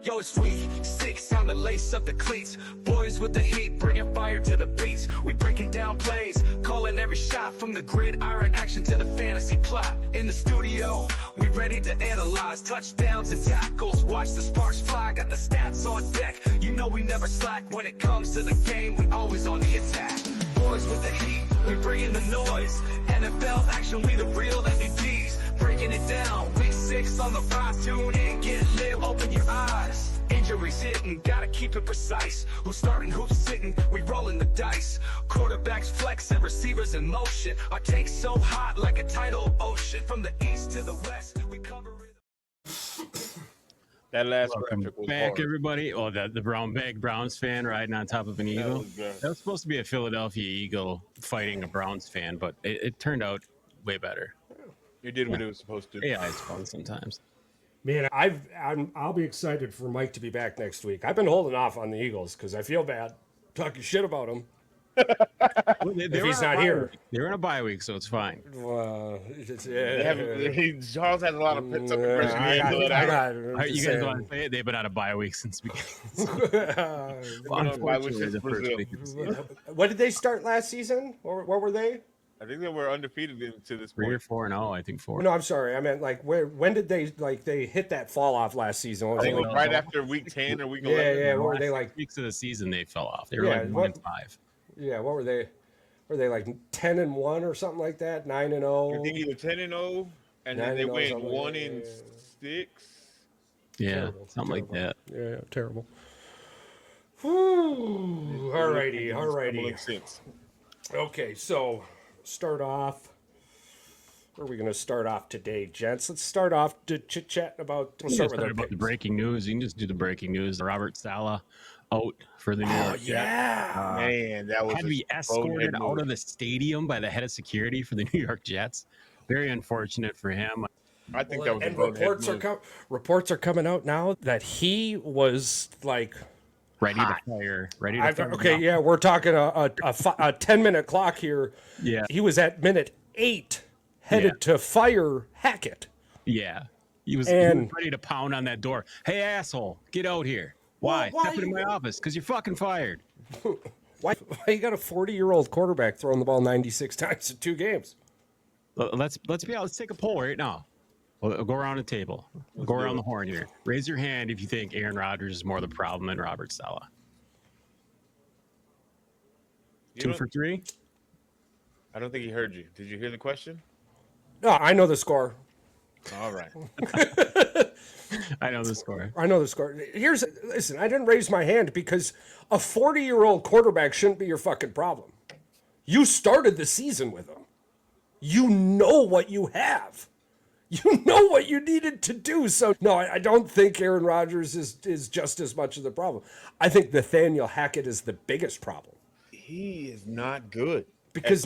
Yo, it's week 6, time to lace up the cleats. Boys with the heat, bringing fire to the beats. We breaking down plays, calling every shot. From the gridiron action to the fantasy plot. In the studio, we ready to analyze touchdowns and tackles. Watch the sparks fly, got the stats on deck. You know we never slack when it comes to the game. We always on the attack. Boys with the heat, we bringing the noise. NFL action, we the real MVPs. Breaking it down, week 6 on the rise. Tune in, get lit, open your eyes. Injuries hitting, gotta keep it precise. Who's starting, who's sitting, we rolling the dice. Quarterbacks flex and receivers in motion. Our take's so hot like a tidal ocean. From the east to the west, we cover it. That last Welcome was back, hard. everybody. Oh, the big Browns fan riding on top of an eagle. That was supposed to be a Philadelphia Eagle fighting a Browns fan, but it turned out way better. You did what it was supposed to. Yeah, it's fun sometimes. Man, I'll be excited for Mike to be back next week. I've been holding off on the Eagles because I feel bad talking shit about them. Well, If he's not here. They're in a bye week, so it's fine. Charles has a lot of pent up aggression. You guys want to say it? They've been out of bye week since beginning. Unfortunately, the first week of the season. What did they start last season? Or what were they? I think they were undefeated to this 3 point. or 4-0, I think 4. No, I'm sorry. I meant like when did they hit that fall off last season? I think it was right after week 10 or week 11. Yeah. What were they like? Weeks of the season they fell off. They were like 1-5. Yeah, what were they? Were they like 10-1 or something like that? 9-0. I think either 10-0, and then they went 1-6. Yeah, Terrible, something like that. Yeah, terrible. Whew. Alrighty. Okay, so start off. Where are we going to start off today, gents? Let's start off to chit-chat about. We'll start about the breaking news. You can just do the breaking news. Robert Salah out for the New York Jets. Yeah, Man, that was Had to be escorted out of the stadium by the head of security for the New York Jets. Very unfortunate for him. I think that was and a reports are coming out now that he was like Ready to fire. We're talking a 10-minute clock here. Yeah. He was at minute 8 headed to fire Hackett. Yeah. He was ready to pound on that door. Hey, asshole, get out here. Why? Step into my office because you're fucking fired. Why you got a 40-year-old quarterback throwing the ball 96 times in 2 games? Let's take a poll right now. We'll go around the table. We'll go around the horn here. Raise your hand if you think Aaron Rodgers is more the problem than Robert Salah. 2 for 3? I don't think he heard you. Did you hear the question? No, I know the score. All right. I know the score. Listen, I didn't raise my hand because a 40-year-old quarterback shouldn't be your fucking problem. You started the season with him. You know what you have. You know what you needed to do. So, no, I don't think Aaron Rodgers is just as much of the problem. I think Nathaniel Hackett is the biggest problem. He is not good. Because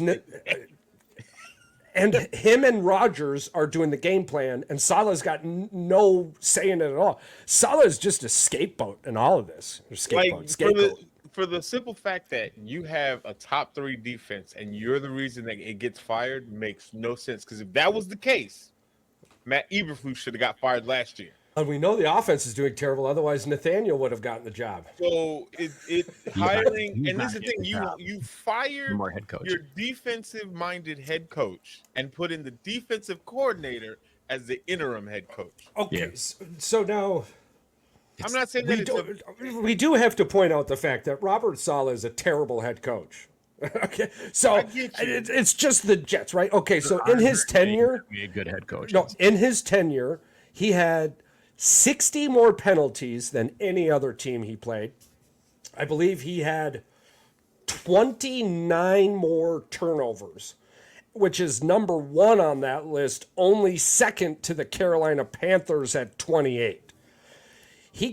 and him and Rodgers are doing the game plan, and Salah's got no say in it at all. Salah is just a scapegoat in all of this. Scapegoat. For the simple fact that you have a top 3 defense and you're the reason that it gets fired makes no sense. Because if that was the case, Matt Eberflus should have got fired last year. And we know the offense is doing terrible. Otherwise, Nathaniel would have gotten the job. So hiring, and this is the thing, you fire your defensive-minded head coach and put in the defensive coordinator as the interim head coach. Okay, so now I'm not saying that we do have to point out the fact that Robert Saleh is a terrible head coach. Okay, so it's just the Jets, right? Okay, so in his tenure, be a good head coach. No, in his tenure, he had 60 more penalties than any other team he played. I believe he had 29 more turnovers, which is number 1 on that list, only second to the Carolina Panthers at 28. He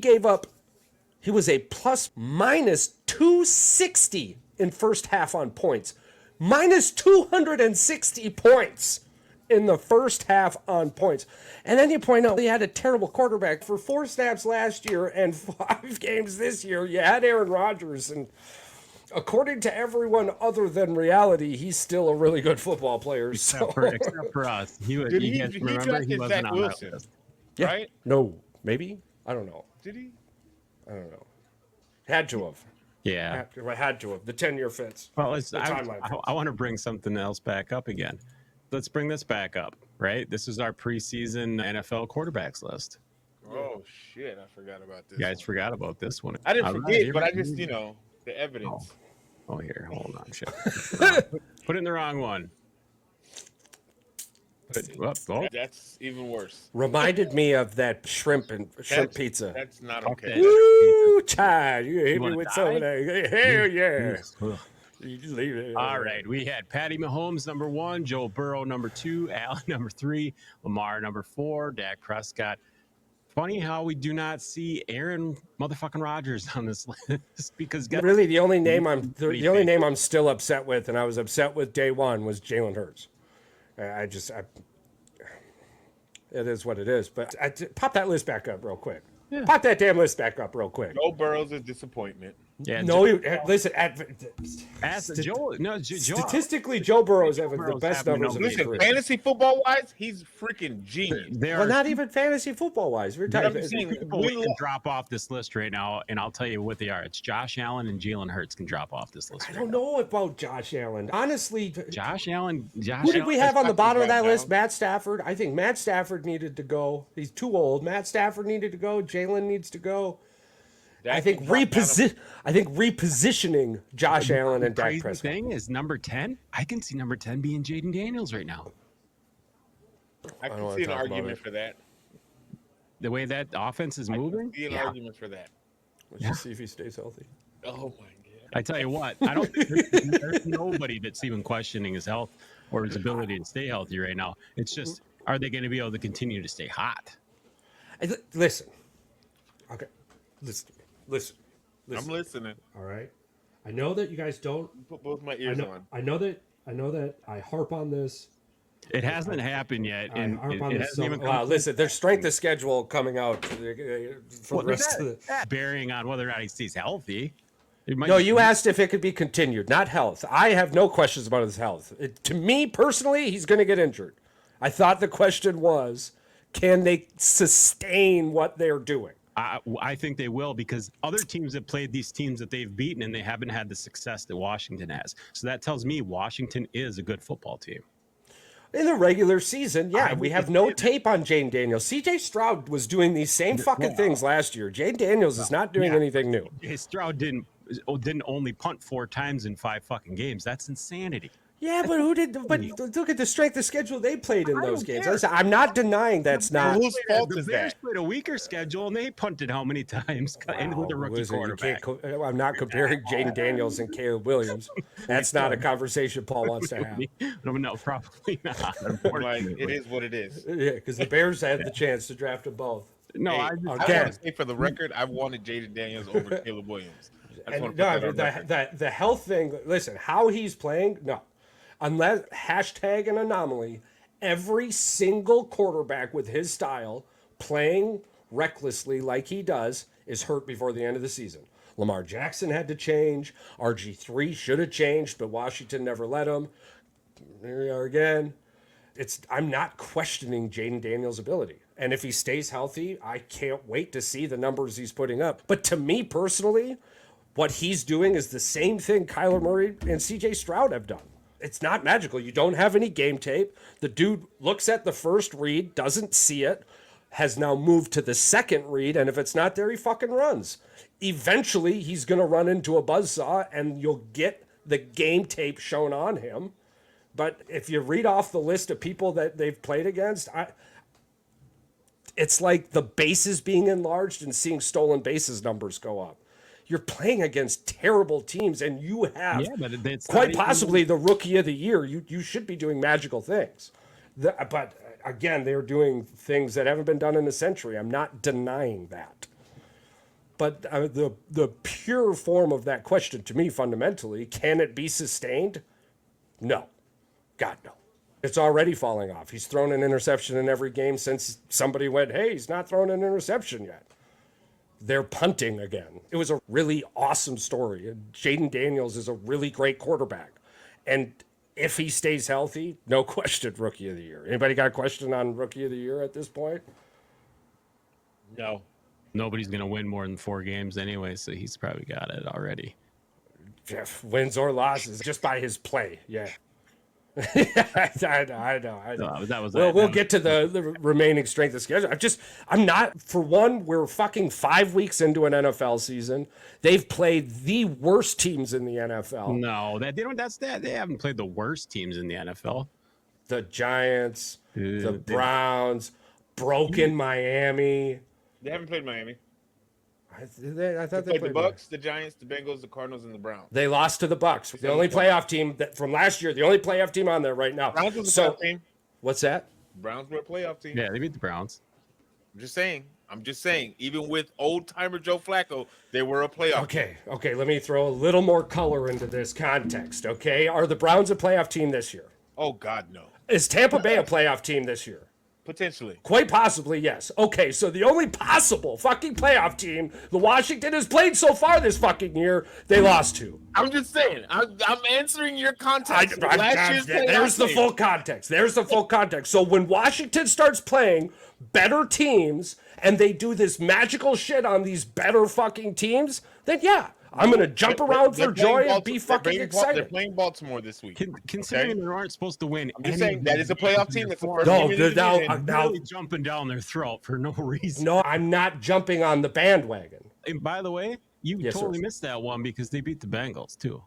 was a plus-minus 260 in first half on points, minus 260 points in the first half on points. And then you point out he had a terrible quarterback for 4 snaps last year and 5 games this year. You had Aaron Rodgers, and according to everyone other than reality, he's still a really good football player. Except for us. He drafted Zach Wilson, Yeah. right? No, maybe? I don't know. Did he? I don't know. Had to have. Yeah. Had to have. The 10-year fits. Well, I want to bring something else back up again. Let's bring this back up, right? This is our preseason NFL quarterbacks list. Oh shit! I forgot about this. You guys forgot about this one. I didn't All forget, right, but I just the evidence. Oh, here, hold on, shit. Put it in the wrong one. That's even worse. Reminded me of that shrimp pizza. That's not Fuck okay. that. Woo, Chad, you hit me wanna with die? some of that. Hell yeah. Ugh. You just leave it. All right, we had Patty Mahomes number 1, Joe Burrow number 2, Allen number 3, Lamar number 4, Dak Prescott. Funny how we do not see Aaron motherfucking Rodgers on this list because Really, the only name I'm still upset with, and I was upset with day one, was Jalen Hurts. It is what it is. But pop that list back up real quick. Yeah. Pop that damn list back up real quick. Joe Burrow's a disappointment. Yeah, no, listen. Statistically, Joe Burrow's having the best numbers of his Listen, career. fantasy football wise, he's freaking genius. Well, not even fantasy football wise. We're talking people can drop off this list right now, and I'll tell you what they are. It's Josh Allen and Jalen Hurts can drop off this list. I don't know about Josh Allen. Honestly, Josh Allen. Who did we have on the bottom of that list? Matt Stafford. I think Matt Stafford needed to go. He's too old. Matt Stafford needed to go. Jalen needs to go. I think repositioning Josh Allen and Dak Prescott. The thing is number 10. I can see number 10 being Jaden Daniels right now. I can see an argument for that. The way that offense is moving, I can see an argument for that. Let's just see if he stays healthy. Oh my god! I tell you what, I don't think there's nobody that's even questioning his health or his ability to stay healthy right now. It's just, are they going to be able to continue to stay hot? Listen. Okay. Listen. I'm listening. All right. I know that you guys don't Put both my ears on. I know that I harp on this. It hasn't happened yet, and listen, there's strength of schedule coming out for the rest of the bearing on whether or not he stays healthy. No, you asked if it could be continued, not health. I have no questions about his health. To me personally, he's going to get injured. I thought the question was, can they sustain what they're doing? I think they will, because other teams have played these teams that they've beaten and they haven't had the success that Washington has. So that tells me Washington is a good football team. In the regular season, yeah, we have no tape on Jaden Daniels. CJ Stroud was doing these same fucking things last year. Jaden Daniels is not doing anything new. Stroud didn't only punt 4 times in 5 fucking games. That's insanity. Yeah, but who did? But look at the strength of schedule they played in those games. Listen, I'm not denying that's not. Whose fault is the Bears that? played a weaker schedule and they punted how many times? And with a rookie quarterback. I'm not comparing Jaden Daniels and Caleb Williams. That's not a conversation Paul wants to have. No, probably not. Like, it is what it is. Yeah, because the Bears had the chance to draft them both. No, I want to say for the record, I wanted Jaden Daniels over Caleb Williams. The health thing. Listen, how he's playing, no. Unless hashtag an anomaly, every single quarterback with his style playing recklessly like he does is hurt before the end of the season. Lamar Jackson had to change. RG3 should have changed, but Washington never let him. Here we are again. I'm not questioning Jaden Daniels' ability. And if he stays healthy, I can't wait to see the numbers he's putting up. But to me personally, what he's doing is the same thing Kyler Murray and CJ Stroud have done. It's not magical. You don't have any game tape. The dude looks at the first read, doesn't see it, has now moved to the second read, and if it's not there, he fucking runs. Eventually, he's going to run into a buzzsaw, and you'll get the game tape shown on him. But if you read off the list of people that they've played against, it's like the bases being enlarged and seeing stolen bases numbers go up. You're playing against terrible teams, and you have quite possibly the rookie of the year. You should be doing magical things. But again, they're doing things that haven't been done in a century. I'm not denying that. But the pure form of that question to me, fundamentally, can it be sustained? No. God, no. It's already falling off. He's thrown an interception in every game since somebody went, hey, he's not thrown an interception yet. They're punting again. It was a really awesome story. Jaden Daniels is a really great quarterback. And if he stays healthy, no question, rookie of the year. Anybody got a question on rookie of the year at this point? No. Nobody's going to win more than 4 games anyway, so he's probably got it already. Jeff wins or losses just by his play. Yeah. I know. So that was We'll get to the remaining strength of schedule. I'm not, for one, we're fucking 5 weeks into an NFL season. They've played the worst teams in the NFL. No, they haven't played the worst teams in the NFL. The Giants, the Browns, broken Miami. They haven't played Miami. I They thought played the Bucks, the Giants, the Bengals, the Cardinals, and the Browns. They lost to the Bucks. The only playoff team from last year, the only playoff team on there right now. Browns was a playoff team. What's that? Browns were a playoff team. Yeah, they beat the Browns. I'm just saying. Even with old-timer Joe Flacco, they were a playoff team. Okay. Let me throw a little more color into this context, okay? Are the Browns a playoff team this year? Oh, God, no. Is Tampa Bay a playoff team this year? Potentially. Quite possibly, yes. Okay, so the only possible fucking playoff team the Washington has played so far this fucking year, they lost to. I'm just saying. I'm answering your context. There's the full context. There's the full context. So when Washington starts playing better teams and they do this magical shit on these better fucking teams, then yeah, I'm going to jump around for joy and be fucking excited. They're playing Baltimore this week. Considering they aren't supposed to win. I'm just saying that is a playoff team. That's the first No, game in the division. Now really jumping down their throat for no reason. No, I'm not jumping on the bandwagon. And by the way, you Yes, totally sir. missed that one because they beat the Bengals too.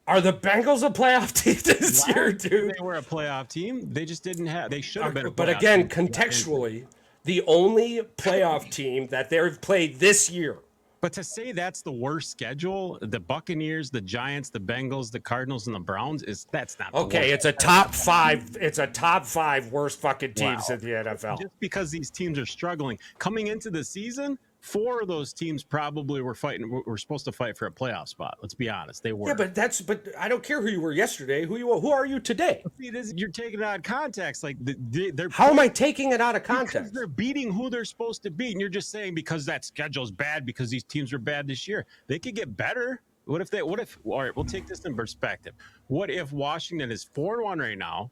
Are the Bengals a playoff team this year, dude? They were a playoff team. They just didn't have. They should have been. But again, contextually, the only playoff team that they've played this year. But to say that's the worst schedule, the Buccaneers, the Giants, the Bengals, the Cardinals, and the Browns that's not the worst. It's a top 5. It's a top 5 worst fucking teams in the NFL. Just because these teams are struggling coming into the season, 4 of those teams probably were supposed to fight for a playoff spot. Let's be honest, they were. Yeah, but I don't care who you were yesterday. Who are you today? See, you're taking it out of context. Like they're How am I taking it out of context? Because they're beating who they're supposed to beat, and you're just saying because that schedule's bad because these teams are bad this year. They could get better. What if? All right, we'll take this in perspective. What if Washington is 4-1 right now?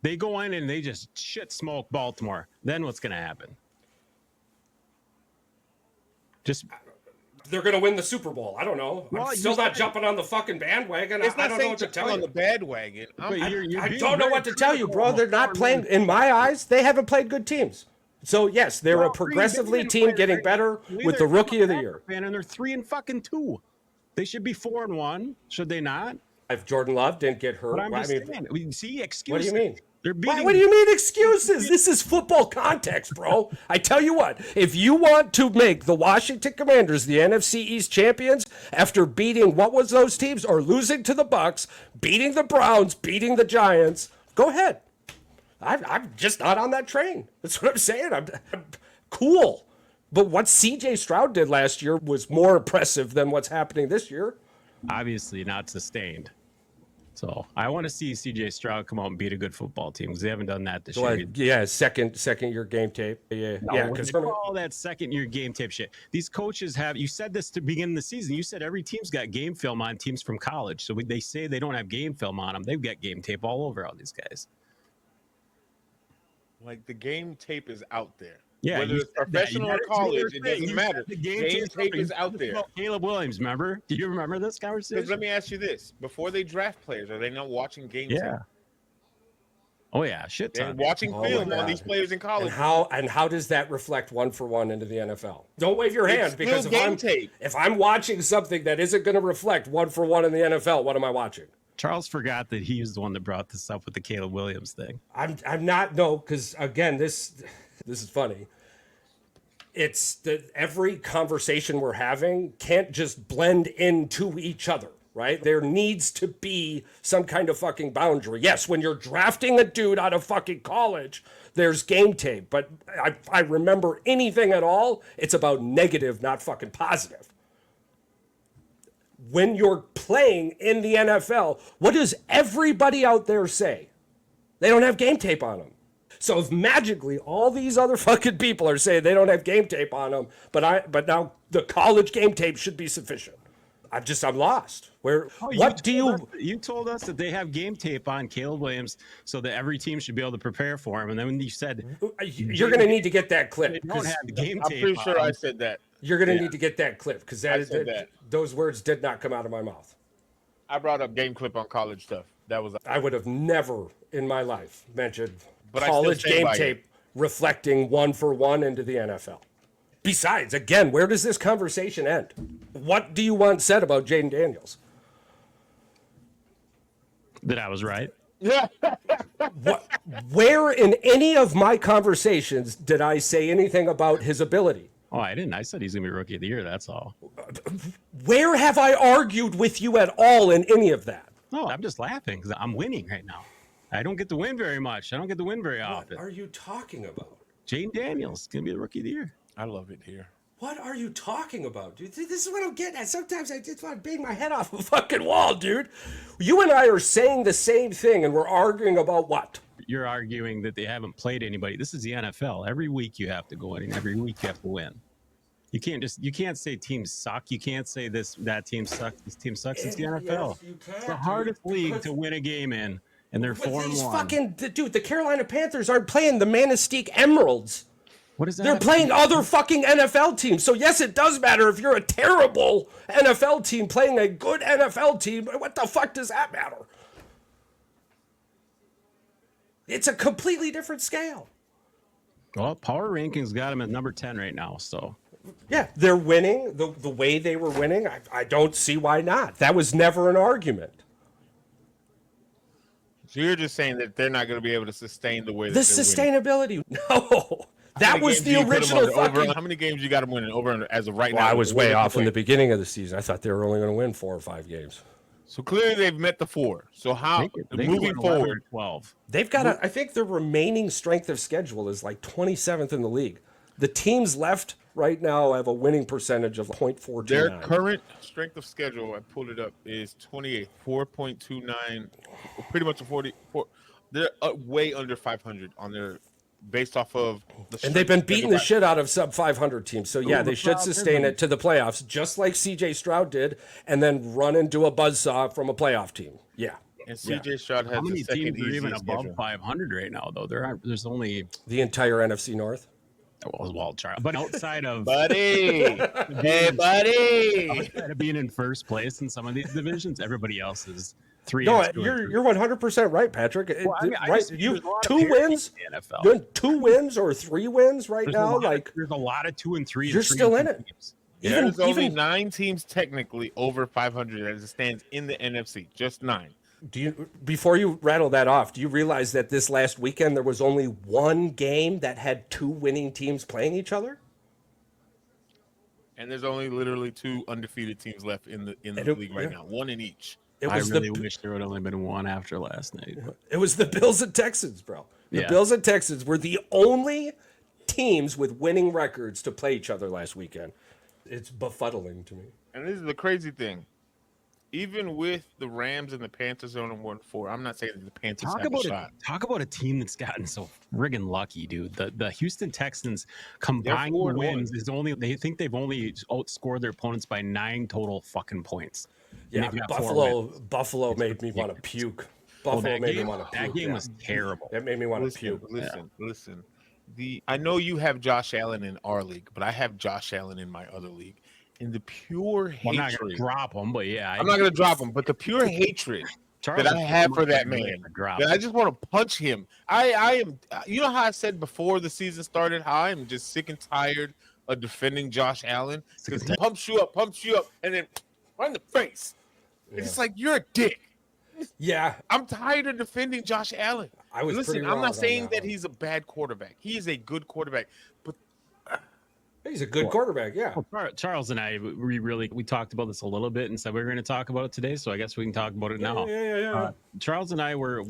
They go in and they just shit smoke Baltimore. Then what's going to happen? They're going to win the Super Bowl. I don't know. Well, I'm still not jumping on the fucking bandwagon. It's I not don't know saying what to tell on you. the bandwagon. I don't know what to tell you, bro. They're not playing. In my eyes, they haven't played good teams. So yes, they're a progressively team getting better with the rookie of the year. And they're 3-2. They should be 4-1, should they not? If Jordan Love didn't get hurt, But I'm just saying. See, excuses. what do you mean? They're beating. What do you mean excuses? This is football context, bro. I tell you what, if you want to make the Washington Commanders the NFC East champions after beating what was those teams or losing to the Bucks, beating the Browns, beating the Giants, go ahead. I'm just not on that train. That's what I'm saying. I'm cool. But what CJ Stroud did last year was more impressive than what's happening this year. Obviously not sustained. So I want to see CJ Stroud come out and beat a good football team because they haven't done that this year. Yeah, second year game tape. Yeah, because all that second year game tape shit. These coaches have. You said this to begin the season. You said every team's got game film on teams from college. So they say they don't have game film on them. They've got game tape all over all these guys. Like the game tape is out there. Yeah, whether it's professional or college, it doesn't matter. The game tape is out there. Caleb Williams, remember? Do you remember this conversation? Let me ask you this: before they draft players, are they not watching game tape? Oh yeah, shit ton. And watching film on these players in college. And how does that reflect 1-for-1 into the NFL? Don't wave your hand because if I'm watching something that isn't going to reflect 1-for-1 in the NFL, what am I watching? Charles forgot that he was the one that brought this up with the Caleb Williams thing. I'm not because again this is funny. It's that every conversation we're having can't just blend into each other, right? There needs to be some kind of fucking boundary. Yes, when you're drafting a dude out of fucking college, there's game tape. But I remember anything at all, it's about negative, not fucking positive. When you're playing in the NFL, what does everybody out there say? They don't have game tape on them. So if magically all these other fucking people are saying they don't have game tape on them, but now the college game tape should be sufficient. I'm lost. What do you told us that they have game tape on Caleb Williams so that every team should be able to prepare for him. And then when you said you're going to need to get that clip. they don't have the game I'm tape pretty sure on. I said that. You're going to need to get that clip because that. those words did not come out of my mouth. I brought up game clip on college stuff. That was. I would have never in my life mentioned But college I still stand game by tape reflecting 1-for-1 into the NFL. Besides, again, where does this conversation end? What do you want said about Jaden Daniels? That I was right. Where in any of my conversations did I say anything about his ability? Oh, I didn't. I said he's going to be rookie of the year. That's all. Where have I argued with you at all in any of that? No, I'm just laughing because I'm winning right now. I don't get to win very much. I don't get to win very What often. are you talking about? Jaden Daniels is going to be the rookie of the year. I love it here. What are you talking about, dude? This is what I'm getting at. Sometimes I just want to bang my head off a fucking wall, dude. You and I are saying the same thing, and we're arguing about what? You're arguing that they haven't played anybody. This is the NFL. Every week you have to go in, and every week you have to win. You can't say teams suck. You can't say that team sucks. This team sucks. It's the NFL. Yes, you can, It's the hardest league to win a game in, and they're 4-1. Dude, the Carolina Panthers aren't playing the Manistique Emeralds. What is that? They're playing other fucking NFL teams. So yes, it does matter if you're a terrible NFL team playing a good NFL team. What the fuck does that matter? It's a completely different scale. Well, Power Rankings got them at number 10 right now. So Yeah, they're winning the way they were winning. I don't see why not. That was never an argument. So you're just saying that they're not going to be able to sustain the way that The they're winning. sustainability. No. That was the original fucking... How many games you got them winning over as of right now? Well, I was way off in the beginning of the season. I thought they were only going to win 4 or 5 games. So clearly they've met the 4. So how moving forward? 12. They've got I think their remaining strength of schedule is like 27th in the league. The teams left right now have a winning percentage of 0.429. Their current strength of schedule, I pulled it up, is 28, 4.29, pretty much a 44. They're way under 500 on their, based off of the. And they've been beating the shit out of sub 500 teams. So yeah, they should sustain it to the playoffs, just like CJ Stroud did, and then run into a buzzsaw from a playoff team. Yeah. And CJ Stroud has How many the second teams are even easiest above schedule. 500 right now, though? There's only The entire NFC North. Charles, but outside of Buddy, hey buddy. outside of being in first place in some of these divisions, everybody else is 3. No, you're 100% right, Patrick. Right, you 2 wins, in the NFL. doing 2 wins or 3 wins right now. There's a lot of 2 and 3. You're still in it. Teams. There's only 9 teams technically over 500 as it stands in the NFC. Just 9. Before you rattle that off, do you realize that this last weekend there was only 1 game that had 2 winning teams playing each other? And there's only literally 2 undefeated teams left in the league right now. 1 in each. I really wish there would have only been 1 after last night. It was the Bills and Texans, bro. The Bills and Texans were the only teams with winning records to play each other last weekend. It's befuddling to me. And this is the crazy thing. Even with the Rams and the Panthers on 1-4, I'm not saying that the Panthers have a shot. Talk about a team that's gotten so friggin' lucky, dude. The Houston Texans combined wins is only, they think they've only outscored their opponents by 9 total fucking points. Yeah, Buffalo made me want to puke. Buffalo made me want to puke. That game was terrible. That made me want to puke. Listen. I know you have Josh Allen in our league, but I have Josh Allen in my other league. And the pure hatred. I'm not going to drop him, but yeah. I'm not going to drop him, but the pure hatred that I have for that man, that I just want to punch him. I am, you know how I said before the season started, how I am just sick and tired of defending Josh Allen because he pumps you up, and then right in the face. Yeah. It's like, you're a dick. Yeah. I'm tired of defending Josh Allen. Listen, I'm not saying that he's a bad quarterback. He is a good quarterback, but he's a good quarterback, yeah. Well, Charles and I, we talked about this a little bit and said we were going to talk about it today, so I guess we can talk about it now. Yeah. Charles and I I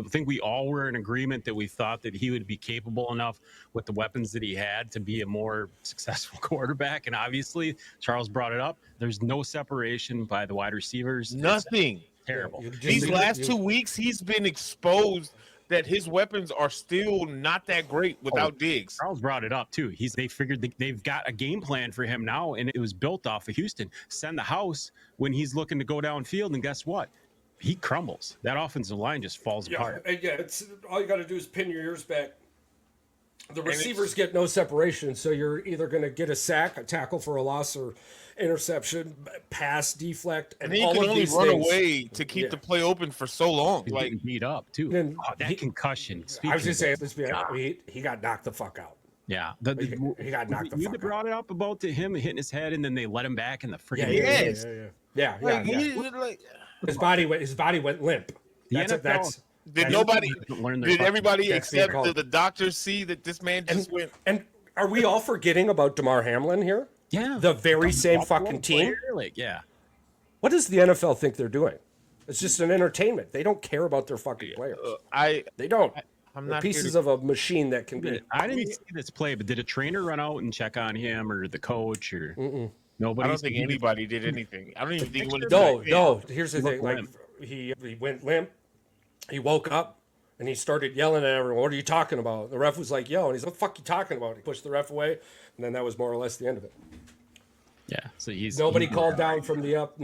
think we all were in agreement that we thought that he would be capable enough with the weapons that he had to be a more successful quarterback, and obviously, Charles brought it up. There's no separation by the wide receivers. Nothing. It's terrible. These last 2 weeks, he's been exposed that his weapons are still not that great without Diggs. Charles brought it up too. They figured they've got a game plan for him now, and it was built off of Houston. Send the house when he's looking to go downfield, and guess what? He crumbles. That offensive line just falls apart. Yeah, it's all you got to do is pin your ears back. The receivers get no separation, so you're either going to get a sack, a tackle for a loss, or interception, pass, deflect, and he can only run away to keep the play open for so long. He's getting beat up too. That concussion. I was just saying, he got knocked the fuck out. Yeah, he got knocked the fuck out. You brought it up about him hitting his head, and then they let him back in the freaking. Yeah. His body went limp. Did everybody except the doctors see that this man just went? And are we all forgetting about DeMar Hamlin here? Yeah, the very same fucking team. What does the NFL think they're doing? It's just an entertainment. They don't care about their fucking players. They don't. I'm not pieces of a machine that can be. I didn't see this play, but did a trainer run out and check on him, or the coach, or nobody? I don't think anybody did anything. I don't even think he went. No. Here's the thing. Like he went limp. He woke up and he started yelling at everyone. What are you talking about? The ref was like, "Yo," and he's like, "What the fuck you talking about?" He pushed the ref away, and then that was more or less the end of it. Yeah, so nobody called down from the up,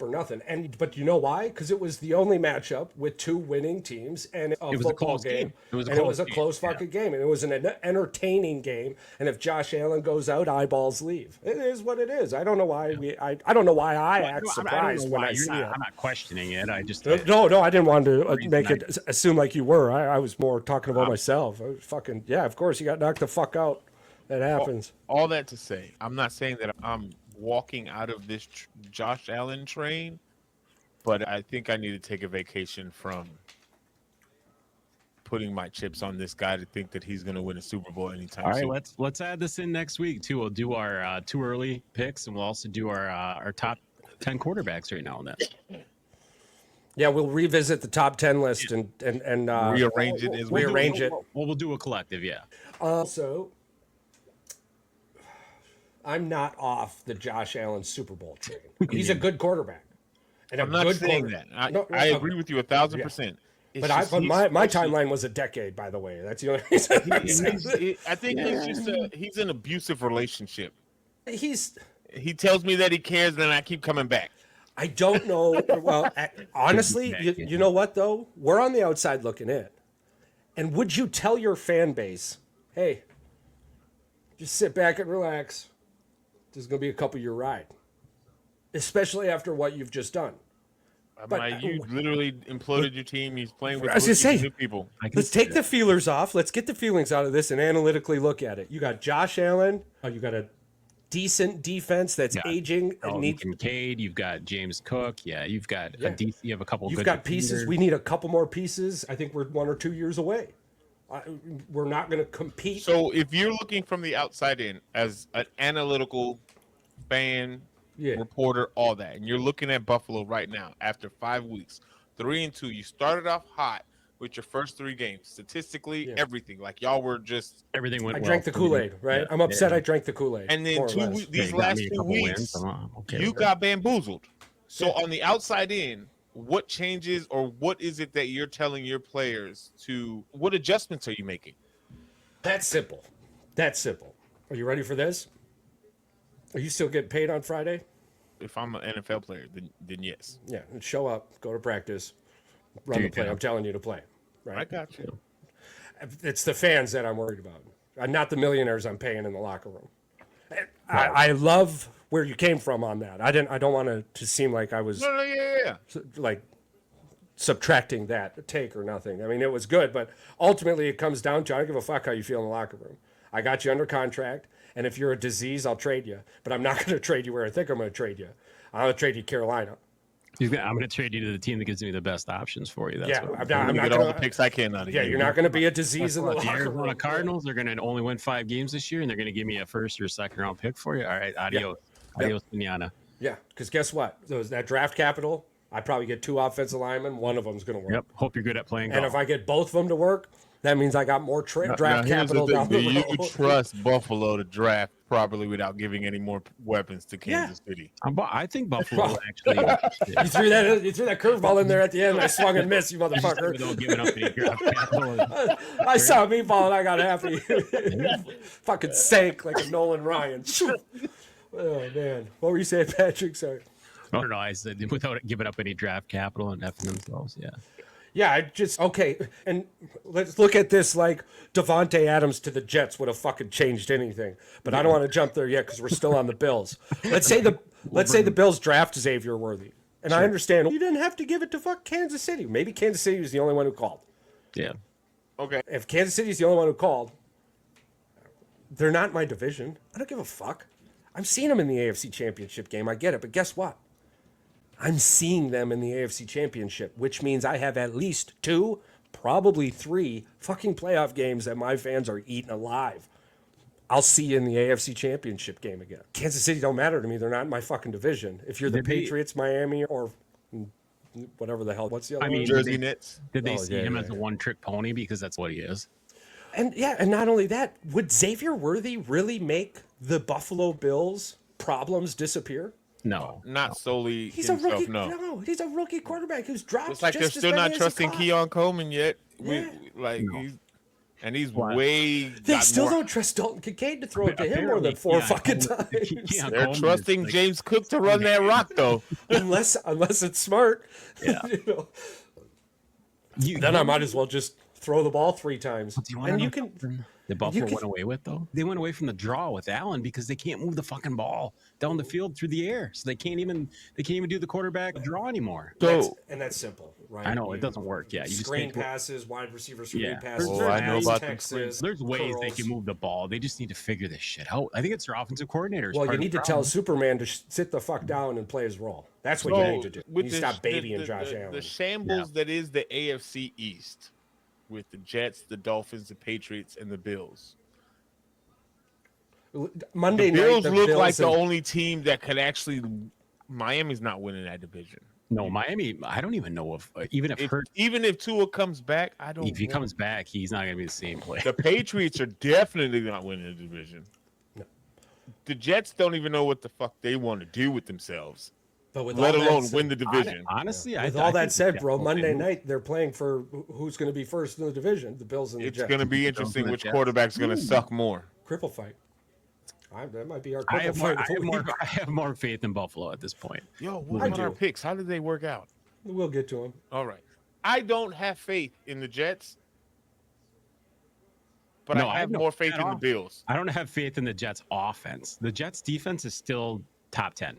or nothing. But you know why? Because it was the only matchup with two winning teams and a football game. It was a close fucking game, and it was an entertaining game. And if Josh Allen goes out, eyeballs leave. It is what it is. I don't know why I don't know why I act surprised when I see it. I'm not questioning it. I just no. I didn't want to make it assume like you were. I was more talking about myself. I was fucking Of course, you got knocked the fuck out. That happens. All that to say, I'm not saying that I'm walking out of this Josh Allen train, but I think I need to take a vacation from putting my chips on this guy to think that he's going to win a Super Bowl anytime soon. All right, let's add this in next week too. We'll do our too early picks, and we'll also do our top 10 quarterbacks right now and then. Yeah, we'll revisit the top 10 list and rearrange it. Rearrange it. We'll do a collective. Yeah. So. I'm not off the Josh Allen Super Bowl train. He's a good quarterback. And I'm not saying that. I agree with you 1,000%. Yeah. But my timeline was a decade, by the way. That's the only reason. I think he's an abusive relationship. He tells me that he cares, then I keep coming back. I don't know. Well, honestly, you know what, though? We're on the outside looking in. And would you tell your fan base, hey, just sit back and relax. This is going to be a couple-year ride, especially after what you've just done. You literally imploded your team. He's playing with new people. Let's take the feelers off. Let's get the feelings out of this and analytically look at it. You got Josh Allen. You got a decent defense that's aging. Kincaid. You've got James Cook. Yeah, you've got you have a couple. You've got pieces. We need a couple more pieces. I think we're 1 or 2 years away. We're not going to compete. So if you're looking from the outside in as an analytical fan, reporter, all that, and you're looking at Buffalo right now after 5 weeks, 3-2, you started off hot with your first 3 games. Statistically, everything. Like y'all were just everything went. I drank the Kool-Aid, right? I'm upset. I drank the Kool-Aid. And then these last 2 weeks, you got bamboozled. So on the outside in, what changes or what is it that you're telling your players to? What adjustments are you making? That's simple. Are you ready for this? Are you still getting paid on Friday? If I'm an NFL player, then yes. Yeah, and show up, go to practice, run the play. I'm telling you to play. Right? I got you. It's the fans that I'm worried about, not the millionaires I'm paying in the locker room. I love where you came from on that. I don't want to seem like I was like subtracting that take or nothing. I mean, it was good, but ultimately it comes down to I don't give a fuck how you feel in the locker room. I got you under contract, and if you're a disease, I'll trade you. But I'm not going to trade you where I think I'm going to trade you. I'm going to trade you Carolina. I'm going to trade you to the team that gives me the best options for you. That's I'm not all the picks I can out of you. Yeah, you're not going to be a disease in the locker room. The Arizona Cardinals are going to only win 5 games this year, and they're going to give me a first or second round pick for you. All right, adios. Adios, manana. Yeah, because guess what? That draft capital, I probably get 2 offensive linemen. One of them's going to work. Yep. Hope you're good at playing golf. And if I get both of them to work, That means I got more draft capital down the road. Do you trust Buffalo to draft properly without giving any more weapons to Kansas City? I think Buffalo actually. You threw that curveball in there at the end. I swung and missed, you motherfucker. Without giving up any draft capital. I saw a meatball and I got happy. Fucking sank like a Nolan Ryan. Oh man, what were you saying, Patrick? Sorry. I don't know. I said without giving up any draft capital and effing themselves. Yeah. Yeah, I just okay. And let's look at this like Devante Adams to the Jets would have fucking changed anything. But I don't want to jump there yet because we're still on the Bills. Let's say the Bills draft Xavier Worthy. And I understand you didn't have to give it to fuck Kansas City. Maybe Kansas City was the only one who called. Yeah. Okay. If Kansas City's the only one who called, they're not my division. I don't give a fuck. I'm seeing them in the AFC Championship game. I get it, but guess what? I'm seeing them in the AFC Championship, which means I have at least 2, probably 3 fucking playoff games that my fans are eating alive. I'll see you in the AFC Championship game again. Kansas City don't matter to me. They're not in my fucking division. If you're the Patriots, Miami, or whatever the hell. What's the other one? Jersey Nets. Did they see him as a one-trick pony? Because that's what he is. And yeah, and not only that, would Xavier Worthy really make the Buffalo Bills' problems disappear? No, not solely. He's himself, a rookie. No, He's a rookie quarterback who's dropped. It's like they're still not trusting Keon Coleman yet. He's way. They still don't trust Dalton Kincaid to throw it to him more than 4 fucking times. They're trusting James Cook to run that rock though, unless it's smart. Yeah. Then I might as well just throw the ball 3 times. And you can. The Buffalo went away with though. They went away from the draw with Allen because they can't move the fucking ball down the field through the air, so they can't even do the quarterback draw anymore. That's simple, right? I know it doesn't work. Yeah, you screen passes, wide receiver screen passes. I know about Texas. There's ways they can move the ball. They just need to figure this shit out. I think it's their offensive coordinators. Well, you need to tell Superman to sit the fuck down and play his role. That's what you need to do. You need to stop babying Josh Allen. The shambles that is the AFC East, with the Jets, the Dolphins, the Patriots, and the Bills. Monday the Bills night, look like the only team that could actually. Miami's not winning that division. No, Miami. I don't even know if even if Tua comes back, I don't. If he comes back, he's not going to be the same player. The Patriots are definitely not winning the division. No. The Jets don't even know what the fuck they want to do with themselves. But let alone win the division. Honestly, with all that said, bro, Monday night they're playing for who's going to be first in the division, the Bills and the Jets. It's going to be interesting which quarterback's going to suck more. Cripple fight. That might be our I have more faith in Buffalo at this point. Yo, what about our picks? How did they work out? We'll get to them. All right. I don't have faith in the Jets, but I have more faith in the Bills. I don't have faith in the Jets' offense. The Jets' defense is still top 10.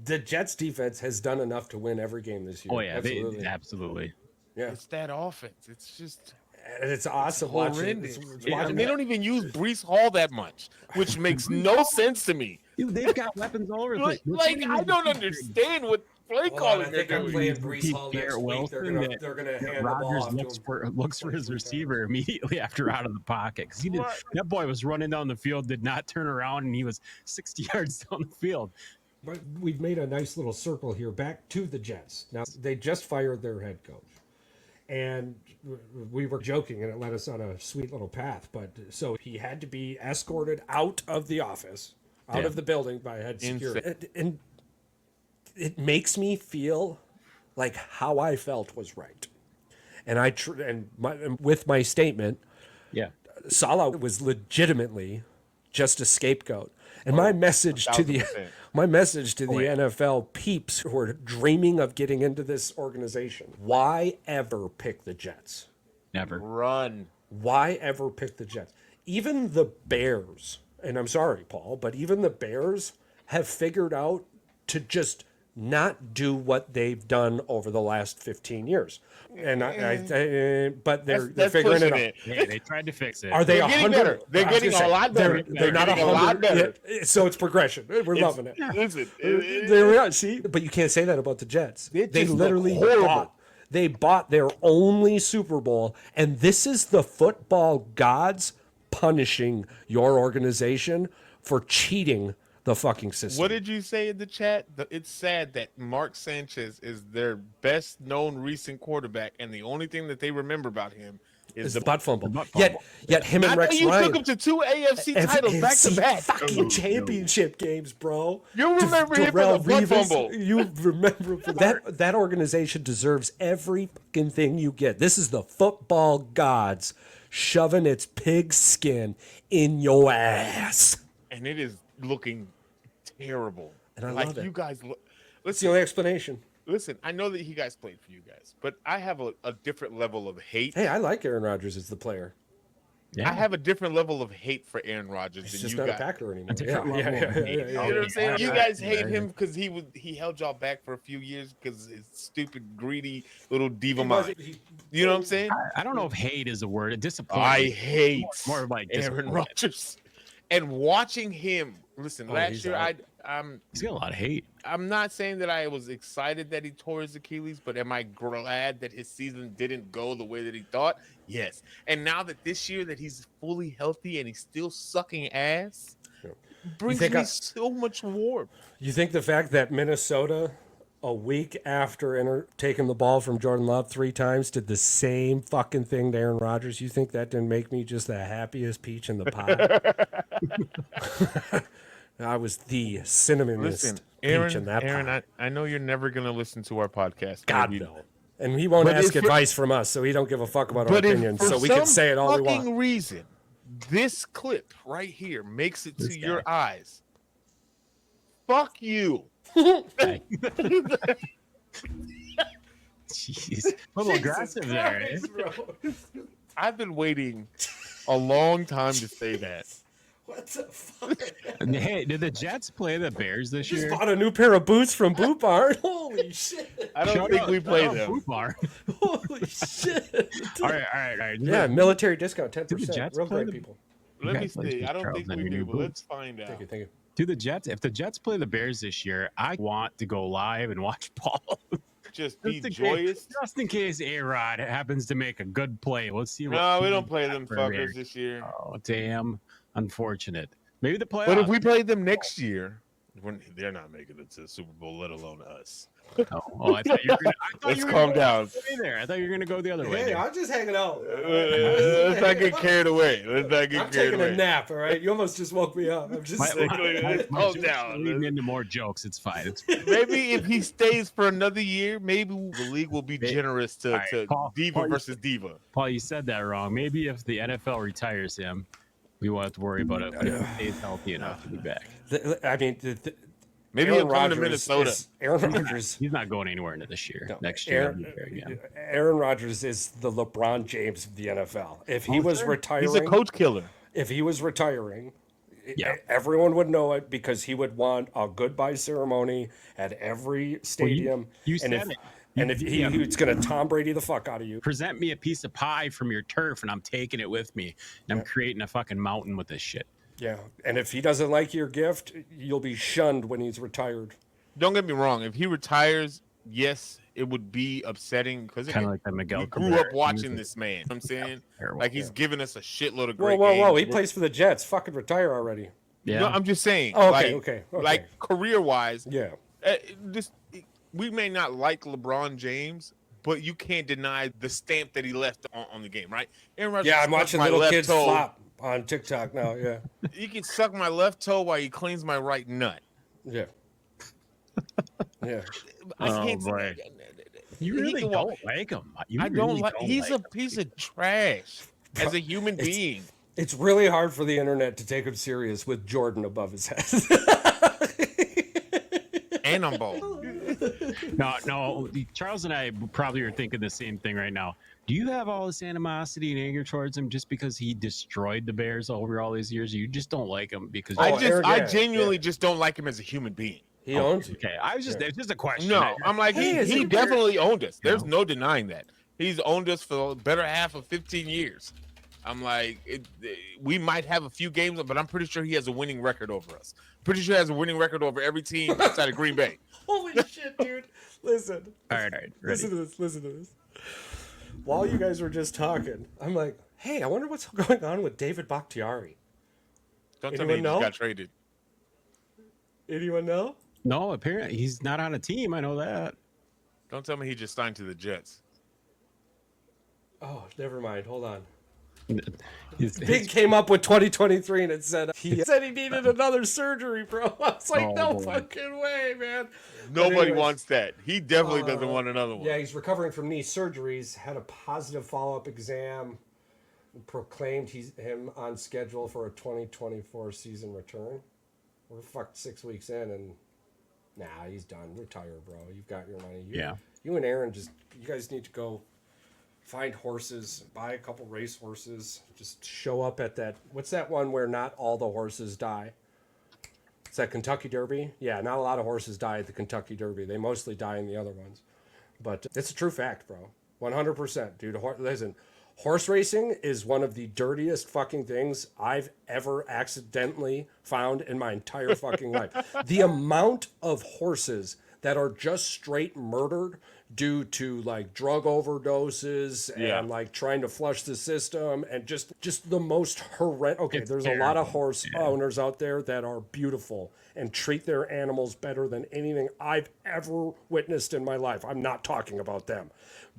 The Jets' defense has done enough to win every game this year. Oh, yeah, absolutely. Yeah, it's that offense. It's just... And it's awesome watching. They don't even use Breece Hall that much, which makes no sense to me. Dude, they've got weapons all over the place. I don't understand what play calling they're doing. Playing Breece Hall next week. They're gonna hand Rodgers the ball looks for his receiver immediately after out of the pocket because that boy was running down the field, did not turn around, and he was 60 yards down the field. But we've made a nice little circle here back to the Jets. Now they just fired their head coach. And we were joking, and it led us on a sweet little path. But so he had to be escorted out of the office, out of the building by head security. And it makes me feel like how I felt was right. And with my statement, Salah was legitimately just a scapegoat. And my message to the NFL peeps who are dreaming of getting into this organization, why ever pick the Jets? Never. Run. Why ever pick the Jets? Even the Bears, and I'm sorry, Paul, but even the Bears have figured out to just not do what they've done over the last 15 years. And but they're figuring it out. Yeah, they tried to fix it. Are they 100? They're getting a lot better. They're not 100. So it's progression. We're loving it. Listen, see, but you can't say that about the Jets. They literally bought their only Super Bowl, and this is the football gods punishing your organization for cheating the fucking system. What did you say in the chat? It's sad that Mark Sanchez is their best known recent quarterback, and the only thing that they remember about him is the butt fumble. butt fumble. Yet him and Rex you Ryan took him to 2 AFC titles back to back. fucking championship games, bro. You remember him for the butt fumble. You remember for that organization deserves every fucking thing you get. This is the football gods shoving its pig skin in your ass. And it is looking terrible. And I like love it. You guys look. That's the only explanation. Listen, I know that you guys played for you guys, but I have a different level of hate. Hey, I like Aaron Rodgers as the player. I have a different level of hate for Aaron Rodgers He's than just you not guys. a Packer anymore. You know You know what I'm saying? You guys hate him because he held y'all back for a few years because his stupid, greedy little diva mind. You know what I'm saying? I don't know if hate is a word. Disappointed. I hate more like Aaron Rodgers. And watching him, listen, last year he's got a lot of hate. I'm not saying that I was excited that he tore his Achilles, but am I glad that his season didn't go the way that he thought? Yes. And now that this year that he's fully healthy and he's still sucking ass, brings me so much warmth. You think the fact that Minnesota, a week after taking the ball from Jordan Love 3 times, did the same fucking thing to Aaron Rodgers, you think that didn't make me just the happiest peach in the pie? I was the cinnamonest peach in that pie. Aaron, I know you're never going to listen to our podcast. God, no. And he won't ask advice from us, so he don't give a fuck about our opinions, so we can say it all we want. For some reason, this clip right here makes it to your eyes. Fuck you. Jeez. A little aggressive there. Eh? I've been waiting a long time to say that. What the fuck? Hey, did the Jets play the Bears this year? Just bought a new pair of boots from Boot Barn. Holy shit. I don't think we played them. Boot Barn. Holy shit. All right. Yeah, military discount, 10%. Did the Jets Real play great people. Let me see. I don't think we do, but let's find out. Thank you. Do the Jets? If the Jets play the Bears this year, I want to go live and watch Paul. Just be joyous. Just in case A-Rod happens to make a good play. Let's see. No, we don't play them fuckers this year. Oh, damn. Unfortunate. Maybe the playoffs. But if we play them next year, they're not making it to the Super Bowl, let alone us. Oh, I thought you were gonna. Let's calm down. There, I thought you were gonna go the other way. Hey, I'm just hanging out. Let's not get carried away. I'm taking a nap, all right? You almost just woke me up. I'm just calm down. Leading into more jokes. It's fine. Maybe if he stays for another year, maybe the league will be generous to Diva versus Diva. Paul, you said that wrong. Maybe if the NFL retires him, we won't have to worry about it. If he stays healthy enough to be back. I mean, maybe he'll come to Minnesota. Aaron Rodgers. He's not going anywhere into this year. No, Next year. Aaron Rodgers is the LeBron James of the NFL. If he was retiring, he's a coach killer. If he was retiring, everyone would know it because he would want a goodbye ceremony at every stadium. You said it. And if he's going to Tom Brady the fuck out of you. Present me a piece of pie from your turf, and I'm taking it with me. And I'm creating a fucking mountain with this shit. Yeah, and if he doesn't like your gift, you'll be shunned when he's retired. Don't get me wrong. If he retires, yes, it would be upsetting because kind of like that Miguel. We grew up watching this man. You know what I'm saying, like he's giving us a shitload of great Whoa! games. He plays for the Jets. Fucking retire already. Yeah, no, I'm just saying. Oh, okay. Like career-wise, yeah. We may not like LeBron James, but you can't deny the stamp that he left on the game, right? Aaron Rodgers I'm watching little kids flop on TikTok now. Yeah, you can suck my left toe while he cleans my right nut. Yeah. I can't. Boy. You really don't like him. I don't like. He's a piece of trash as a human being. It's really hard for the internet to take him serious with Jordan above his head. And I'm bald. No. Charles and I probably are thinking the same thing right now. Do you have all this animosity and anger towards him just because he destroyed the Bears over all these years? You just don't like him because I genuinely just don't like him as a human being. He owns it. Okay, it's just a question. No, I'm like he definitely owned us. There's no denying that. He's owned us for the better half of 15 years. I'm like, we might have a few games, but I'm pretty sure he has a winning record over us. Pretty sure he has a winning record over every team outside of Green Bay. Holy shit, dude. Listen. All right. Listen to this. While you guys were just talking, I'm like, hey, I wonder what's going on with David Bakhtiari. Don't tell me he just got traded. Anyone know? No, apparently he's not on a team. I know that. Don't tell me he just signed to the Jets. Oh, never mind. Hold on. His- Big came up with 2023 and it said he needed another surgery, bro. I was like, Oh, no boy. fucking way, man. Nobody anyways, wants that. He definitely doesn't want another one. Yeah, he's recovering from knee surgeries. Had a positive follow-up exam. Proclaimed him on schedule for a 2024 season return. We're fucked 6 weeks in, and he's done. Retire, bro. You've got your money. You and Aaron you guys need to go find horses, buy a couple race horses. Just show up at that. What's that one where not all the horses die? It's that Kentucky Derby. Yeah, not a lot of horses die at the Kentucky Derby. They mostly die in the other ones. But it's a true fact, bro. 100%, dude. Listen. Horse racing is one of the dirtiest fucking things I've ever accidentally found in my entire fucking life. The amount of horses that are just straight murdered due to like drug overdoses and like trying to flush the system and just the most horrendous. Okay, there's a lot of horse owners out there that are beautiful and treat their animals better than anything I've ever witnessed in my life. I'm not talking about them.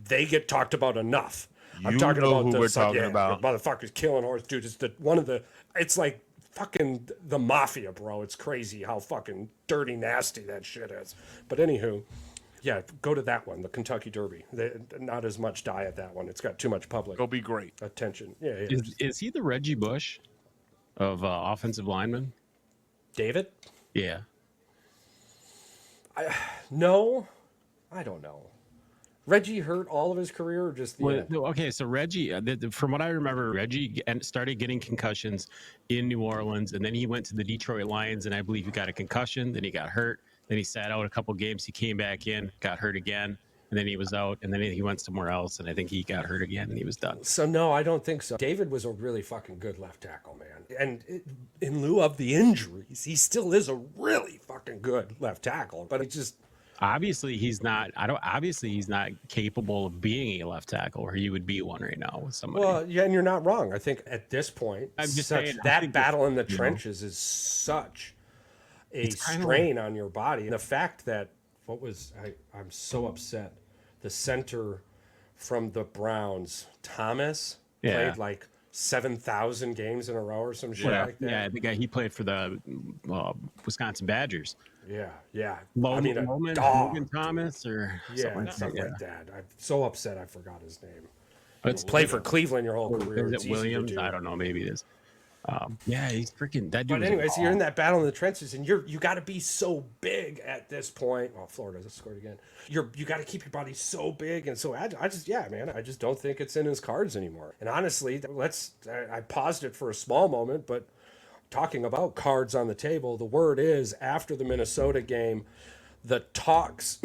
They get talked about enough. I'm talking about who we're talking about. Motherfuckers killing horse, dude. It's like fucking the mafia, bro. It's crazy how fucking dirty, nasty that shit is. But anywho, yeah, go to that one, the Kentucky Derby. Not as much die at that one. It's got too much public. It'll be great. Attention. Yeah. Is he the Reggie Bush of offensive linemen? David? Yeah. No, I don't know. Reggie hurt all of his career, or just the end? Okay, so Reggie, from what I remember, Reggie started getting concussions in New Orleans, and then he went to the Detroit Lions, and I believe he got a concussion. Then he got hurt. Then he sat out a couple games. He came back in, got hurt again, and then he was out. And then he went somewhere else, and I think he got hurt again, and he was done. So no, I don't think so. David was a really fucking good left tackle, man. And in lieu of the injuries, he still is a really fucking good left tackle. But it just. Obviously, he's not. Obviously, he's not capable of being a left tackle, or he would be one right now with somebody. Well, yeah, and you're not wrong. I think at this point, I'm just saying, that battle in the trenches is such a strain on your body. And the fact that I'm so upset. The center from the Browns, Thomas, played like 7,000 games in a row or some shit like that. Yeah, the guy he played for the Wisconsin Badgers. Yeah. Logan Thomas or something like that. I'm so upset I forgot his name. It's played for Cleveland your whole career. Is it Williams? I don't know. Maybe it is. He's freaking that dude. But anyways, you're in that battle in the trenches, and you got to be so big at this point. Oh, Florida just scored again. You got to keep your body so big and so agile. I just don't think it's in his cards anymore. And honestly, I paused it for a small moment, but talking about cards on the table, the word is after the Minnesota game, the talks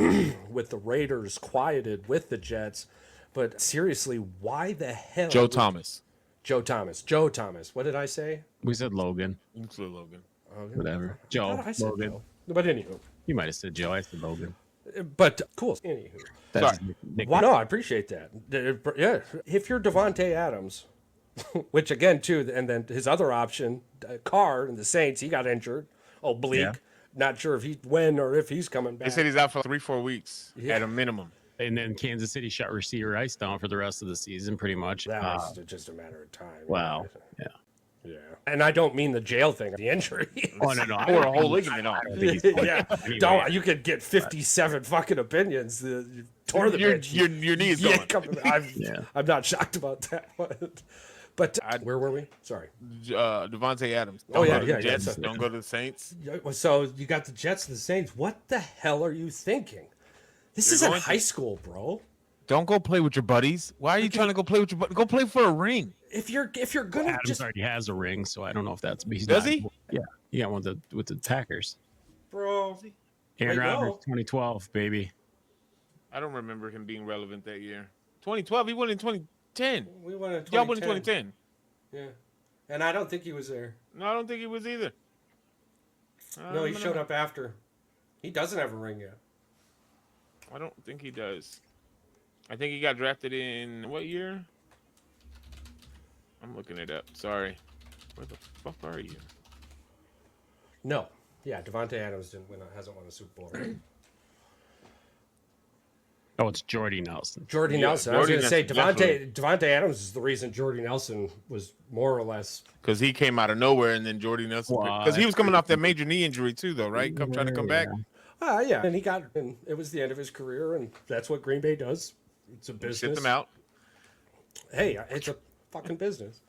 with the Raiders quieted with the Jets. But seriously, why the hell? Joe Thomas. What did I say? We said Logan. You said Logan. Whatever. Joe. I said Logan. Joe. But anywho. You might have said Joe. I said Logan. But cool. Anywho. That's Why? No, I appreciate that. Yeah. If you're Devante Adams, which again, too, and then his other option, Carr and the Saints, he got injured. Oblique. Yeah. Not sure if he's coming back. They said he's out for 3-4 weeks at a minimum. And then Kansas City shut receiver Rice down for the rest of the season, pretty much. That was just a matter of time. Wow. Yeah. And I don't mean the jail thing, the injury. Oh, no. Or a whole ligament off. Anyway. You could get 57 fucking opinions. Tore the bitch. Your knee is gone. I'm not shocked about that one. But where were we? Sorry. Devante Adams. Don't go to the Jets. Don't go to the Saints. So you got the Jets and the Saints. What the hell are you thinking? This isn't high school, bro. Don't go play with your buddies. Why are you trying to go play with your buddies? Go play for a ring. If you're gonna Adams already has a ring, so I don't know if that's. Does he? Yeah, he got one with the Packers. Bro. Aaron Rodgers, 2012, baby. I don't remember him being relevant that year. 2012, he won in 2010. We won in 2010. Y'all won in 2010. Yeah, and I don't think he was there. No, I don't think he was either. No, he showed up after. He doesn't have a ring yet. I don't think he does. I think he got drafted in what year? I'm looking it up. Sorry. Where the fuck are you? No. Yeah, Devante Adams hasn't won a Super Bowl. Right? Oh, it's Jordy Nelson. Jordy Nelson. I was going to say Devante Adams is the reason Jordy Nelson was more or less because he came out of nowhere, and then Jordy Nelson because he was coming off that major knee injury too, though, right? Trying to come back. Yeah, and it was the end of his career, and that's what Green Bay does. It's a business. Shit them out. Hey, it's a fucking business.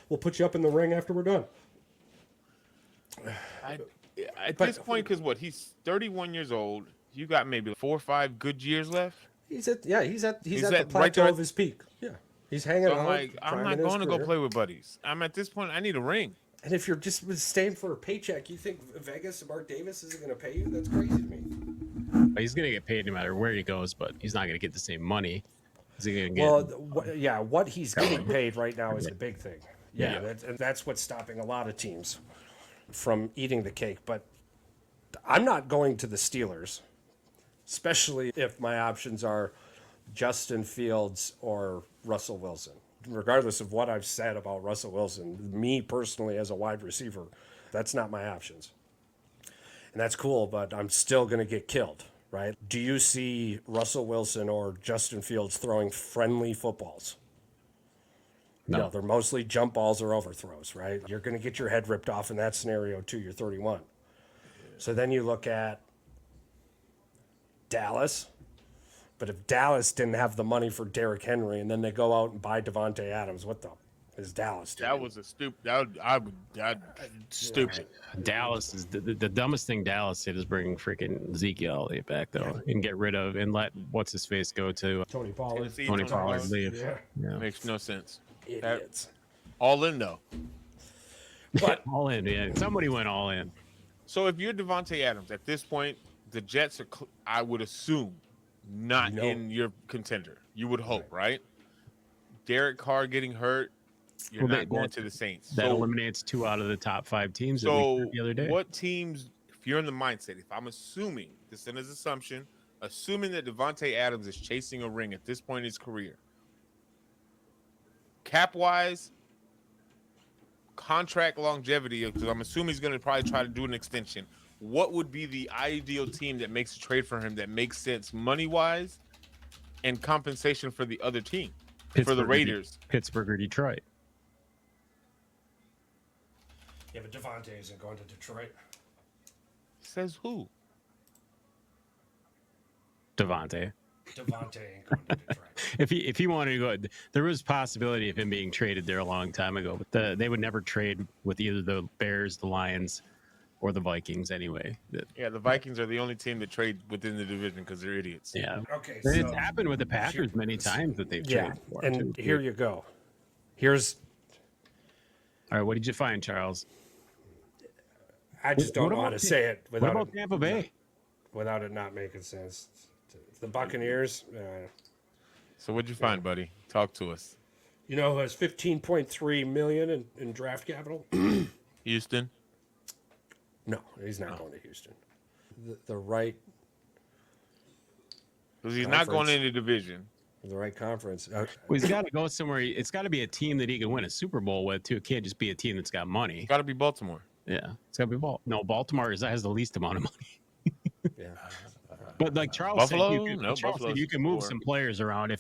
We'll put you up in the ring after we're done. At this point, because he's 31 years old. You got maybe 4 or 5 good years left. He's at the plateau of his peak. Yeah, he's hanging so out. I'm not going to go play with buddies. I'm at this point. I need a ring. And if you're just staying for a paycheck, you think Vegas and Mark Davis isn't going to pay you? That's crazy to me. He's going to get paid no matter where he goes, but he's not going to get the same money. Is he going to get? What he's getting paid right now is the big thing. Yeah, that's what's stopping a lot of teams from eating the cake. But I'm not going to the Steelers, especially if my options are Justin Fields or Russell Wilson. Regardless of what I've said about Russell Wilson, me personally as a wide receiver, that's not my options. And that's cool, but I'm still going to get killed, right? Do you see Russell Wilson or Justin Fields throwing friendly footballs? No, they're mostly jump balls or overthrows, right? You're going to get your head ripped off in that scenario too. You're 31. So then you look at Dallas. But if Dallas didn't have the money for Derrick Henry and then they go out and buy Devante Adams, what the is Dallas doing? That was a stupid. Stupid. Dallas is the dumbest thing Dallas did is bring freaking Zeke Elliott back though and get rid of and let what's his face go to Tony Pollard. Tony Pollard leave. Yeah. Makes no sense. Idiots. All in though. But all in, yeah. Somebody went all in. So if you're Devante Adams at this point, the Jets are, I would assume, not in your contender. You would hope, right? Derek Carr getting hurt, you're not going to the Saints. That eliminates 2 out of the top 5 teams that we did the other day. What teams, if you're in the mindset, if I'm assuming, this is an assumption, assuming that Devante Adams is chasing a ring at this point in his career, cap-wise, contract longevity, because I'm assuming he's going to probably try to do an extension, what would be the ideal team that makes a trade for him that makes sense money-wise and compensation for the other team, for the Raiders? Pittsburgh or Detroit. Yeah, but Devante isn't going to Detroit. Says who? Devante ain't going to Detroit. If he wanted to go, there was possibility of him being traded there a long time ago, but they would never trade with either the Bears, the Lions, or the Vikings anyway. Yeah, the Vikings are the only team that trade within the division because they're idiots. Yeah. Okay. So it's happened with the Packers many times that they've traded for. And too. here you go. All right, what did you find, Charles? I just don't know how to say it What about Tampa Bay? Without it not making sense. The Buccaneers. So what'd you find, buddy? Talk to us. You know who has $15.3 million in draft capital? Houston. No, he's not going to Houston. The right. Because he's not going into division. The right conference. Well, he's got to go somewhere. It's got to be a team that he can win a Super Bowl with, too. It can't just be a team that's got money. Got to be Baltimore. Yeah, it's got to be Baltimore. No, Baltimore has the least amount of money. Yeah. But like Charles Buffalo? said, you can move some players around.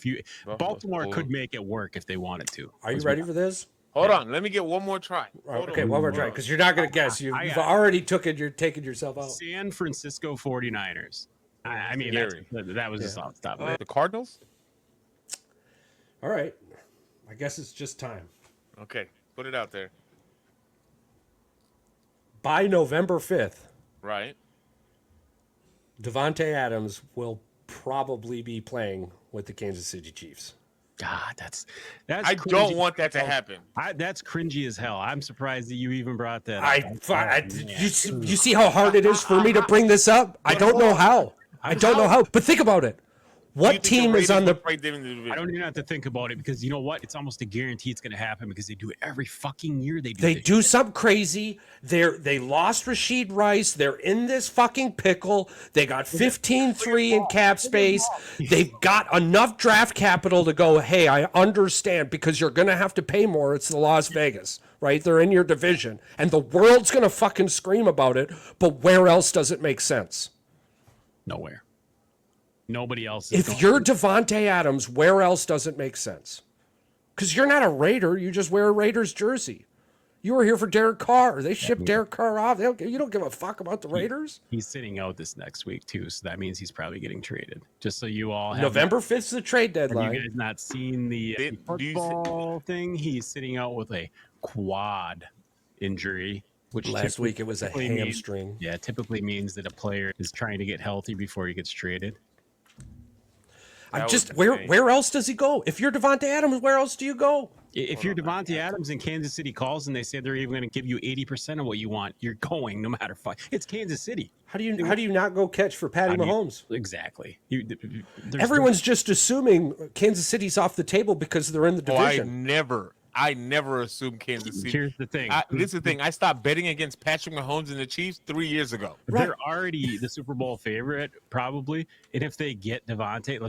Baltimore could make it work if they wanted to. Are you ready for this? Hold on. Let me get one more try. Okay, one more try, because you're not going to guess. You've already you're taking yourself out. San Francisco 49ers. I mean, that was just off the top of it. The Cardinals? All right. I guess it's just time. Okay, put it out there. By November 5th, right, Devante Adams will probably be playing with the Kansas City Chiefs. God, that's I cringy. don't want that to happen. That's cringy as hell. I'm surprised that you even brought that up. You see how hard it is for me to bring this up? I don't know how. But think about it. What team is on the? I don't even have to think about it because you know what? It's almost a guarantee it's going to happen because they do it every fucking year. They do something crazy. They lost Rashid Rice. They're in this fucking pickle. They got 15-3 in cap space. They've got enough draft capital to go, hey, I understand because you're going to have to pay more. It's the Las Vegas, right? They're in your division. And the world's going to fucking scream about it. But where else does it make sense? Nowhere. Nobody else is If you're Devante Adams, where else does it make sense? Because you're not a Raider. You just wear a Raiders jersey. You were here for Derek Carr. They shipped Derek Carr off. You don't give a fuck about the Raiders. He's sitting out this next week too, so that means he's probably getting traded. Just so you all have November 5th is the trade deadline. Have you guys not seen the football thing? He's sitting out with a quad injury, which last week it was a hamstring. Typically means that a player is trying to get healthy before he gets traded. Where else does he go? If you're Devante Adams, where else do you go? If you're Devante Adams and Kansas City calls and they say they're even going to give you 80% of what you want, you're going no matter what. It's Kansas City. How do you not go catch for Patty Mahomes? Exactly. Everyone's just assuming Kansas City's off the table because they're in the division. I never assumed Kansas City. Here's the thing. This is the thing. I stopped betting against Patrick Mahomes and the Chiefs 3 years ago. They're already the Super Bowl favorite, probably. And if they get Devontae,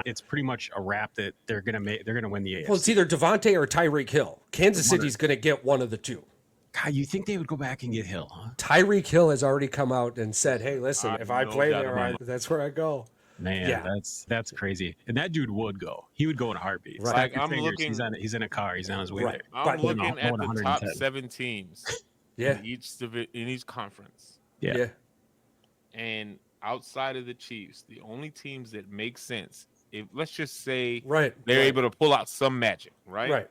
it's pretty much a wrap that they're gonna win the AFC. Well, it's either Devontae or Tyreek Hill. Kansas City's gonna get one of the two. God, you think they would go back and get Hill, huh? Tyreek Hill has already come out and said, "Hey, listen, if I play there, that's where I go." Man, that's crazy. And that dude would go. He would go in a heartbeat. Right. Like, I'm looking. He's in a car. He's on his way there. I'm looking at the top 7 teams. Yeah. In each conference. Yeah. And outside of the Chiefs, the only teams that make sense, if let's just say they're able to pull out some magic, right? Right.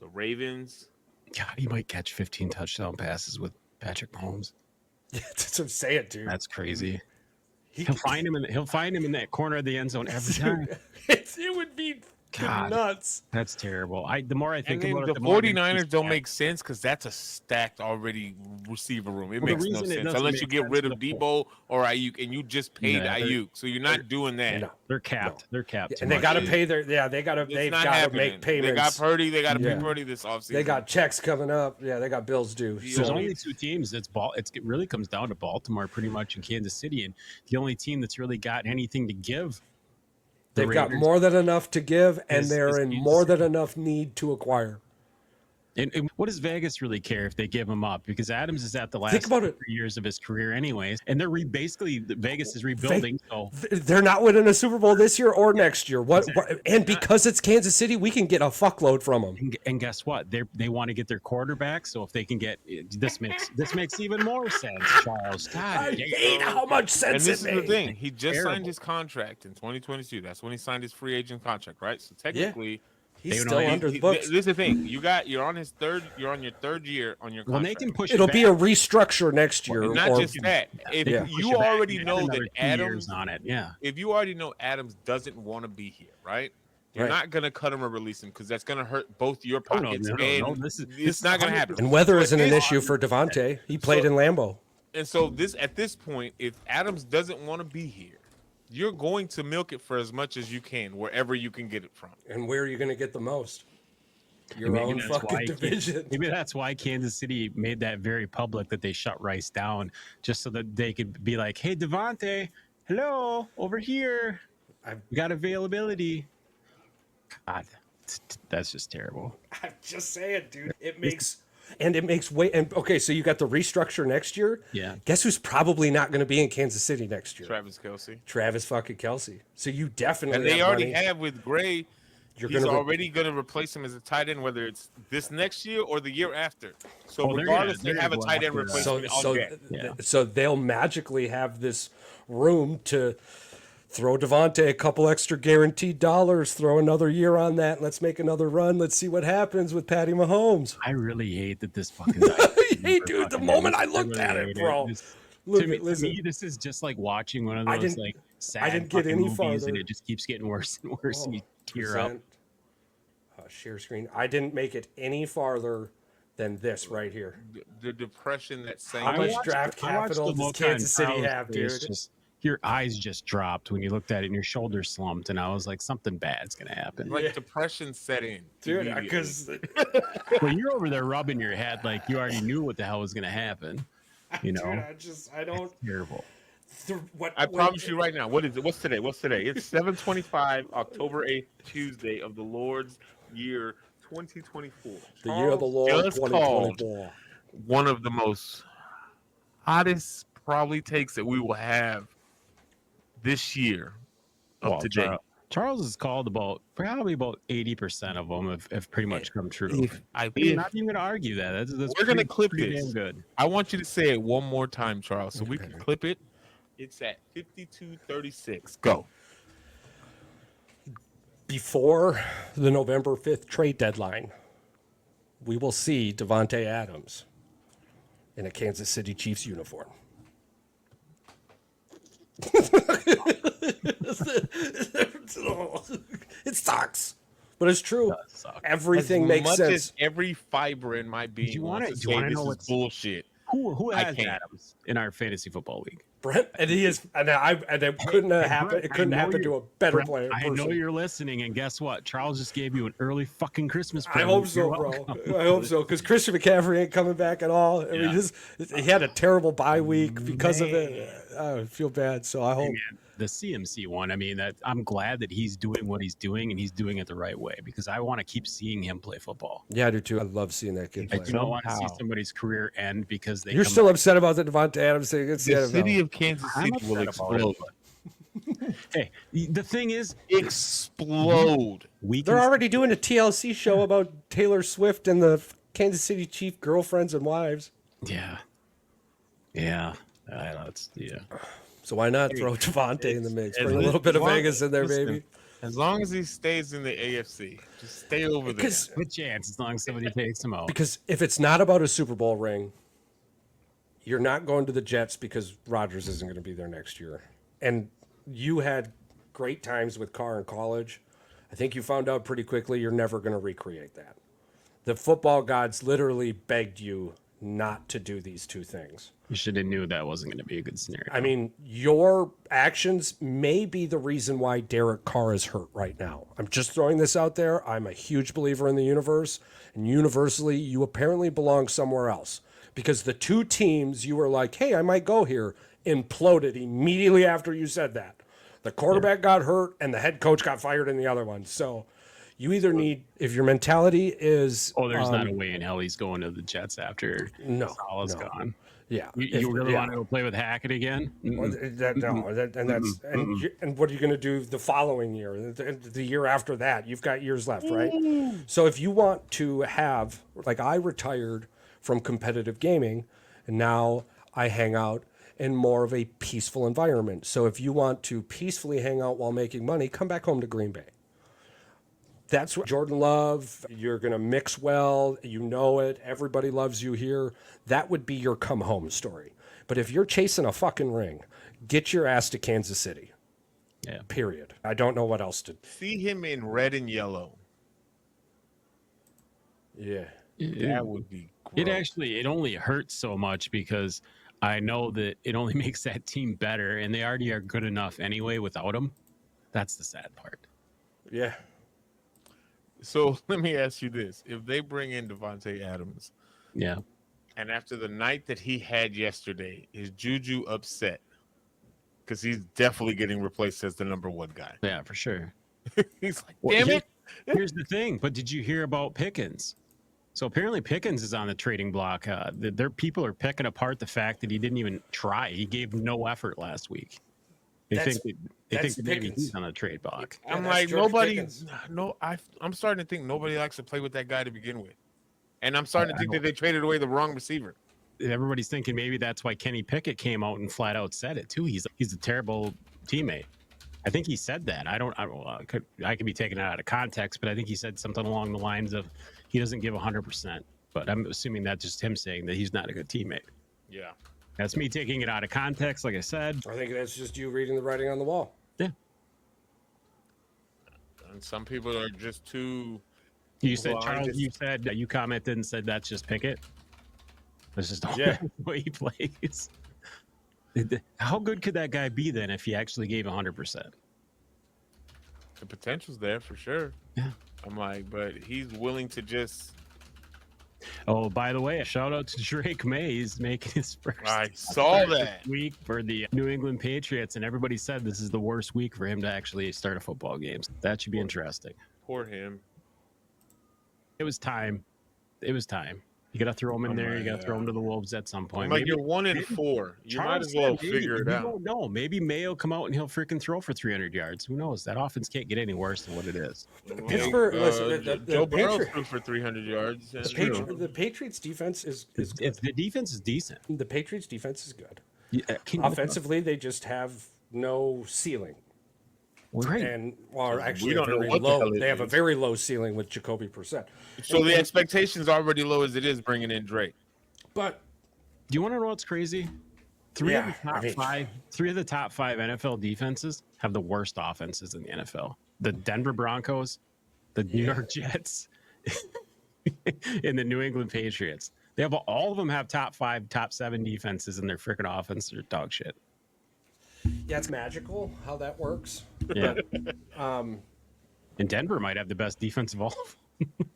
The Ravens. God, he might catch 15 touchdown passes with Patrick Mahomes. Yeah, that's what I'm saying, dude. That's crazy. He'll find him in that corner of the end zone every time. It would be nuts. That's terrible. The more I think about it, the 49ers don't make sense because that's a stacked already receiver room. It makes no sense unless you get rid of Debo or Ayuk, and you just paid Ayuk, so you're not doing that. No, they're capped. They're capped. And they got to pay their. Yeah, they've got to make payments. They got Purdy. They got to pay Purdy this offseason. They got checks coming up. Yeah, they got bills due. There's only 2 teams. It really comes down to Baltimore, pretty much, and Kansas City, and the only team that's really got anything to give. They've got more than enough to give, and they're in more than enough need to acquire. And what does Vegas really care if they give him up? Because Adams is at the last 3 years of his career anyways, and they're basically Vegas is rebuilding. So they're not winning a Super Bowl this year or next year. And because it's Kansas City, we can get a fuckload from them. And guess what? They want to get their quarterback. So if they can get this makes even more sense. Charles, God, I hate how much sense it makes. And this is the thing: he just signed his contract in 2022. That's when he signed his free agent contract, right? So technically. Yeah. He's still under the books. This is the thing. You're on your third year on your contract. Well, they can push It'll be a restructure next year. Well, not just that. If you already know that Adams on it, if you already know Adams doesn't want to be here, right? You're not going to cut him or release him because that's going to hurt both your pockets. It's not going to happen. And weather isn't an issue for Devontae. He played in Lambeau. And so at this point, if Adams doesn't want to be here, you're going to milk it for as much as you can, wherever you can get it from. And where are you going to get the most? Your own fucking division. Maybe that's why Kansas City made that very public that they shut Rice down, just so that they could be like, "Hey, Devontae, hello, over here. We got availability." God, that's just terrible. I'm just saying, dude. It makes way. And okay, so you got the restructure next year. Yeah. Guess who's probably not going to be in Kansas City next year? Travis fucking Kelce. So you definitely. And they already have with Gray. He's already going to replace him as a tight end, whether it's this next year or the year after. So regardless, they have a tight end replacement. So they'll magically have this room to throw Devontae a couple extra guaranteed dollars, throw another year on that. Let's make another run. Let's see what happens with Patty Mahomes. I really hate that this fucking hey, dude, the moment I looked at it, bro. To me, this is just like watching one of those sad I didn't get any movies, farther. and it just keeps getting worse and worse, and you tear up. Share screen. I didn't make it any farther than this right here. The depression that sank. How much draft capital does Kansas City have, dude? Your eyes just dropped when you looked at it and your shoulders slumped, and I was like, something bad's gonna happen. Like depression set in. Dude, because well, you're over there rubbing your head like you already knew what the hell was gonna happen. You know? Dude, I don't. It's terrible. I promise you right now. What is it? What's today? It's 7/25, October 8th, Tuesday of the Lord's year 2024. The year of the Lord 2024. One of the most hottest probably takes that we will have this year up to date. Charles has called probably about 80% of them have pretty much come true. I'm not even going to argue that. We're going to clip pretty this. damn good. I want you to say it one more time, Charles, so we can clip it. It's at 52-36. Go. Before the November 5th trade deadline, we will see Devante Adams in a Kansas City Chiefs uniform. It sucks, but it's true. Everything makes sense. As every fiber in my being. Do you want to know what's bullshit? Who has Adams in our fantasy football league? Brent, and he is, and it couldn't have happened. It couldn't happen to a better player. I know you're listening, and guess what? Charles just gave you an early fucking Christmas present. I hope so, bro. I hope so, because Christian McCaffrey ain't coming back at all. I mean, he had a terrible bye week because of it. I feel bad, so I hope. Hey, man, the CMC one. I mean, I'm glad that he's doing what he's doing, and he's doing it the right way because I want to keep seeing him play football. Yeah, I do too. I love seeing that kid play. I don't want to see somebody's career end because you're still upset about the Devante Adams thing. The city of Kansas City will explode. Hey, the thing is, explode. They're already doing a TLC show about Taylor Swift and the Kansas City Chief girlfriends and wives. Yeah. I know So why not throw Devante in the mix? Bring a little bit of Vegas in there, baby. As long as he stays in the AFC, just stay over there. Good chance, as long as somebody takes him out. Because if it's not about a Super Bowl ring, you're not going to the Jets because Rodgers isn't going to be there next year. And you had great times with Carr in college. I think you found out pretty quickly you're never going to recreate that. The football gods literally begged you not to do these two things. You should have knew that wasn't going to be a good scenario. I mean, your actions may be the reason why Derek Carr is hurt right now. I'm just throwing this out there. I'm a huge believer in the universe, and universally, you apparently belong somewhere else. Because the two teams you were like, hey, I might go here, imploded immediately after you said that. The quarterback got hurt, and the head coach got fired in the other one. So you either need, if your mentality is... Oh, there's not a way in hell he's going to the Jets after Salah's gone. Yeah, you really want to go play with Hackett again? And what are you going to do the following year? The year after that, you've got years left, right? So if you want to have, like I retired from competitive gaming, and now I hang out in more of a peaceful environment. So if you want to peacefully hang out while making money, come back home to Green Bay. That's what Jordan Love, you're going to mix well, you know it, everybody loves you here. That would be your come home story. But if you're chasing a fucking ring, get your ass to Kansas City. Yeah. Period. I don't know what else to see him in red and yellow. Yeah. That would be gross. It only hurts so much because I know that it only makes that team better, and they already are good enough anyway without him. That's the sad part. Yeah. So let me ask you this. If they bring in Devante Adams, and after the night that he had yesterday, is Juju upset? Because he's definitely getting replaced as the number one guy. Yeah, for sure. He's like, damn it. Here's the thing. But did you hear about Pickens? So apparently Pickens is on the trading block. Their people are picking apart the fact that he didn't even try. He gave no effort last week. They think that maybe he's on a trade block. I'm like, I'm starting to think nobody likes to play with that guy to begin with. And I'm starting to think that they traded away the wrong receiver. Everybody's thinking maybe that's why Kenny Pickett came out and flat out said it too. He's a terrible teammate. I think he said that. I could be taking it out of context, but I think he said something along the lines of he doesn't give 100%. But I'm assuming that's just him saying that he's not a good teammate. Yeah. That's me taking it out of context, like I said. I think that's just you reading the writing on the wall. Yeah. And some people are just too... You said, Charles, you commented and said that's just Pickett. That's just the way he plays. How good could that guy be then if he actually gave 100%? The potential's there for sure. Yeah. I'm like, but he's willing to just... Oh, by the way, a shout out to Drake May. He's making his first. I saw that week for the New England Patriots, and everybody said this is the worst week for him to actually start a football game. That should be interesting. Poor him. It was time. You got to throw them in there. You got to throw them to the Wolves at some point. Like, you're 1-4. You might as well figure it out. You don't know. Maybe Mayo come out and he'll freaking throw for 300 yards. Who knows? That offense can't get any worse than what it is. Pittsburgh, Joe Burrow threw for 300 yards. The Patriots defense is good. The defense is decent. The Patriots defense is good. Yeah, Offensively, they just have no ceiling. Right. And actually, we don't know very what the low. hell it They have a is. very low ceiling with Jacoby Brissett. So the expectation's already low as it is bringing in Drake. But Do you want to know what's crazy? Three of the top five NFL defenses have the worst offenses in the NFL. The Denver Broncos, the New York Jets, and the New England Patriots. They have all of them have top 5, top 7 defenses, and their freaking offenses are dog shit. yeah, it's magical how that works. Yeah. And Denver might have the best defense of all of them.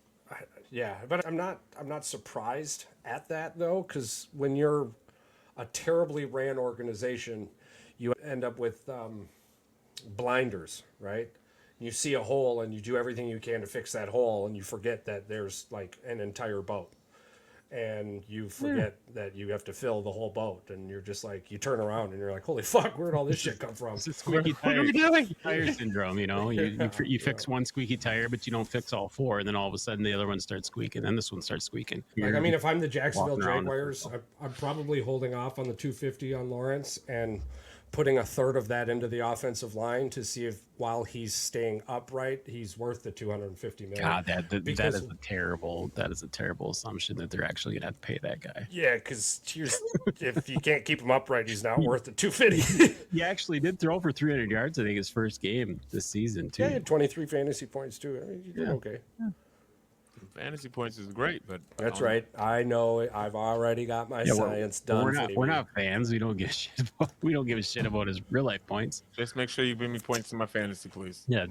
Yeah, but I'm not surprised at that though, because when you're a terribly ran organization, you end up with blinders, right? You see a hole and you do everything you can to fix that hole, and you forget that there's like an entire boat, and you forget that you have to fill the whole boat, and you're just like, you turn around and you're like, holy fuck, where'd all this shit come from? It's a squeaky What are we doing? tire syndrome, you know. You fix one squeaky tire, but you don't fix all 4, and then all of a sudden the other one starts squeaking, and this one starts squeaking. Like, I mean, if I'm the Jacksonville walking around. Jaguars, I'm probably holding off on the 250 on Lawrence and putting a third of that into the offensive line to see if, while he's staying upright, he's worth the $250 million. God, that is a terrible assumption that they're actually gonna have to pay that guy. Yeah, because if you can't keep him upright, he's not worth the 250. He actually did throw for 300 yards, I think, his first game this season too. Yeah, he had 23 fantasy points too. I mean, you did okay. Yeah. Fantasy points is great, but That's right. I know it. I've already got my science done. We're not fans. We don't give a shit about his real life points. just make sure you bring me points in my fantasy, please. Yeah,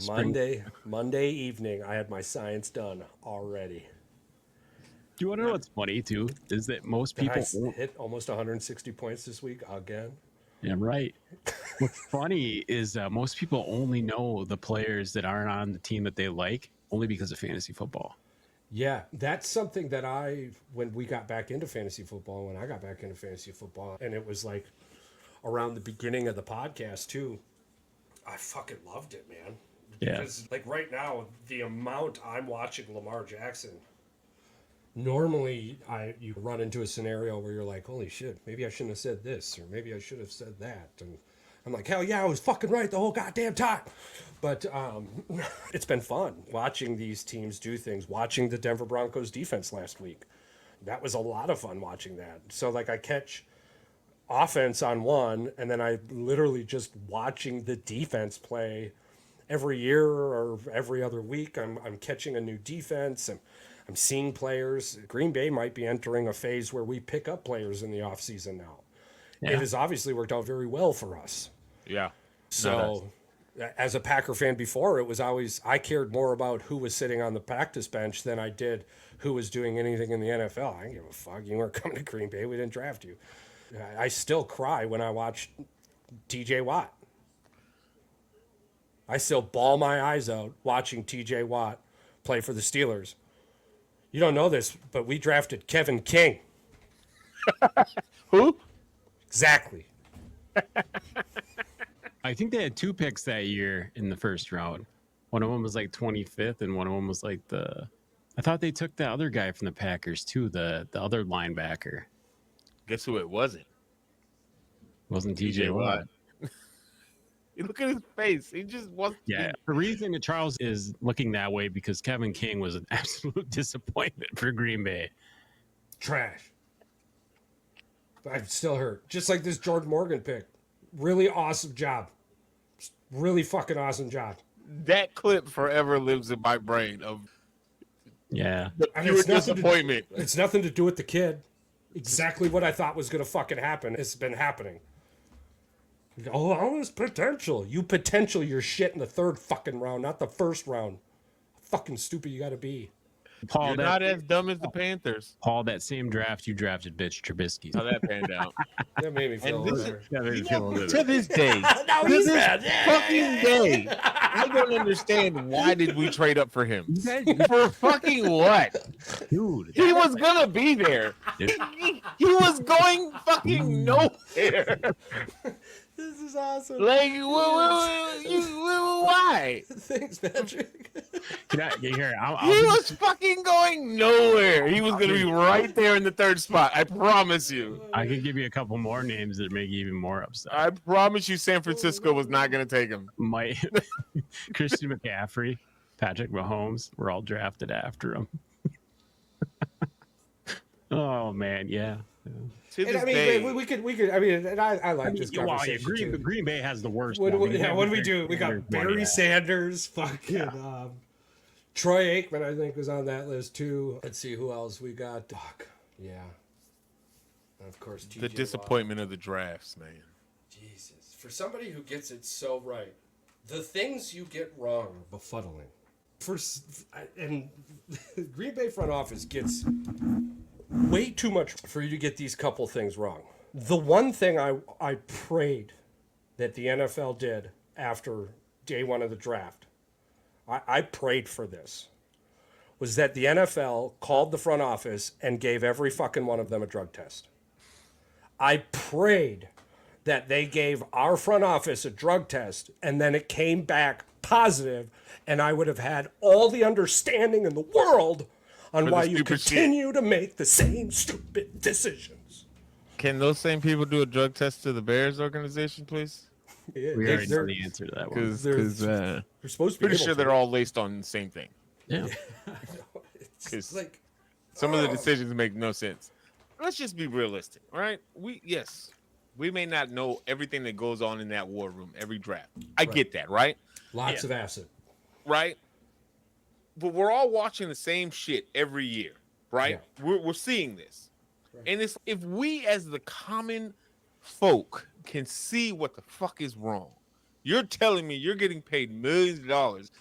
Monday evening, I had my science done already. Do you want to know what's funny too? Is that most people I hit almost 160 points this week again. Yeah, right. What's funny is most people only know the players that aren't on the team that they like only because of fantasy football. Yeah, that's something that when we got back into fantasy football, when I got back into fantasy football, and it was like around the beginning of the podcast too, I fucking loved it, man. Yeah. Because like right now, the amount I'm watching Lamar Jackson, normally you run into a scenario where you're like, holy shit, maybe I shouldn't have said this, or maybe I should have said that. And I'm like, hell yeah, I was fucking right the whole goddamn time. But it's been fun watching these teams do things, watching the Denver Broncos defense last week. That was a lot of fun watching that. So like I catch offense on one, and then I literally just watching the defense play every year or every other week. I'm catching a new defense, and I'm seeing players. Green Bay might be entering a phase where we pick up players in the offseason now. Yeah. It has obviously worked out very well for us. Yeah. So as a Packer fan before, it was always, I cared more about who was sitting on the practice bench than I did who was doing anything in the NFL. I didn't give a fuck. You weren't coming to Green Bay. We didn't draft you. I still cry when I watch TJ Watt. I still bawl my eyes out watching TJ Watt play for the Steelers. You don't know this, but we drafted Kevin King. Who? Exactly. I think they had 2 picks that year in the first round. One of them was like 25th, and one of them was like I thought they took the other guy from the Packers too, the other linebacker. Guess who it wasn't? Wasn't TJ Watt. You look at his face. He just wasn't. Yeah, the reason that Charles is looking that way because Kevin King was an absolute disappointment for Green Bay. Trash. I'm still hurt. Just like this Jordan Morgan pick. Really awesome job. Really fucking awesome job. That clip forever lives in my brain of Yeah. the pure disappointment. It's nothing to do with the kid. Exactly what I thought was going to fucking happen. It's been happening. Oh, all this potential. You potential your shit in the 3rd fucking round, not the 1st round. Fucking stupid you got to be. Paul, You're not as dumb as the Panthers. Paul, that same draft you drafted Bitch Trubisky. How that panned out. That made me feel And this better. That made me feel a little To this day. Now To he's this mad. fucking day. I don't understand. Why did we trade up for him? For fucking what? Dude, He was gonna be there. He was going fucking nowhere. This is awesome. Like, why? Thanks, Patrick. Can I get here? He was fucking going nowhere. He was gonna be right there in the third spot. I promise you. I can give you a couple more names that make you even more upset. I promise you, San Francisco was not gonna take him. Christian McCaffrey, Patrick Mahomes, were all drafted after him. Oh man, yeah. And I mean, we could. I mean, and I like this conversation. Green Bay has the worst. What do we do? We got Barry Sanders, fucking Troy Aikman. I think was on that list too. Let's see who else we got. Doc, yeah, and of course the disappointment of the drafts, man. Jesus, for somebody who gets it so right, the things you get wrong are befuddling. And Green Bay front office gets way too much for you to get these couple things wrong. The one thing I prayed that the NFL did after day one of the draft, I prayed for this, was that the NFL called the front office and gave every fucking one of them a drug test. I prayed that they gave our front office a drug test and then it came back positive and I would have had all the understanding in the world on why you continue to make the same stupid decisions. Can those same people do a drug test to the Bears organization, please? We already know the answer to that one. Because they're supposed to be pretty sure they're all laced on the same thing. Yeah. Because some of the decisions make no sense. Let's just be realistic, all right? We may not know everything that goes on in that war room every draft. I get that, right? Lots of acid. Right? But we're all watching the same shit every year, right? Yeah. We're seeing this. Right. And it's, if we as the common folk can see what the fuck is wrong, you're telling me you're getting paid millions of dollars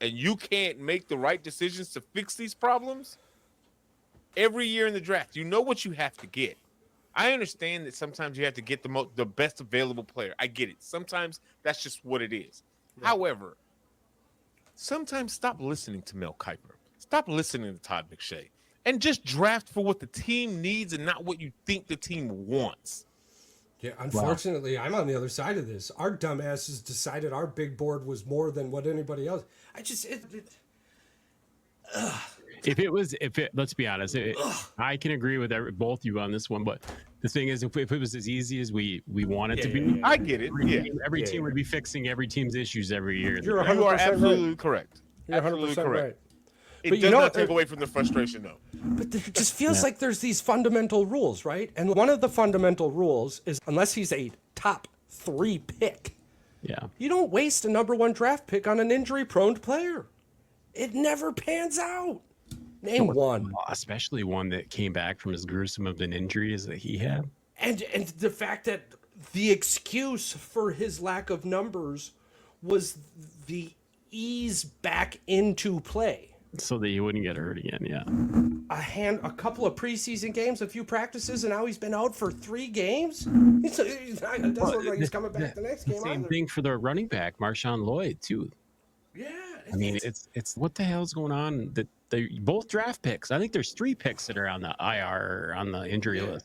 and you can't make the right decisions to fix these problems? Every year in the draft, you know what you have to get. I understand that sometimes you have to get the best available player. I get it. Sometimes that's just what it is. Right. However, sometimes stop listening to Mel Kiper. Stop listening to Todd McShay. And just draft for what the team needs and not what you think the team wants. Yeah, unfortunately, I'm on the other side of this. Our dumbasses decided our big board was more than what anybody else. Let's be honest, I can agree with both you on this one, but the thing is, if it was as easy as we want it to be, I get it. Every team would be fixing every team's issues every year. You are absolutely correct. You're 100% right. It does not take away from the frustration, though. But it just feels like there's these fundamental rules, right? And one of the fundamental rules is unless he's a top 3 pick, you don't waste a number 1 draft pick on an injury-prone player. It never pans out. Name one. Especially one that came back from as gruesome of an injury as that he had. And the fact that the excuse for his lack of numbers was the ease back into play. So that he wouldn't get hurt again, A couple of preseason games, a few practices, and now he's been out for 3 games? It doesn't look like he's coming back the next game. Same thing for the running back, Marshawn Lloyd, too. Yeah. I mean, it's what the hell's going on? That they both draft picks. I think there's 3 picks that are on the IR or on the injury list.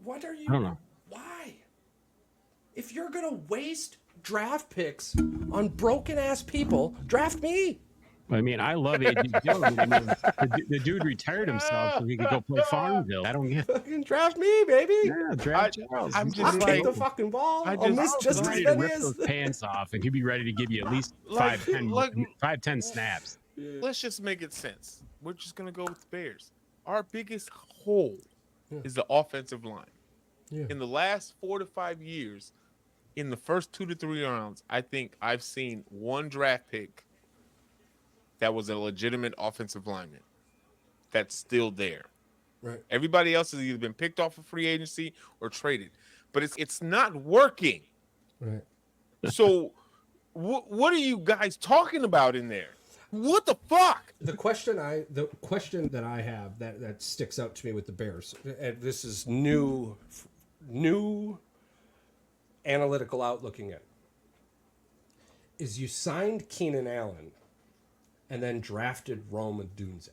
What are you? I don't know. Why? If you're gonna waste draft picks on broken ass people, draft me. I mean, I love A.J. Dillon. I mean, the dude retired himself so he could go play Farmville. I don't get. Fucking draft me, baby. Yeah, draft Charles. I'll kick the fucking ball. I'll miss just as many rip those pants off, and he'd be ready to give you at least 5-10 snaps. Yeah. Let's just make it sense. We're just gonna go with the Bears. Our biggest hole is the offensive line. Yeah. In the last 4 to 5 years, in the first 2 to 3 rounds, I think I've seen 1 draft pick that was a legitimate offensive lineman that's still there. Right. Everybody else has either been picked off of free agency or traded, but it's not working. Right. So what are you guys talking about in there? What the fuck? The question that I have that sticks out to me with the Bears, and this is new analytical outlooking it. is you signed Keenan Allen and then drafted Rome Odunze.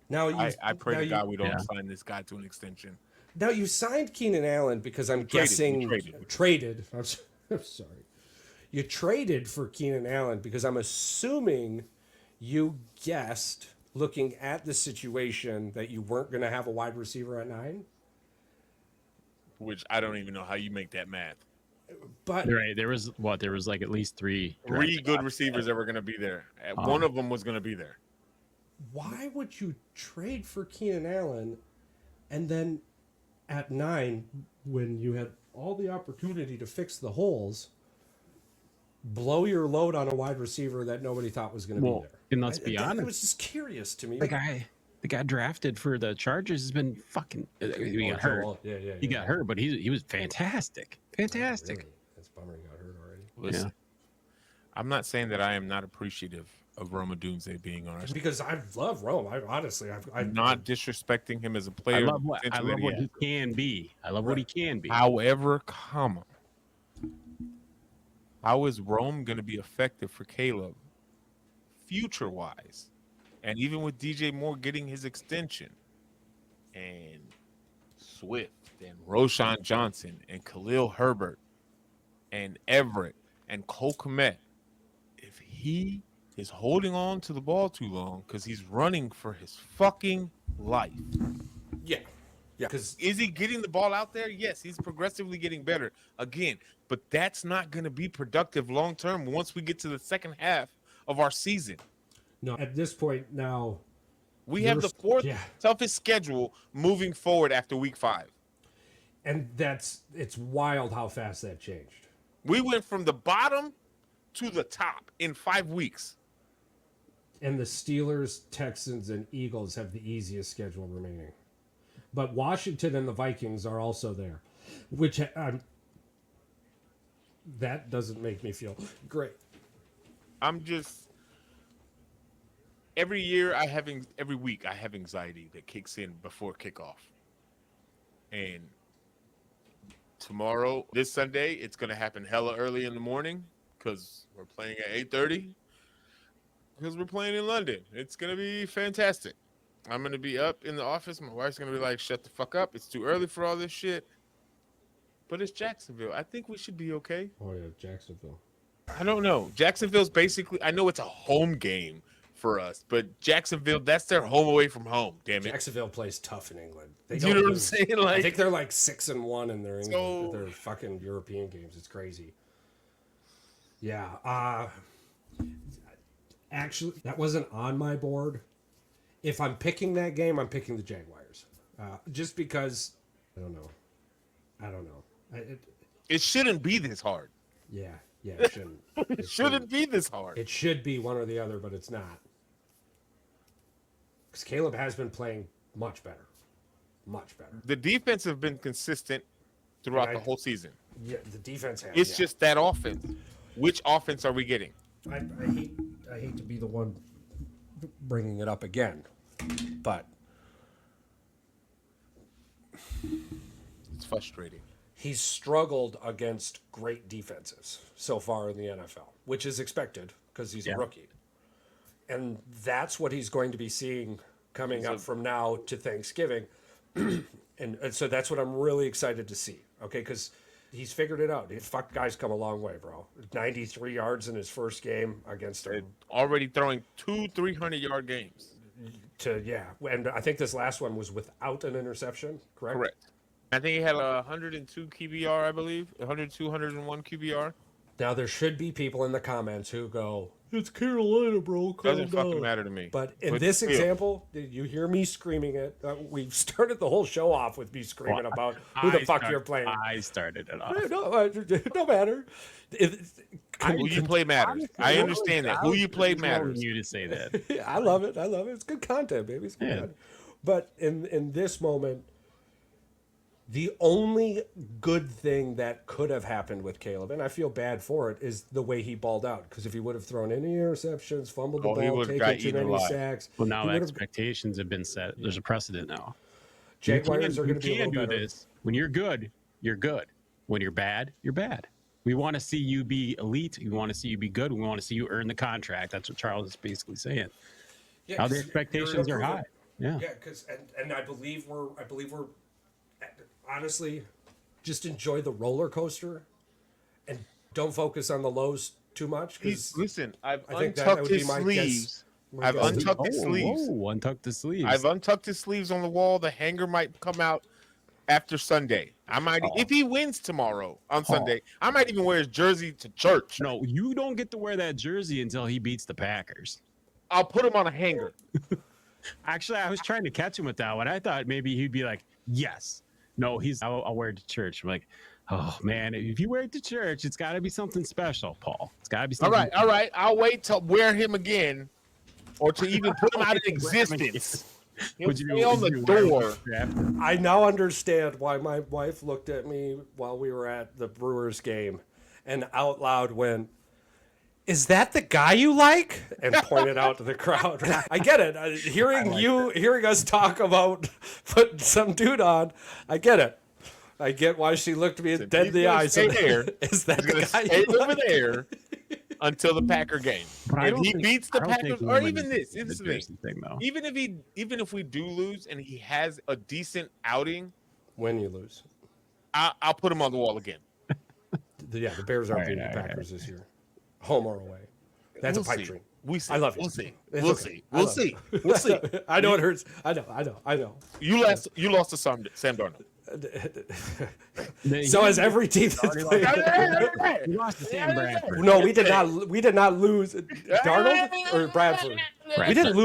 Now I pray to God we don't sign this guy to an extension. Now you signed Keenan Allen because I'm guessing traded. I'm sorry. You traded for Keenan Allen because I'm assuming you guessed, looking at the situation, that you weren't going to have a wide receiver at 9. Which I don't even know how you make that math. But there was like at least three good receivers that were going to be there. One of them was going to be there. Why would you trade for Keenan Allen and then at 9, when you had all the opportunity to fix the holes, blow your load on a wide receiver that nobody thought was going to be there? And let's be honest, it was just curious to me. The guy drafted for the Chargers has been fucking. He got hurt. He got hurt, but he was fantastic. Fantastic. Really? That's a bummer he got hurt already. Listen, I'm not saying that I am not appreciative of Rome Odunze being on our team. Because I love Rome. I'm not disrespecting him as a player. I love what he can be. What he can be. However, how is Rome going to be effective for Caleb future-wise? And even with DJ Moore getting his extension, and Swift, and Roshan Johnson, and Khalil Herbert, and Everett, and Cole Kmet, if he is holding on to the ball too long because he's running for his fucking life. Yeah. Because is he getting the ball out there? Yes, he's progressively getting better again, but that's not going to be productive long term once we get to the second half of our season. No, at this point now, we have the fourth toughest schedule moving forward after week 5. And it's wild how fast that changed. We went from the bottom to the top in 5 weeks. And the Steelers, Texans, and Eagles have the easiest schedule remaining. But Washington and the Vikings are also there, which that doesn't make me feel great. Every week I have anxiety that kicks in before kickoff. And tomorrow, this Sunday, it's going to happen hella early in the morning because we're playing at 8:30. Because we're playing in London. It's going to be fantastic. I'm going to be up in the office. My wife's going to be like, shut the fuck up. It's too early for all this shit. But it's Jacksonville. I think we should be okay. Oh, yeah, Jacksonville. I don't know. Jacksonville's basically, I know it's a home game for us, but Jacksonville, that's their home away from home, damn it. Jacksonville plays tough in England. You know what I'm saying? I think they're like 6-1 in their England, their fucking European games. It's crazy. Yeah. Actually, that wasn't on my board. If I'm picking that game, I'm picking the Jaguars. Just because, I don't know. It shouldn't be this hard. Yeah, it shouldn't. It shouldn't be this hard. It should be one or the other, but it's not. Because Caleb has been playing much better. Much better. The defense have been consistent throughout the whole season. Yeah, the defense has. It's just that offense. Which offense are we getting? I hate to be the one bringing it up again, but it's frustrating. He's struggled against great defenses so far in the NFL, which is expected because he's a rookie. And that's what he's going to be seeing coming up from now to Thanksgiving. and so that's what I'm really excited to see, okay? Because he's figured it out. Fuck, guys come a long way, bro. 93 yards in his first game against him. Already throwing 2 300-yard games. And I think this last one was without an interception, correct? Correct. I think he had 102 QBR, I believe. 102, 101 QBR. Now, there should be people in the comments who go, it's Carolina, bro. Doesn't fucking matter to me. But in this example, did you hear me screaming it? We started the whole show off with me screaming about who the fuck you're playing. I started it off. No matter. Who you play matters. I understand that. Who you play matters. You to say that. I love it. It's good content, baby. It's good content. But in this moment, the only good thing that could have happened with Caleb, and I feel bad for it, is the way he balled out. Because if he would have thrown any interceptions, fumbled the ball, taken too many sacks. Well, now expectations have been set. There's a precedent now. Jaguars are going to be a little better. This. When you're good, you're good. When you're bad, you're bad. We want to see you be elite. We want to see you be good. We want to see you earn the contract. That's what Charles is basically saying. Yeah, Now the 'cause expectations you're are high. Yeah. Yeah, because and I believe we're honestly just enjoy the roller coaster and don't focus on the lows too much. Because Listen, I've I think that untucked would be his my sleeves. my I've guess. untucked his sleeves. Untuck the sleeves. I've untucked his sleeves on the wall. The hanger might come out after Sunday. I might, if he wins tomorrow on Sunday, I might even wear his jersey to church. No, you don't get to wear that jersey until he beats the Packers. I'll put him on a hanger. Actually, I was trying to catch him with that one. I thought maybe he'd be like, yes. No, I'll wear it to church. I'm like, oh, man, if you wear it to church, it's got to be something special, Paul. It's got to be something. All right. I'll wait to wear him again or to even put him out of existence. He'll stay on the door. I now understand why my wife looked at me while we were at the Brewers game and out loud went, "Is that the guy you like?" and pointed out to the crowd. I get it. Hearing us talk about putting some dude on, I get it. I get why she looked me dead in the eyes. Is that the guy stay you over like? there until the Packer game? If he beats the Packers, or even this is the thing, though. Even if we do lose and he has a decent outing, When you lose. I'll put him on the wall again. The Bears aren't beating the Packers this year. Home or away. That's a pipe dream. I love you. We'll see. We'll see. I know it hurts. I know. You lost to Sam Darnold. So has every team that's played. You lost to Sam Bradford. No, we did not lose Darnold or Bradford. We didn't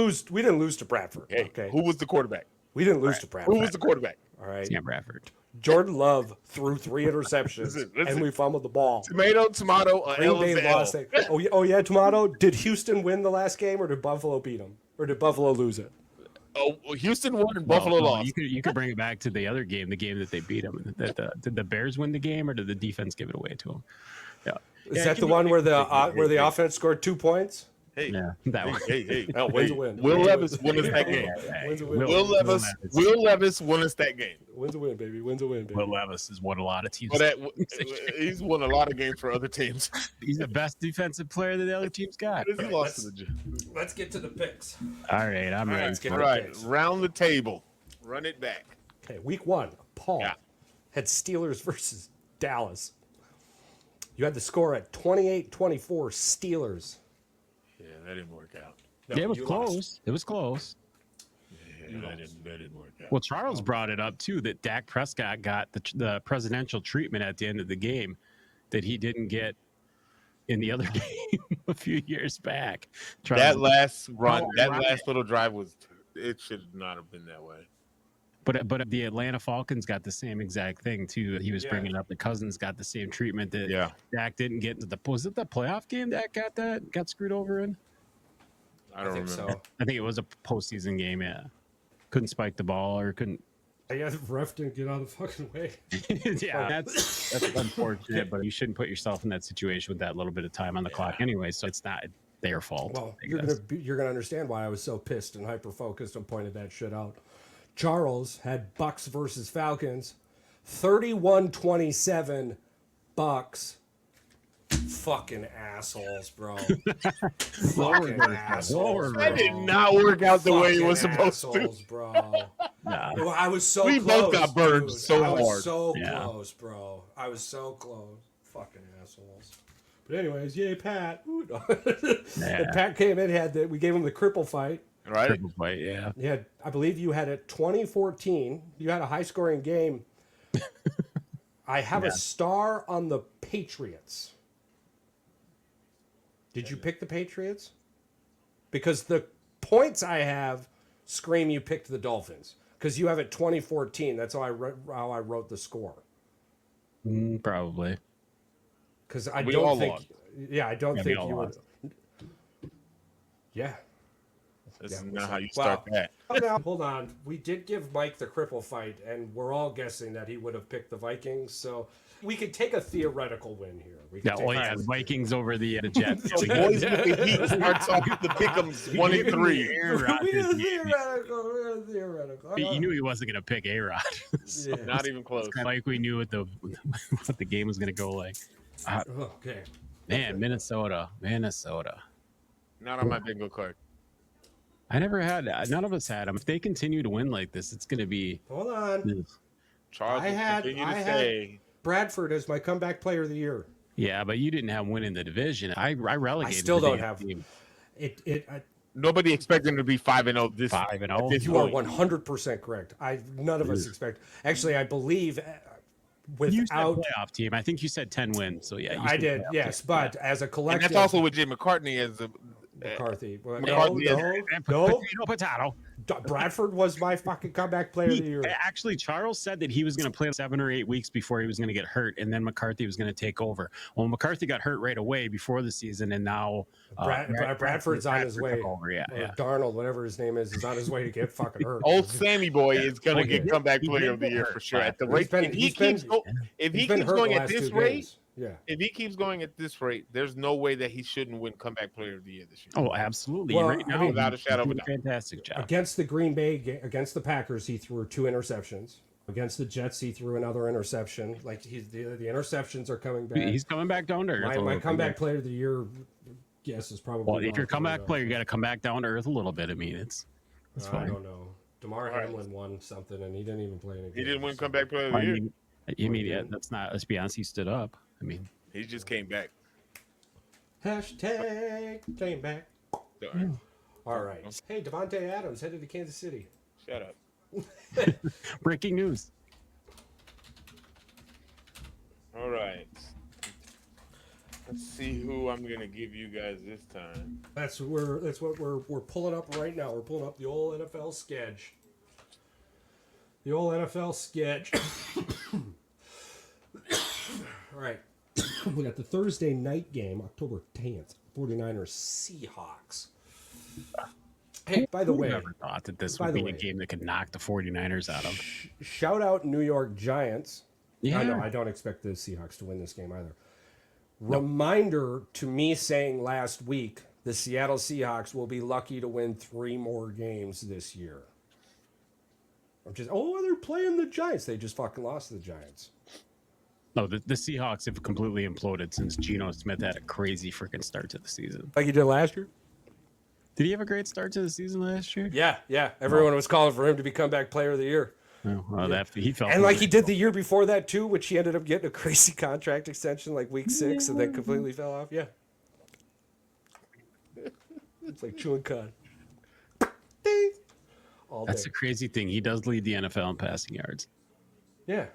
lose to Bradford. Hey, okay. who was the quarterback? We didn't lose to Bradford. Who was the quarterback? All right. Sam Bradford. Jordan Love threw 3 interceptions Listen. and we fumbled the ball. Tomato. Green Bay lost it. Oh yeah, tomato. Did Houston win the last game or did Buffalo beat them? Or did Buffalo lose it? Oh, Houston won and Buffalo lost. You could bring it back to the other game, the game that they beat them. Did the Bears win the game or did the defense give it away to them? Yeah. Is that the one where the offense scored 2 points? Hey, Yeah, that one. hey. Oh, win's a win. Will Levis won us that game. Win's a win. Will Levis won us that game. Win's a win, baby. Win's a win, baby. Will Levis has won a lot of teams. But he's won a lot of games for other teams. He's the best defensive player that the other team's got. He lost to the Let's get to the picks. All right, I'm ready. let's get All right, round the table. Run it back. Okay, week 1. Paul Yeah. had Steelers versus Dallas. You had the score at 28-24 Steelers. Yeah, that didn't work out. No, Yeah, it was you close. lost. It was close. Yeah, that didn't work out. Well, Charles brought it up too that Dak Prescott got the presidential treatment at the end of the game that he didn't get in the other game a few years back. That last run, last little drive it should not have been that way. But the Atlanta Falcons got the same exact thing too. He was bringing up the Cousins got the same treatment that Dak didn't get into was it the playoff game Dak got screwed over in? I don't remember. So. I think it was a postseason game. Yeah, couldn't spike the ball or couldn't. Yeah, the ref didn't get out of the fucking way. Yeah, that's unfortunate. But you shouldn't put yourself in that situation with that little bit of time on the clock anyway. So it's not their fault. Well, you're gonna understand why I was so pissed and hyper focused and pointed that shit out. Charles had Bucks versus Falcons, 31-27 Bucks. Fucking assholes, bro. Fucking assholes. That did not work out the way it was supposed to. Bro. Nah. I was so We close. both got burned so I was hard. so close, bro. I was so close. Fucking assholes. But anyways, yay, Pat. Ooh, no. And Pat came in, we gave him the cripple fight. Right? Cripple Fight, yeah. Yeah, I believe you had it 2014. You had a high-scoring game. I have a star on the Patriots. Did you pick the Patriots? Because the points I have scream you picked the Dolphins. Because you have it 2014. That's how I wrote the score. Probably. Because I We don't all think. lost. Yeah, I don't think you would. lost. Yeah. This is not how you start that. Now, hold on. We did give Mike the cripple fight, and we're all guessing that he would have picked the Vikings. So we could take a theoretical win here. We could take The Vikings over the Jets. So boys with the Heat starts off with the pick'ems 1 and 3. Aaron We Rodgers. got a theoretical. You knew he wasn't going to pick A-Rod. Yeah. Not even close. Like we knew what the game was going to go like. Okay. Man, Minnesota. Not on my bingo card. I never had. None of us had them. If they continue to win like this, it's going to be. Hold on. Charles I had Bradford as my comeback player of the year. Yeah, but you didn't have winning the division. I relegated. I still the don't damn have team. it. Nobody expected him to be 5-0 this 5-0. You are 100% correct. None of us expect. Actually, I believe You said without playoff team. I think you said 10 wins. So yeah, you I said did. playoff Yes, team. but as a and collective, that's also with Jay McCartney as the McCarthy. Well, McCarthy is- no. Potato. Bradford was my fucking comeback player of the year. Actually, Charles said that he was going to play 7 or 8 weeks before he was going to get hurt, and then McCarthy was going to take over. Well, McCarthy got hurt right away before the season, and now Bradford's on his way. took over. Yeah, Or yeah. Darnold, whatever his name is on his way to get fucking hurt. old Sammy boy is gonna Oh, get yeah. comeback He player did of the get year hurt. for sure. At the He's rate, been- if he he's keeps been- going at this rate, Yeah. if he keeps going at this rate, there's no way that he shouldn't win comeback player of the year this year. Oh, absolutely. Well, right I now, mean, without a shadow of a he's doing doubt. fantastic job. Against the Green Bay, against the Packers, he threw 2 interceptions. Against the Jets, he threw another interception. Like the interceptions are coming back. He's coming back down to earth. a My little comeback bit. player of the year, yes, is probably. Well, if you're a Mark comeback Rudolph. player, you got to come back down to earth a little bit. I mean, it's I fine. don't know. DeMar Hamlin won something, and he didn't even play any. He didn't win games, comeback player of I the year. mean, yeah, that's not. Let's be honest. He stood up. I mean, He just came back. Hashtag came back. All right. Hey, Devante Adams headed to Kansas City. Shut up. breaking news. All right. Let's see who I'm gonna give you guys this time. That's what we're pulling up right now. We're pulling up the old NFL sketch. The old NFL sketch. All right. We got the Thursday night game, October 10th, 49ers Seahawks. Hey, by the Who way, never thought that this by would the be way- a game that could knock the 49ers out of? shout out New York Giants. Yeah. I know I don't expect the Seahawks to win this game either. Reminder to me saying last week, the Seattle Seahawks will be lucky to win 3 more games this year. They're playing the Giants. They just fucking lost to the Giants. No, the Seahawks have completely imploded since Geno Smith had a crazy freaking start to the season. Like he did last year? Did he have a great start to the season last year? Yeah. Everyone was calling for him to be comeback player of the year. No, well, he felt And like he did the year before that too, which he ended up getting a crazy contract extension like week 6 and then completely fell off. Yeah. It's like chewing cud. Ding. All day. That's the crazy thing. He does lead the NFL in passing yards, Yeah.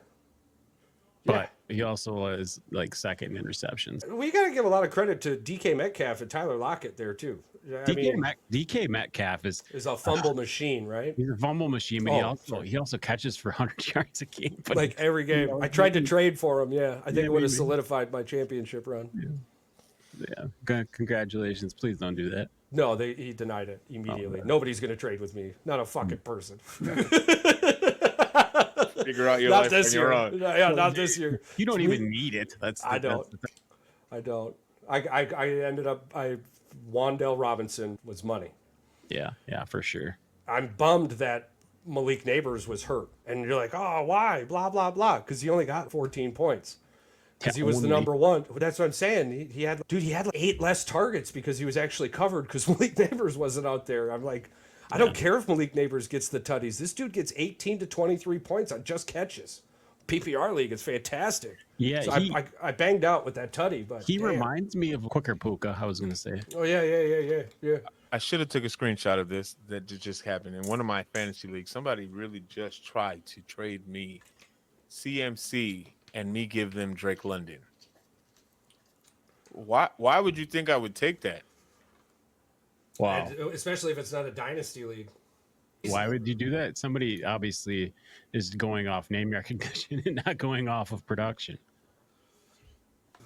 but he also is like second in interceptions. We got to give a lot of credit to DK Metcalf and Tyler Lockett there too. DK Metcalf is a fumble machine, right? he's a fumble machine, but Oh, he also catches for 100 yards a game. But Like every game. I tried to trade for him. Yeah, I think Yeah, it would have maybe. solidified my championship run. Congratulations! Please don't do that. No, he denied it immediately. Nobody's going to trade with me. Not a fucking person. Figure out your Not life this on year. your own. Yeah, not this year. You don't even need it. I don't. I don't. I ended up. Wandale Robinson was money. Yeah, for sure. I'm bummed that Malik Neighbors was hurt, and you're like, oh, why? Blah blah blah. Because he only got 14 points. Because he was the only. number one. That's what I'm saying. He had like 8 less targets because he was actually covered because Malik Neighbors wasn't out there. I'm like, I don't care if Malik Neighbors gets the tutties. This dude gets 18 to 23 points on just catches. PPR league is fantastic. Yeah, So I banged out with that tutty, but he damn. reminds me of Quicker Puka. I was gonna say. Oh yeah. I should have took a screenshot of this that just happened in one of my fantasy leagues. Somebody really just tried to trade me CMC and me give them Drake London. Why would you think I would take that? Wow. And especially if it's not a dynasty league. Why would you do that? Somebody obviously is going off name recognition and not going off of production.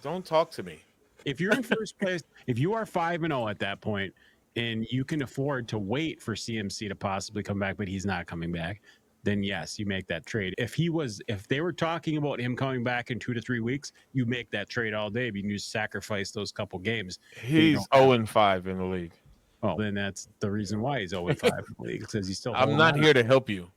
Don't talk to me. If you're in first place, if you are 5-0 at that point, and you can afford to wait for CMC to possibly come back, but he's not coming back, then yes, you make that trade. If they were talking about him coming back in 2 to 3 weeks, you make that trade all day. But you just sacrifice those couple games. He's 0-5 in the league. Oh, then that's the reason why he's 0-5 in the league, because he's still. I'm not here to help you.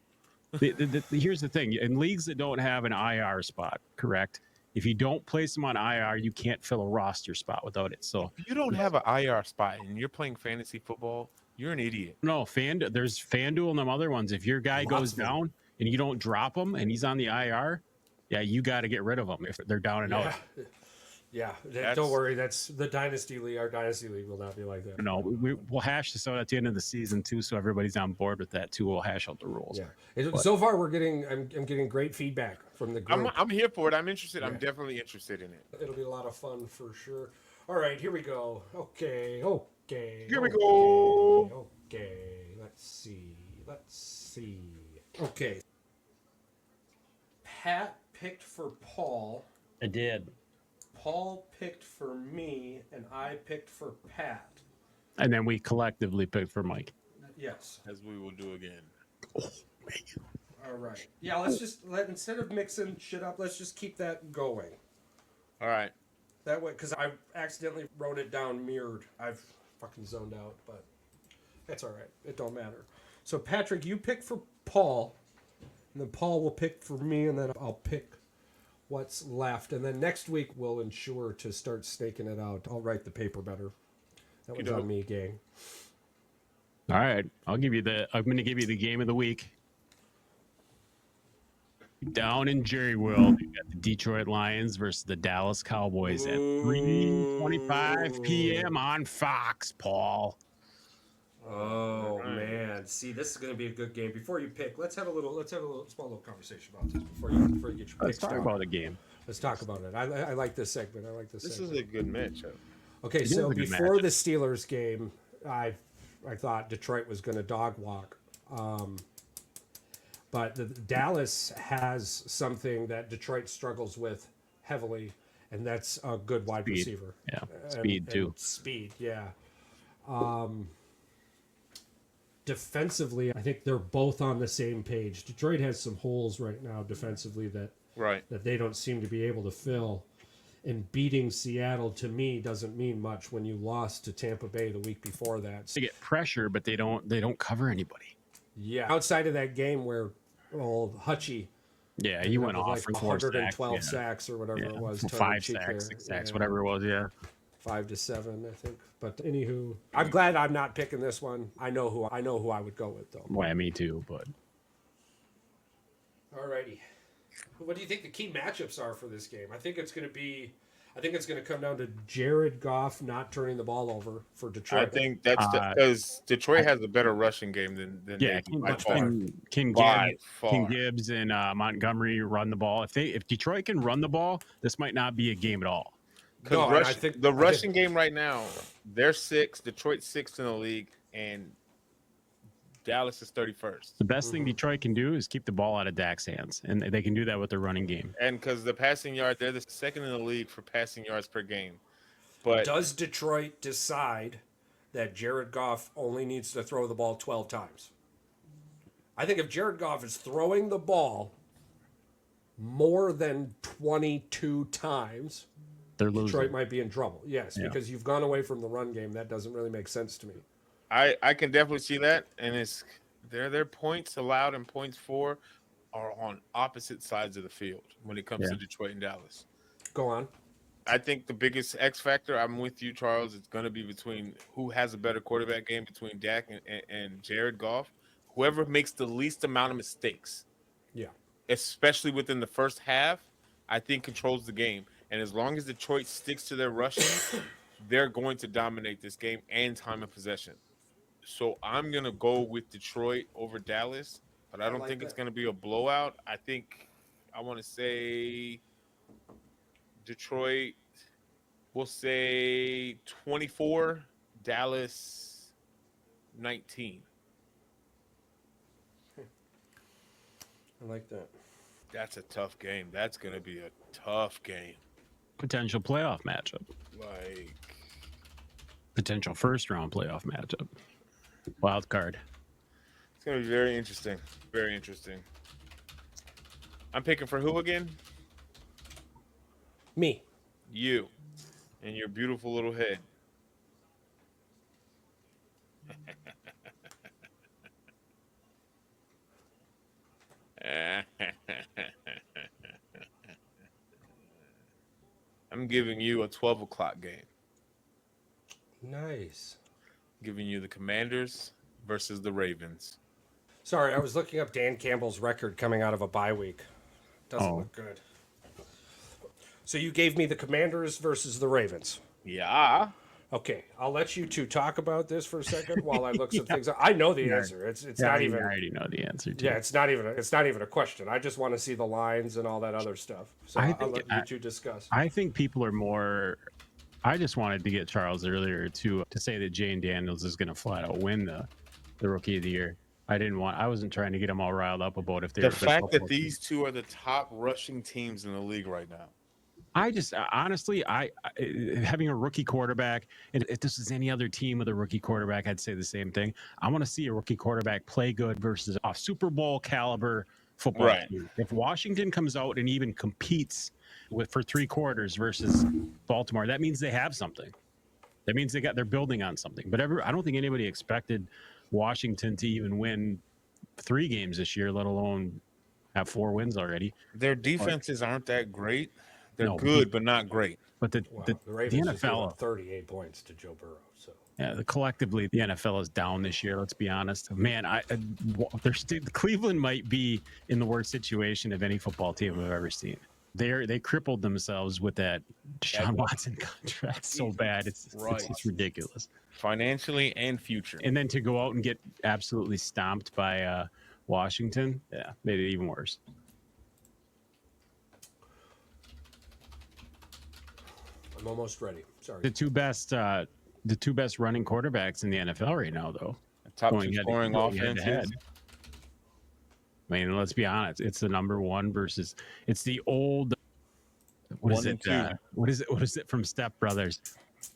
Here's the thing: in leagues that don't have an IR spot, correct? if you don't place them on IR, you can't fill a roster spot without it. So if you don't have an IR spot and you're playing fantasy football, you're an idiot. no, there's FanDuel and them other ones. If your guy goes down and you don't drop him and he's on the IR, yeah, you got to get rid of them if they're down and out. Yeah, don't worry. That's the Dynasty League. Our Dynasty League will not be like that. No, we'll hash this out at the end of the season too, so everybody's on board with that too. We'll hash out the rules. Yeah. So far, I'm getting great feedback from the group. I'm here for it. I'm interested. Yeah. I'm definitely interested in it. It'll be a lot of fun for sure. All right, here we go. Okay. Here we go. Okay. Let's see. Okay. Pat picked for Paul. I did. Paul picked for me, and I picked for Pat. And then we collectively picked for Mike. Yes. As we will do again. Oh, man. All right. Yeah, let's just instead of mixing shit up, let's just keep that going. All right. That way, because I accidentally wrote it down mirrored. I've fucking zoned out, but that's all right. It don't matter. So, Patrick, you pick for Paul, and then Paul will pick for me, and then I'll pick what's left. And then next week, we'll ensure to start staking it out. I'll write the paper better. That was on me, gang. All right. I'm going to give you the game of the week. Down in Jerry World, you got the Detroit Lions versus the Dallas Cowboys at 3:25 p.m. on Fox, Paul. Oh man! See, this is going to be a good game. Before you pick, let's have a small little conversation about this before you get your picks. Let's talk about the game. Let's talk about it. I like this segment. This is a good matchup. Okay, so before the Steelers game, I thought Detroit was going to dog walk, but Dallas has something that Detroit struggles with heavily, and that's a good wide receiver. Yeah, speed too. Speed, yeah. Defensively, I think they're both on the same page. Detroit has some holes right now defensively that they don't seem to be able to fill. And beating Seattle, to me, doesn't mean much when you lost to Tampa Bay the week before that. They get pressure, but they don't cover anybody. Yeah. Outside of that game where Hutchie, he went off like for 112 sacks or whatever it was. 5 sacks, 6 sacks, whatever it was. Yeah. 5 to 7, I think. But anywho, I'm glad I'm not picking this one. I know who I would go with though. Well, me too, but. Alrighty. What do you think the key matchups are for this game? I think it's going to come down to Jared Goff not turning the ball over for Detroit. I think that's because Detroit has a better rushing game than King Gibbs and Montgomery run the ball. If Detroit can run the ball, this might not be a game at all. Because I think the rushing game right now, they're 6th, Detroit's 6th in the league, and Dallas is 31st. The best thing Detroit can do is keep the ball out of Dak's hands, and they can do that with their running game. And because the passing yard, they're the 2nd in the league for passing yards per game. But does Detroit decide that Jared Goff only needs to throw the ball 12 times? I think if Jared Goff is throwing the ball more than 22 times, they're losing. Detroit might be in trouble. Yes, because you've gone away from the run game. That doesn't really make sense to me. I can definitely see that, and it's their points allowed and points for are on opposite sides of the field when it comes to Detroit and Dallas. Go on. I think the biggest X factor, I'm with you, Charles, it's going to be between who has a better quarterback game between Dak and Jared Goff. Whoever makes the least amount of mistakes, especially within the first half, I think controls the game. And as long as Detroit sticks to their rushing, they're going to dominate this game and time of possession. So I'm going to go with Detroit over Dallas, but I don't think it's going to be a blowout. I want to say Detroit, we'll say 24, Dallas 19. I like that. That's a tough game. That's going to be a tough game. Potential playoff matchup. Like potential first round playoff matchup. Wild card. It's going to be very interesting. Very interesting. I'm picking for who again? Me. You. And your beautiful little head. I'm giving you a 12 o'clock game. Nice. Giving you the Commanders versus the Ravens. Sorry, I was looking up Dan Campbell's record coming out of a bye week. Doesn't look good. So you gave me the Commanders versus the Ravens. Yeah. Okay, I'll let you two talk about this for a second while I look some things up. I know the answer. It's not even. I already know the answer. Too. Yeah, it's not even a question. I just want to see the lines and all that other stuff. So I'll let you two discuss. I think people are more. I just wanted to get Charles earlier to say that Jane Daniels is going to flat out win the Rookie of the Year. I wasn't trying to get them all riled up about if they're the fact that these two are the top rushing teams in the league right now. I just honestly, having a rookie quarterback, if this is any other team with a rookie quarterback, I'd say the same thing. I want to see a rookie quarterback play good versus a Super Bowl caliber football team. If Washington comes out and even competes for 3 quarters versus Baltimore, that means they have something. That means they're building on something. But I don't think anybody expected Washington to even win 3 games this year, let alone have 4 wins already. Their defenses aren't that great. They're good, but not great. But the Ravens NFL just gave up 38 points to Joe Burrow. So yeah, collectively the NFL is down this year. Let's be honest, man. Cleveland might be in the worst situation of any football team I've ever seen. They crippled themselves with that Deshaun Watson contract so bad. It's ridiculous, financially and future. And then to go out and get absolutely stomped by Washington, made it even worse. I'm almost ready. Sorry. The two best running quarterbacks in the NFL right now, though. Top 2 scoring offenses. I mean, let's be honest. It's the number 1 versus. It's the old. What is it from Step Brothers?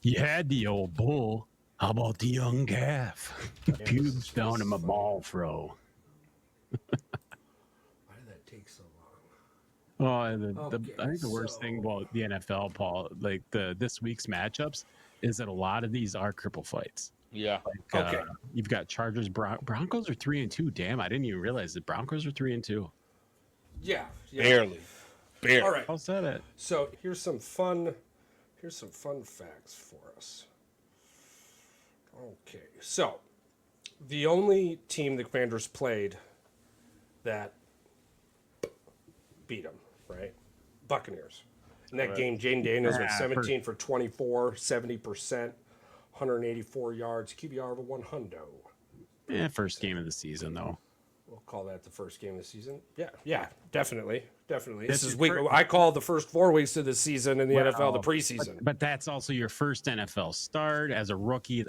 You had the old bull. How about the young calf? Pubes down in my ball fro. Why did that take so long? Well, I think the worst thing about the NFL, Paul, like this week's matchups, is that a lot of these are cripple fights. Yeah. Like, you've got Chargers, Broncos are 3-2. Damn, I didn't even realize that Broncos are 3-2. Yeah. Barely. All right. How's that it? So here's some fun facts for us. Okay. So the only team the Commanders played that beat them, right? Buccaneers. In that game, Jane Daniels went 17 for 24, 70%, 184 yards, QBR of a 100. Yeah, first game of the season, though. We'll call that the first game of the season. Yeah, definitely. This is week. I call the first 4 weeks of the season in the NFL the preseason. But that's also your first NFL start as a rookie.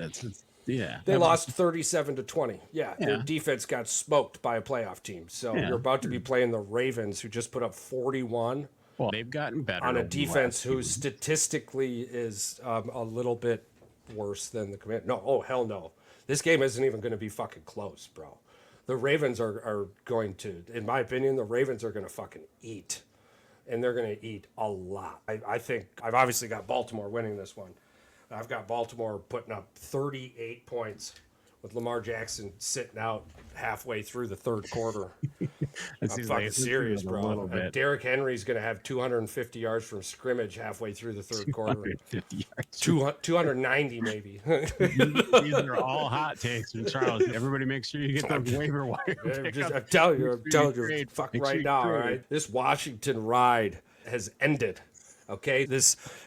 They lost 37-20. Yeah, their defense got smoked by a playoff team. So you're about to be playing the Ravens, who just put up 41. Well, they've gotten better on a defense who statistically is a little bit worse than the Commanders. No, hell no. This game isn't even going to be fucking close, bro. The Ravens are going to, in my opinion, the Ravens are going to fucking eat. And they're going to eat a lot. I think I've obviously got Baltimore winning this one. I've got Baltimore putting up 38 points with Lamar Jackson sitting out halfway through the third quarter. I'm fucking serious, bro. Derrick Henry's going to have 250 yards from scrimmage halfway through the third quarter. 250 yards. 290 maybe. These are all hot takes from Charles. Everybody make sure you get those waiver wire. I'm telling you, fuck right now, all right? This Washington ride has ended, okay?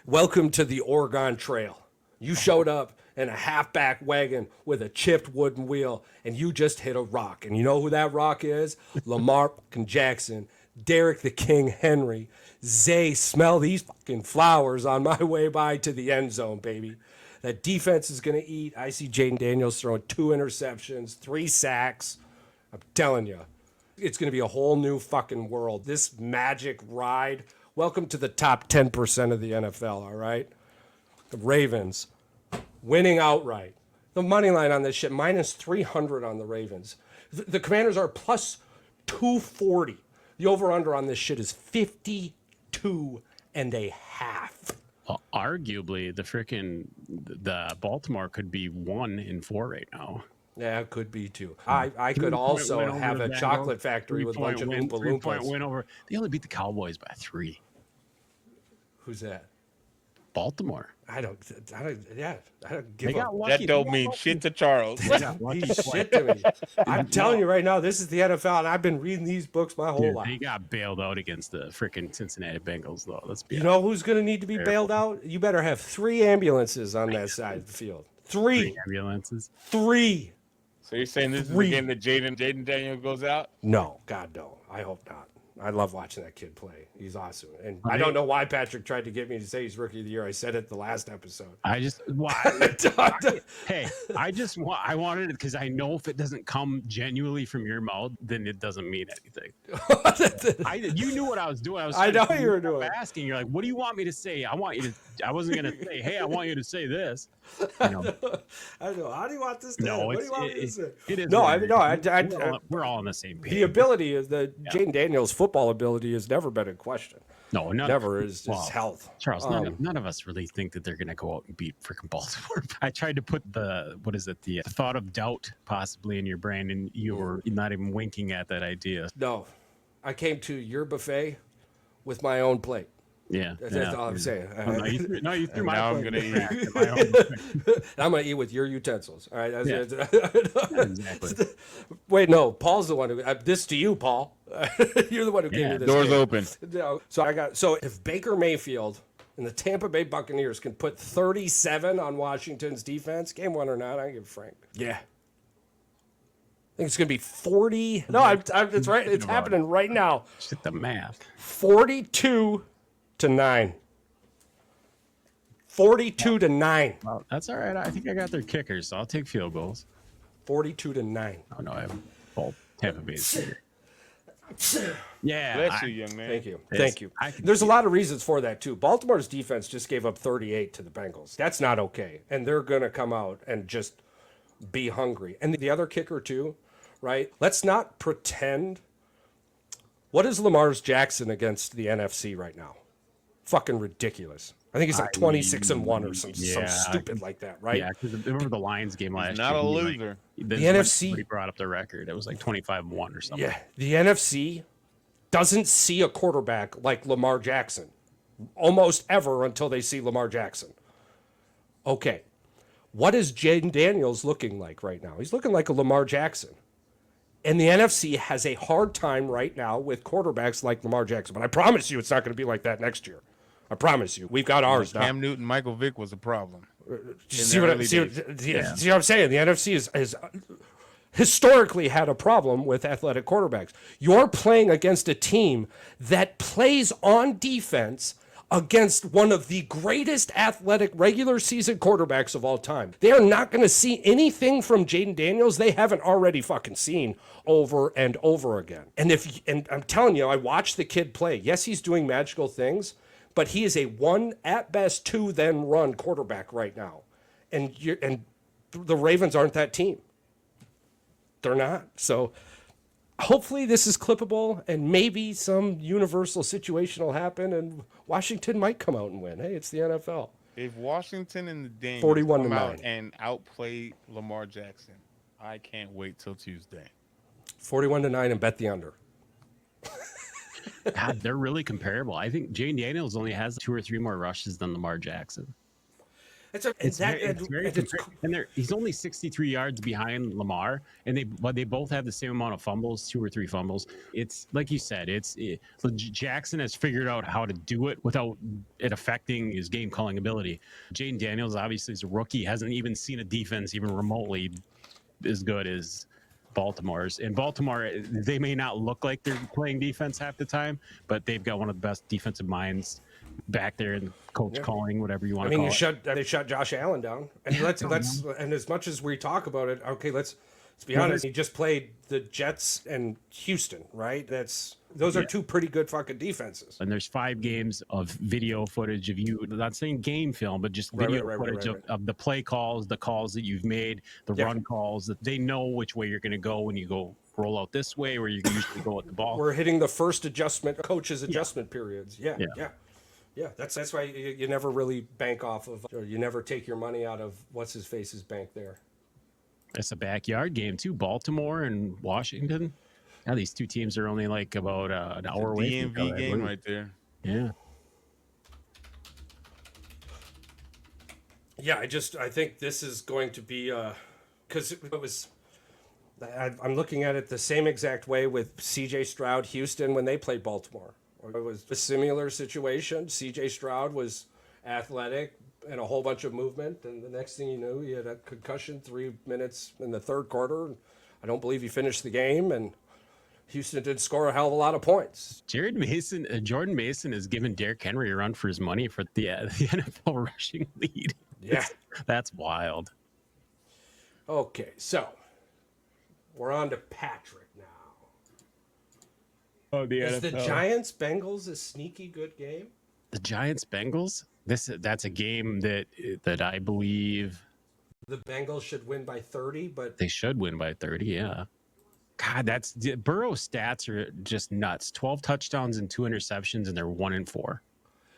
Welcome to the Oregon Trail. You showed up in a halfback wagon with a chipped wooden wheel, and you just hit a rock. And you know who that rock is? Lamar Jackson, Derrick the King Henry. Zay, smell these fucking flowers on my way by to the end zone, baby. That defense is going to eat. I see Jaden Daniels throwing 2 interceptions, 3 sacks. I'm telling you, it's going to be a whole new fucking world. This magic ride. Welcome to the top 10% of the NFL, all right? The Ravens winning outright. The money line on this shit, minus 300 on the Ravens. The Commanders are plus 240. The over-under on this shit is 52 and a half. Well, arguably, the Baltimore could be 1-4 right now. Yeah, it could be too. I could also have a chocolate factory with a bunch of Oompa Loompas. Win over. They only beat the Cowboys by 3. Who's that? Baltimore. I don't give They a got lucky. That don't mean shit to Charles. They got lucky He's twice. shit to me. I'm telling you right now, this is the NFL, and I've been reading these books my whole Dude, life. they got bailed out against the freaking Cincinnati Bengals, though. Let's be You honest. know who's going to need to be bailed out? You better have 3 ambulances on that side of the field. 3. Ambulances. 3. So you're saying this is the game that Jaden Daniels goes out? No, God, no. I hope not. I love watching that kid play. He's awesome. And I don't know why Patrick tried to get me to say he's rookie of the year. I said it the last episode. I wanted it because I know if it doesn't come genuinely from your mouth, then it doesn't mean anything. You knew what I was doing. I know you were doing. Asking, you're like, what do you want me to say? I wasn't gonna say, hey, I want you to say this. You know. I know. How do you want this to No, what do you want me to say? It is. No, we're all on the same page. the ability is Jaden Daniels' football ability has never been in question. No, Never is his health. Charles, none of us really think that they're going to go out and beat freaking Baltimore. I tried to put the thought of doubt possibly in your brain, and you were not even winking at that idea. No, I came to your buffet with my own plate. Yeah, That's all I'm saying. You threw my Now I'm plate. gonna eat. I'm going to eat with your utensils. All right. Exactly. Wait, no. Paul's the one who. This to you, Paul. You're the one who gave me this. Doors game. open. No, so if Baker Mayfield and the Tampa Bay Buccaneers can put 37 on Washington's defense, game 1 or not, I give Frank. Yeah. I think it's going to be 40. No, it's right. It's happening right now. Just the math. 42-9. 42-9. Well, that's all right. I think I got their kickers, so I'll take field goals. 42-9. Oh no, I have both Tampa Bay's kicker. Yeah. Bless you, young man. Thank you. There's a lot of reasons for that, too. Baltimore's defense just gave up 38 to the Bengals. That's not okay. And they're going to come out and just be hungry. And the other kicker, too, right? Let's not pretend. What is Lamar's Jackson against the NFC right now? Fucking ridiculous. I think he's like 26-1 or some stupid like that, right? Yeah, because remember the Lions game last year. Not a loser. The NFC he brought up the record. It was like 25-1 or something. Yeah, the NFC doesn't see a quarterback like Lamar Jackson almost ever until they see Lamar Jackson. Okay, what is Jaden Daniels looking like right now? He's looking like a Lamar Jackson. And the NFC has a hard time right now with quarterbacks like Lamar Jackson. But I promise you it's not going to be like that next year. I promise you. We've got ours now. Cam Newton, Michael Vick was a problem. See what I'm saying? The NFC has historically had a problem with athletic quarterbacks. You're playing against a team that plays on defense against one of the greatest athletic regular season quarterbacks of all time. They are not going to see anything from Jaden Daniels they haven't already fucking seen over and over again. And I'm telling you, I watched the kid play. Yes, he's doing magical things, but he is a 1 at best 2 then run quarterback right now. And the Ravens aren't that team. They're not. So hopefully this is clippable and maybe some universal situation will happen and Washington might come out and win. Hey, it's the NFL. If Washington and the Daniels 41 come to out 9 and outplay Lamar Jackson, I can't wait till Tuesday. 41-9 and bet the under. God, they're really comparable. I think Jaden Daniels only has 2 or 3 more rushes than Lamar Jackson. He's only 63 yards behind Lamar, and they both have the same amount of fumbles, 2 or 3 fumbles. It's like you said, Jackson has figured out how to do it without it affecting his game calling ability. Jaden Daniels obviously is a rookie, hasn't even seen a defense even remotely as good as Baltimore's. In Baltimore, they may not look like they're playing defense half the time, but they've got one of the best defensive minds back there in coach calling, whatever you want to call it. They shut Josh Allen down. And let's and as much as we talk about it, okay, let's be honest. He just played the Jets and Houston, right? Those are 2 pretty good fucking defenses. And there's 5 games of video footage of you, not saying game film, but just video footage of the play calls, the calls that you've made, the run calls, that they know which way you're going to go when you go roll out this way, where you usually go at the ball. We're hitting the first coach's adjustment periods. Yeah, that's why you never really bank off of, or you never take your money out of what's-his-face's bank there. It's a backyard game, too. Baltimore and Washington. Now these 2 teams are only like about an hour away. DMV game right there. Yeah. Yeah, I think this is going to be because it was. I'm looking at it the same exact way with C.J. Stroud, Houston when they played Baltimore. It was a similar situation. C.J. Stroud was athletic and a whole bunch of movement, and the next thing you knew, he had a concussion 3 minutes in the third quarter. I don't believe he finished the game, and Houston did score a hell of a lot of points. Jordan Mason has given Derrick Henry a run for his money for the NFL rushing lead. Yeah. That's wild. Okay, so we're on to Patrick now. Oh, the Is the NFL. Giants Bengals a sneaky good game? The Giants Bengals. That's a game that I believe The Bengals should win by 30, but they should win by 30. Yeah. God, Burrow's stats are just nuts. 12 touchdowns and 2 interceptions, and they're 1-4.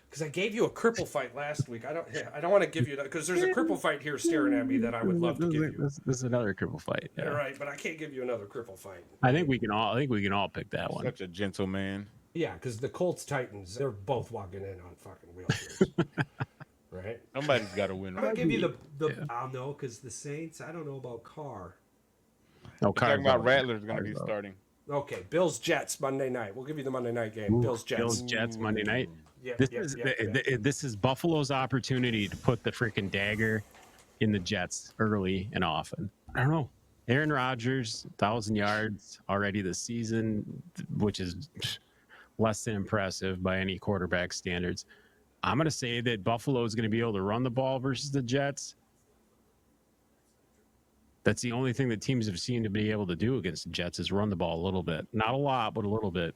because I gave you a cripple fight last week. I don't want to give you that because there's a cripple fight here staring at me that I would love to give you. This is another cripple fight. Yeah. All right, but I can't give you another cripple fight. I think we can all pick that one. Such a gentleman. Yeah, because the Colts Titans, they're both walking in on fucking wheelchairs. Right? Somebody's got to win. I'm gonna give you the I'll know because the Saints. I don't know about Carr. No, Talking about Rattler's going to be starting. Okay, Bills Jets Monday night. We'll give you the Monday night game. Bills Jets. Monday night. Yep, This is Buffalo's opportunity to put the freaking dagger in the Jets early and often. I don't know. Aaron Rodgers, 1,000 yards already this season, which is less than impressive by any quarterback standards. I'm going to say that Buffalo is going to be able to run the ball versus the Jets. That's the only thing that teams have seemed to be able to do against the Jets is run the ball a little bit. Not a lot, but a little bit.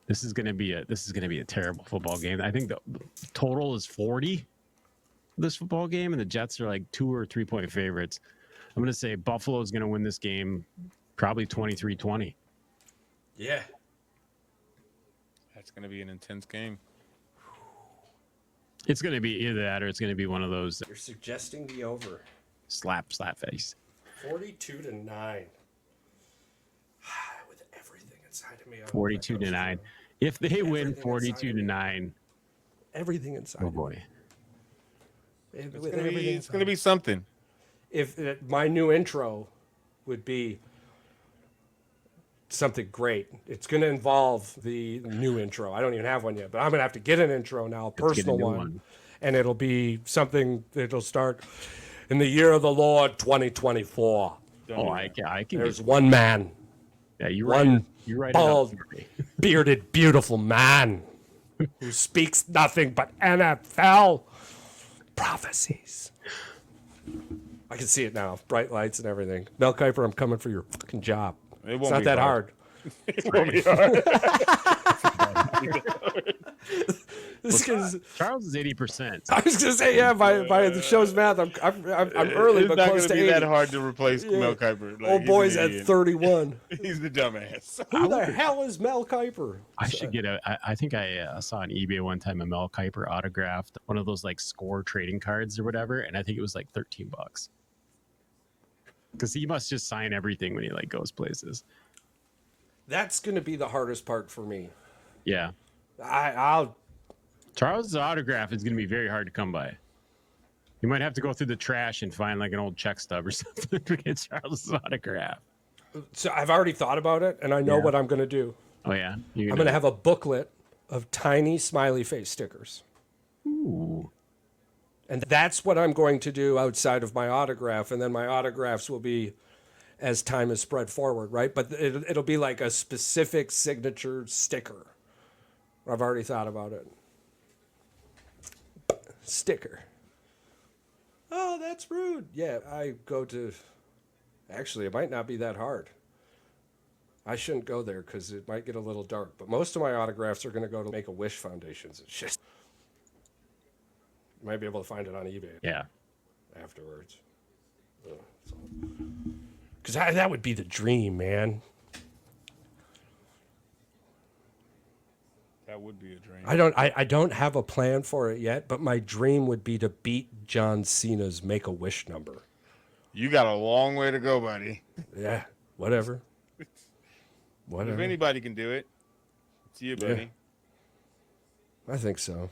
This is going to be a terrible football game. I think the total is 40 this football game, and the Jets are like 2 or 3 point favorites. I'm going to say Buffalo is going to win this game probably 23-20. Yeah. That's going to be an intense game. It's going to be either that or it's going to be one of those You're suggesting the over. slap face. 42-9. With everything inside of me. 42-9. If they win 42-9, Everything inside. oh boy. It's going to be something. If my new intro would be something great, it's going to involve the new intro. I don't even have one yet, but I'm going to have to get an intro now, a personal one. And it'll be something that'll start in the year of the Lord 2024. Oh, I can. There's one man. Yeah, you're One right. bald, bearded, beautiful man who speaks nothing but NFL prophecies. I can see it now. Bright lights and everything. Mel Kiper, I'm coming for your fucking job. It's not that hard. It won't be hard. Charles is 80%. I was gonna say, yeah, by the show's math, I'm early, It's but not close going to to be 80. that hard to replace Mel Kiper. Like, Old he's boy's an at idiot. 31. He's the dumbass. Who the hell is Mel Kiper? I should get I think I saw on eBay one time a Mel Kiper autographed, one of those like score trading cards or whatever, and I think it was like $13. Because he must just sign everything when he like goes places. That's gonna be the hardest part for me. Yeah. I'll Charles' autograph is going to be very hard to come by. You might have to go through the trash and find like an old check stub or something to get Charles' autograph. So I've already thought about it, and I know what I'm going to do. Oh, yeah? I'm going to have a booklet of tiny smiley face stickers. Ooh. And that's what I'm going to do outside of my autograph, and then my autographs will be as time is spread forward, right? But it'll be like a specific signature sticker. I've already thought about it. Sticker. Oh, that's rude. Yeah, I go to... Actually, it might not be that hard. I shouldn't go there because it might get a little dark. But most of my autographs are going to go to Make-A-Wish foundations and shit. You might be able to find it on eBay. Yeah. Afterwards. Because that would be the dream, man. That would be a dream. I don't have a plan for it yet, but my dream would be to beat John Cena's Make-A-Wish number. You got a long way to go, buddy. Yeah, whatever. If anybody can do it, it's you, buddy. Yeah. I think so.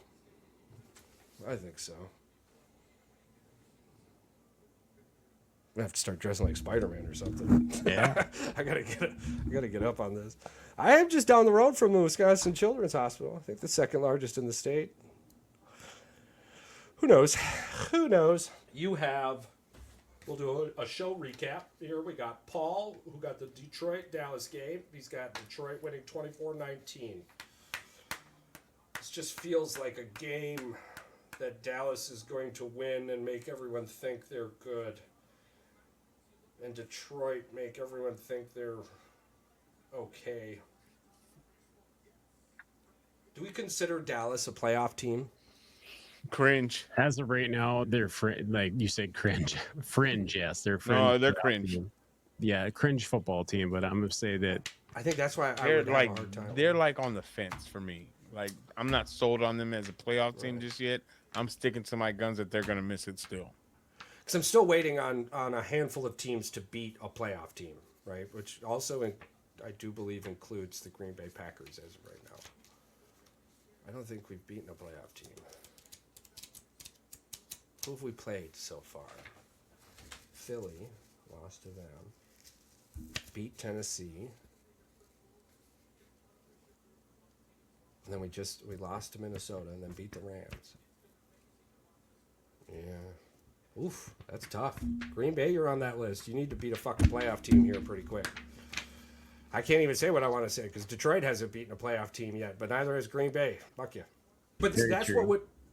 I have to start dressing like Spider-Man or something. Yeah. I gotta get up on this. I am just down the road from the Wisconsin Children's Hospital. I think the second largest in the state. Who knows? Who knows? We'll do a show recap. Here we got Paul, who got the Detroit-Dallas game. He's got Detroit winning 24-19. This just feels like a game that Dallas is going to win and make everyone think they're good. And Detroit make everyone think they're okay. Do we consider Dallas a playoff team? Cringe. As of right now, they're like you said, cringe. Fringe, yes, they're fringe. No, they're cringe. Team. Yeah, cringe football team. But I'm gonna say that I think that's why They're would have a hard time. they're like on the fence for me. Like I'm not sold on them as a playoff team just yet. I'm sticking to my guns that they're gonna miss it still. Because I'm still waiting on a handful of teams to beat a playoff team, right? Which also, I do believe, includes the Green Bay Packers as of right now. I don't think we've beaten a playoff team. Who have we played so far? Philly, lost to them. Beat Tennessee. And then we lost to Minnesota and then beat the Rams. Yeah. Oof, that's tough. Green Bay, you're on that list. You need to beat a fucking playoff team here pretty quick. I can't even say what I want to say because Detroit hasn't beaten a playoff team yet, but neither has Green Bay. Fuck you. But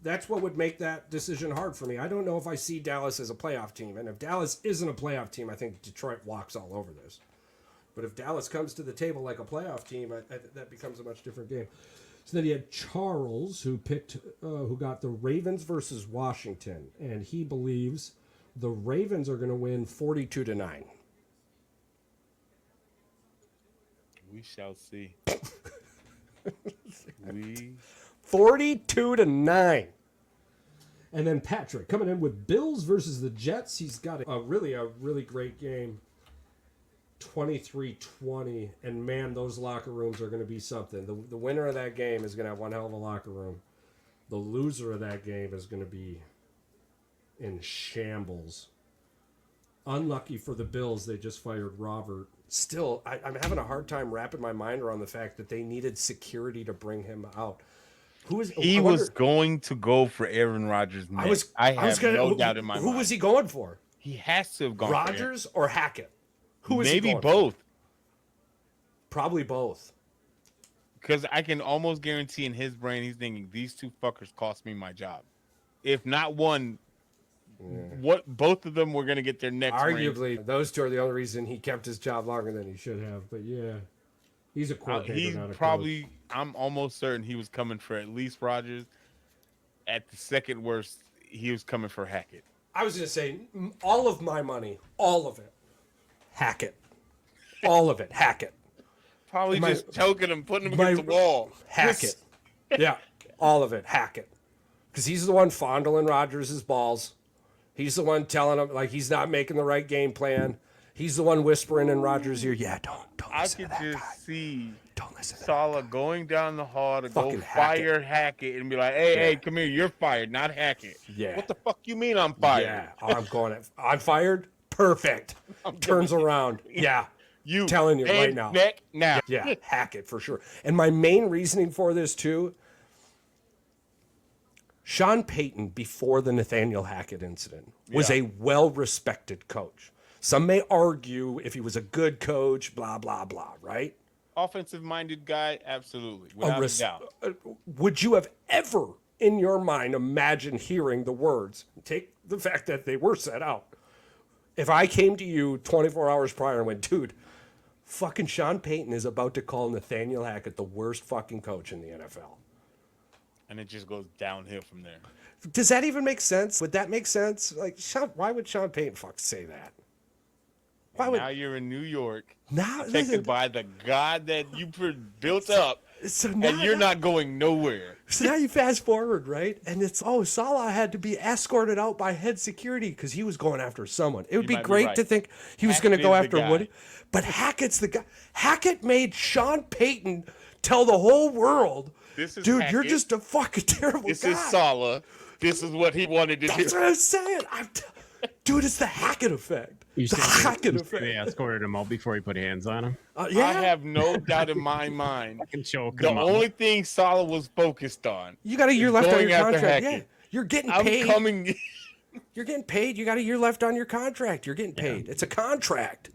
that's what would make that decision hard for me. I don't know if I see Dallas as a playoff team, and if Dallas isn't a playoff team, I think Detroit walks all over this. But if Dallas comes to the table like a playoff team, that becomes a much different game. So then you had Charles, who got the Ravens versus Washington, and he believes the Ravens are going to win 42-9. We shall see. 42-9. And then Patrick coming in with Bills versus the Jets. He's got a really great game. 23-20, and man, those locker rooms are going to be something. The winner of that game is going to have one hell of a locker room. The loser of that game is going to be in shambles. Unlucky for the Bills, they just fired Robert. Still, I'm having a hard time wrapping my mind around the fact that they needed security to bring him out. He was going to go for Aaron Rodgers next. I have no doubt in my mind. Who was he going for? He has to have gone Rodgers or Hackett? Who is maybe he going both. For? Probably both. Because I can almost guarantee in his brain he's thinking these two fuckers cost me my job. If not one, what both of them were going to get their next. Arguably, those two are the only reason he kept his job longer than he should have. But yeah, he's a coordinator. He's not a probably. coach. I'm almost certain he was coming for at least Rodgers. At the second worst, he was coming for Hackett. I was going to say all of my money, all of it. Hackett. All of it. Hackett. Probably just choking him, putting him against the wall. Hackett. Yeah. All of it. Hackett. Because he's the one fondling Rodgers' balls. He's the one telling him, like, he's not making the right game plan. He's the one whispering in Rodgers' ear, yeah, don't listen to that guy. I could just see Salah going down the hall to go fire Hackett and be like, hey, come here, you're fired, not Hackett. Yeah. What the fuck you mean I'm fired? Yeah, I'm fired? Perfect. Turns around. Yeah. You telling you right now. Neck now. Yeah, Hackett for sure. And my main reasoning for this too, Sean Payton before the Nathaniel Hackett incident was a well-respected coach. Some may argue if he was a good coach, blah, blah, blah, right? Offensive-minded guy, absolutely. Without a doubt. Would you have ever in your mind imagined hearing the words, take the fact that they were said out, if I came to you 24 hours prior and went, dude, fucking Sean Payton is about to call Nathaniel Hackett the worst fucking coach in the NFL. And it just goes downhill from there. Does that even make sense? Would that make sense? Like, why would Sean Payton say that? Now you're in New York, now protected by the God that you built up, and you're not going nowhere. So now you fast forward, right? And it's, Salah had to be escorted out by head security because he was going after someone. It would be great to think he was going to go after Woody. But Hackett's the guy. Hackett made Sean Payton tell the whole world, dude, Hackett. You're just a fucking terrible guy. This is Salah. This is what he wanted to do. That's what I'm saying. Dude, it's the Hackett effect. You The Hackett effect. They escorted him out before he put hands on him. Yeah. I have no doubt in my mind. I can choke The him out. only thing Salah was focused on. You got a year left on going your after contract. Yeah. Hackett. You're getting I'm paid. coming. You're getting paid. You got a year left on your contract. You're getting paid. It's a contract.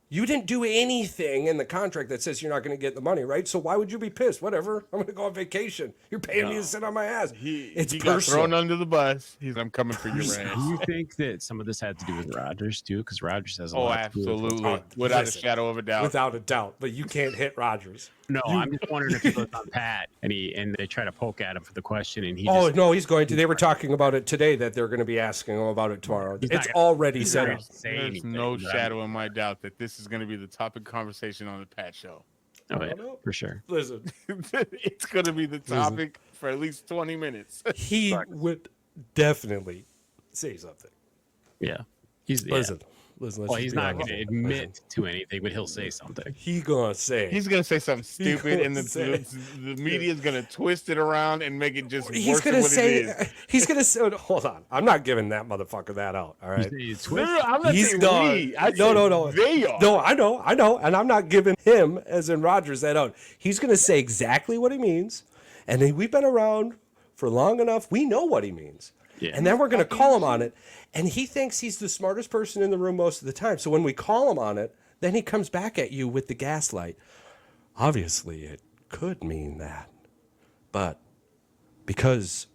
You didn't do anything in the contract that says you're not going to get the money, right? So why would you be pissed? Whatever. I'm going to go on vacation. You're paying me to sit on my ass. It's he personal. got thrown under the bus. I'm coming for your ass. Do you think that some of this had to do with Rodgers too? Because Rodgers has a Oh, lot to do with absolutely. Without listen, a shadow of a doubt. Without a doubt. But you can't hit Rodgers. No, I'm just wondering if he was on Pat and they try to poke at him for the question and he Oh, just no, he's going to. They were talking about it today that they're going to be asking him about it tomorrow. It's already set up. say There's anything, no but shadow in my doubt that this is going to be the topic of conversation on the Pat Show. Oh, yeah, for sure. Listen, It's going to be the topic for at least 20 minutes. he would definitely say something. Yeah. He's Listen. Let's well, he's just be not honest. going to admit to anything, but he'll say something. He gonna say. He's going to say something stupid, and gonna the media is going to twist it around and make it just He's worse gonna than what say. it is. He's gonna say. Hold on. I'm not giving that motherfucker that out. All right. No, I'm not He's saying gone. we. I No. said They are. No, I know, and I'm not giving him, as in Rodgers, that out. He's gonna say exactly what he means, and we've been around for long enough. We know what he means. Yeah. And then we're going to call him on it. And he thinks he's the smartest person in the room most of the time. So when we call him on it, then he comes back at you with the gaslight. Obviously, it could mean that. But because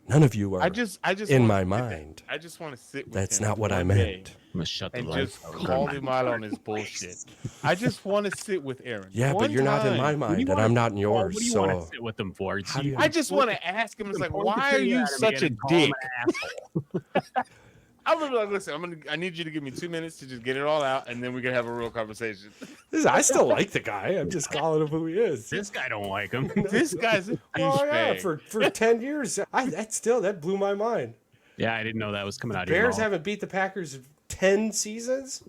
none of you are I just in wanna my sit there. mind, I just want to sit with that's him not what I one day meant. I'm going to shut the and lights just out. call him out on his bullshit. I just want to sit with Aaron. Yeah, one but you're not in my time. mind, and I'm not in yours. What do you So want to sit with him for? How do you- I just want to ask him. It's like, Point the why are finger you at him such a again and call him dick? an asshole. I'm gonna be like, listen, I need you to give me 2 minutes to just get it all out, and then we can have a real conversation. I still like the guy. I'm just calling him who he is. This guy don't like him. This guy's a Oh yeah, douchebag. for 10 years. That blew my mind. Yeah, I didn't know that was coming out of your Bears mouth. haven't beat the Packers in 10 seasons.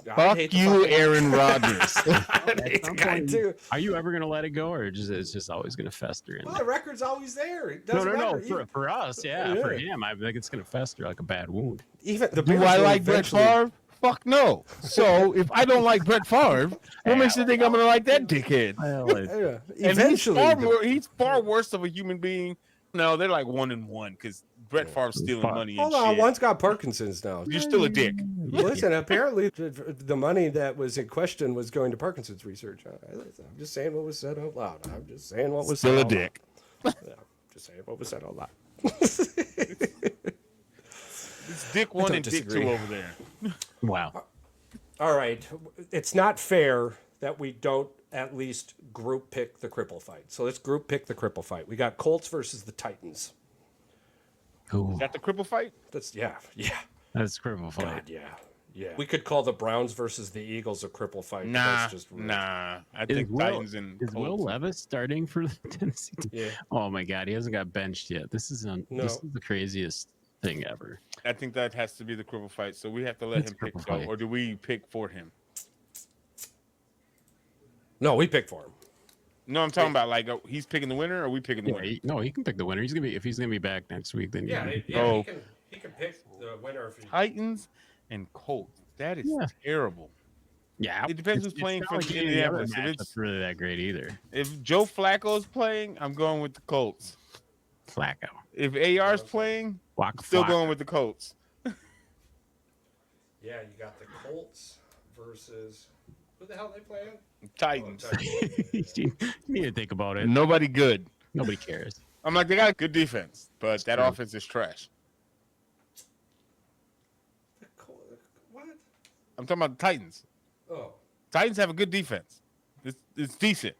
I Fuck hate the you, fucking- Aaron Rodgers. I hate the guy too. Are you ever going to let it go, or it's just always going to fester in Well, there? the record's always there. It No, doesn't matter. For us, yeah. Yeah. For him, I think it's going to fester like a bad wound. Even the Do Bears I will like Brett eventually- Favre? Fuck no. So if I don't like Brett Favre, what makes you think I'm gonna like that dickhead? Yeah, And eventually. he's far worse of a human being. No, they're like 1-1 because Brett Favre's stealing money and Hold on, shit. one's got Parkinson's now. You're still a dick. Listen, apparently the money that was in question was going to Parkinson's research. I'm just saying what was said out loud. I'm just saying what was Still said a out dick. loud. Yeah, just saying what was said out loud. It's Dick 1 and Dick disagree. 2 over there. Wow. All right. It's not fair that we don't at least group pick the Cripple Fight. So let's group pick the Cripple Fight. We got Colts versus the Titans. Ooh, Is that the cripple fight? That's yeah. that's Cripple Fight. God, yeah. We could call the Browns versus the Eagles a Cripple Fight. but Nah, that's just rude. nah. I Is think Will, Titans and is Will Colts. Levis starting for the Tennessee team? Yeah. Oh my God, he hasn't got benched yet. This is the craziest thing ever. I think that has to be the cripple fight. So we have to let It's him pick, cripple though, fight. or do we pick for him? No, we picked for him. No, I'm talking about like he's picking the winner, or we picking the Yeah, winner? he can pick the winner. If he's gonna be back next week, then Oh. he can pick the winner if he. Titans and Colts. That is terrible. yeah. It depends who's playing not from like any other Indianapolis. If matchup's it's- really that great either. If Joe Flacco's playing, I'm going with the Colts. Flacco, If AR's playing, Waka still Flacco. going with the Colts. Yeah, you got the Colts versus who the hell they playing? Titans. You need to think about it. Nobody good. Nobody cares. I'm like, they got a good defense, but that offense is trash. What? I'm talking about the Titans. Oh, Titans have a good defense. It's decent.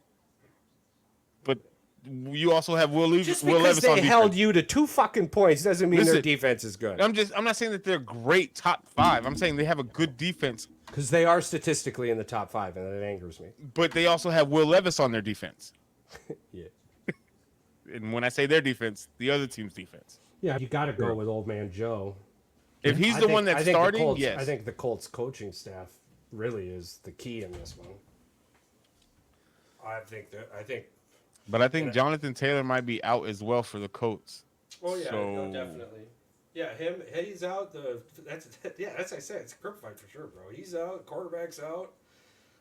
But you also have Will just Levis because on they defense. held you to 2 fucking points doesn't mean their Listen, defense is good. I'm not saying that they're great top 5. I'm saying they have a good defense, Because they are statistically in the top 5, and that angers me. but they also have Will Levis on their defense. Yeah. And when I say their defense, the other team's defense. Yeah, you got to go with old man Joe. If he's I the think- one I that's think the starting, Colts, yes. I think the Colts coaching staff really is the key in this one. I think. But I think Jonathan Taylor might be out as well for the Colts. Oh yeah, So- no, definitely. Yeah, he's out. That's I said, it's a Cripple Fight for sure, bro. He's out. Quarterback's out.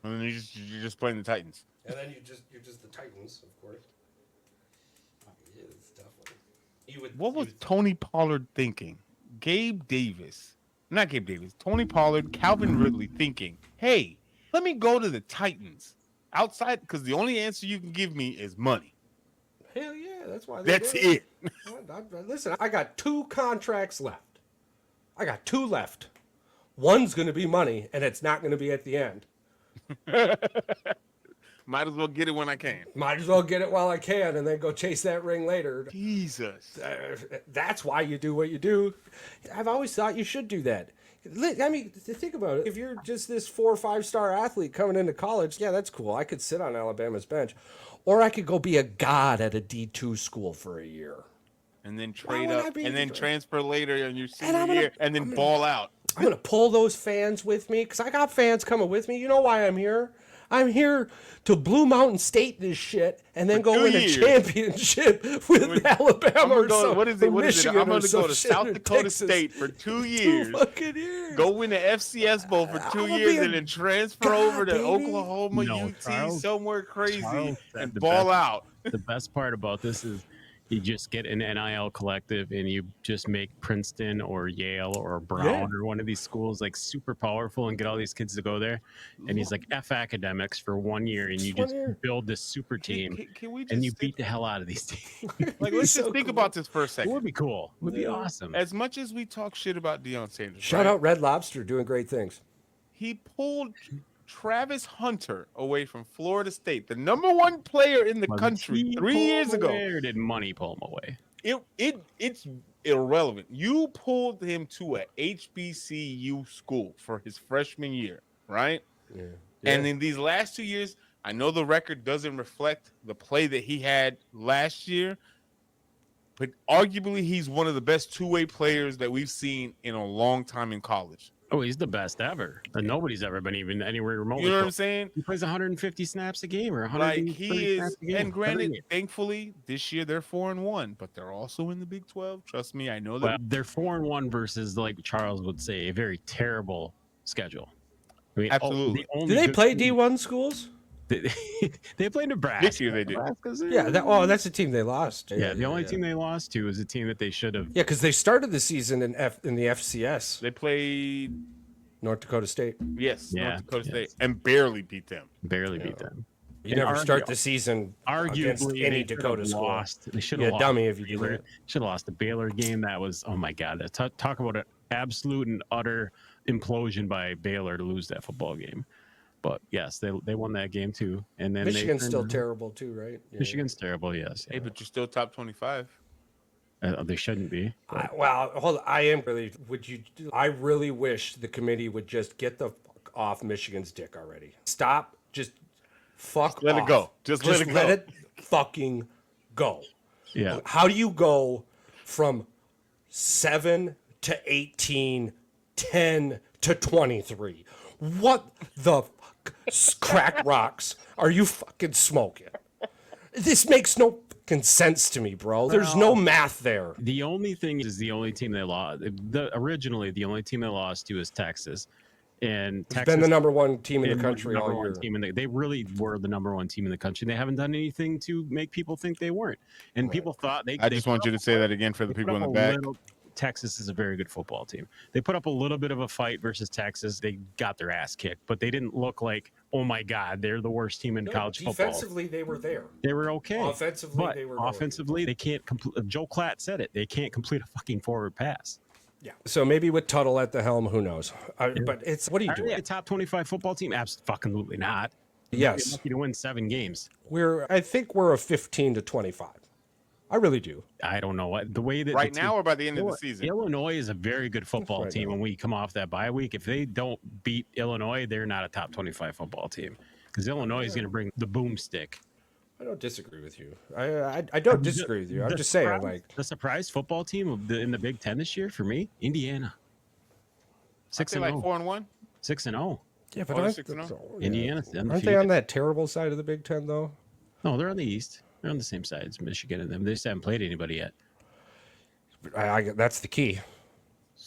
And then you're just playing the Titans. And then you're just the Titans, of course. Yeah, it's definitely. What was Tony Pollard thinking? Not Gabe Davis. Tony Pollard, Calvin Ridley thinking, hey, let me go to the Titans outside because the only answer you can give me is money. Hell yeah, that's why. That's it. Listen, I got 2 contracts left. I got 2 left. One's going to be money, and it's not going to be at the end. Might as well get it when I can. Might as well get it while I can, and then go chase that ring later. Jesus. That's why you do what you do. I've always thought you should do that. I mean, think about it. If you're just this 4 or 5-star athlete coming into college, yeah, that's cool. I could sit on Alabama's bench. Or I could go be a god at a D2 school for a year. And then trade up, and then transfer later in your senior year, and then ball out. I'm going to pull those fans with me, because I got fans coming with me. You know why I'm here? I'm here to Blue Mountain State this shit, and then go win a championship with Alabama or something. What is it? I'm going to go to South Dakota State for 2 years. 2 fucking years. Go win the FCS Bowl for 2 years, and then transfer over to Oklahoma, UT, somewhere crazy, and ball out. The best part about this is you just get an NIL collective and you just make Princeton or Yale or Brown or one of these schools like super powerful and get all these kids to go there. And he's like, F academics for 1 year, and you just build this super team and you beat the hell out of these teams. Like, let's just think about this for a second. It would be cool. It would be awesome. As much as we talk shit about Deion Sanders. Shout out Red Lobster doing great things. He pulled Travis Hunter away from Florida State, the #1 player in the country 3 years ago. Or did money pull him away? It's irrelevant. You pulled him to a HBCU school for his freshman year, right? Yeah. And in these last 2 years, I know the record doesn't reflect the play that he had last year, but arguably he's one of the best two-way players that we've seen in a long time in college. Oh, he's the best ever. And nobody's ever been even anywhere remotely. You know what I'm saying? He plays 150 snaps a game or 100. Like he is, and granted, thankfully, this year they're 4-1, but they're also in the Big 12. Trust me, I know that. Well, they're 4-1 versus, like Charles would say, a very terrible schedule. I mean, absolutely. Do they play D1 schools? They play Nebraska. This year they do. Yeah. That's the team they lost. Yeah, the only team they lost to is a team that they should have. Yeah, because they started the season in the FCS. They played North Dakota State. Yes, North Dakota State, and barely beat them. Beat them. You never start the season against any Dakota school. Lost. They should have lost. Dummy if you do that. Should have lost the Baylor game. That was, oh my God. Talk about an absolute and utter implosion by Baylor to lose that football game. But yes, they won that game too. And then Michigan's still terrible too, right? Yeah. Michigan's terrible, yes. Hey, but you're still top 25. They shouldn't be. Hold on. I really wish the committee would just get the fuck off Michigan's dick already. Stop. Just fuck let off. It go. Just let it go. Let it fucking go. Yeah. How do you go from 7 to 18, 10 to 23? What the crack rocks are you fucking smoking? This makes no fucking sense to me, bro. There's no math there. The only thing is the only team they lost. Originally, the only team they lost to is Texas. And Texas been the #1 team in the country all year. They really were the #1 team in the country. They haven't done anything to make people think they weren't. And people thought I just want you to say that again for the people in the back. Texas is a very good football team. They put up a little bit of a fight versus Texas. They got their ass kicked, but they didn't look like, oh my God, they're the worst team in college football. Defensively, they were there. They were okay. Offensively, they were offensively, they can't complete. Joe Klatt said it. They can't complete a fucking forward pass. Yeah. So maybe with Tuttle at the helm, who knows? But it's what are you doing? A top 25 football team? Absolutely not. Yes. You're lucky to win 7 games. I think we're a 15 to 25. I really do. I don't know what the way that right now or by the end of the season. Illinois is a very good football team. When we come off that bye week, if they don't beat Illinois, they're not a top 25 football team because Illinois is going to bring the boomstick. I don't disagree with you. I don't disagree with you. I'm just saying, like the surprise football team in the Big Ten this year for me, Indiana. 6-0, like 4-1, 6-0. Yeah, but Indiana. Aren't they on that terrible side of the Big Ten though? No, they're on the East. They're on the same side as Michigan and them. They just haven't played anybody yet. That's the key.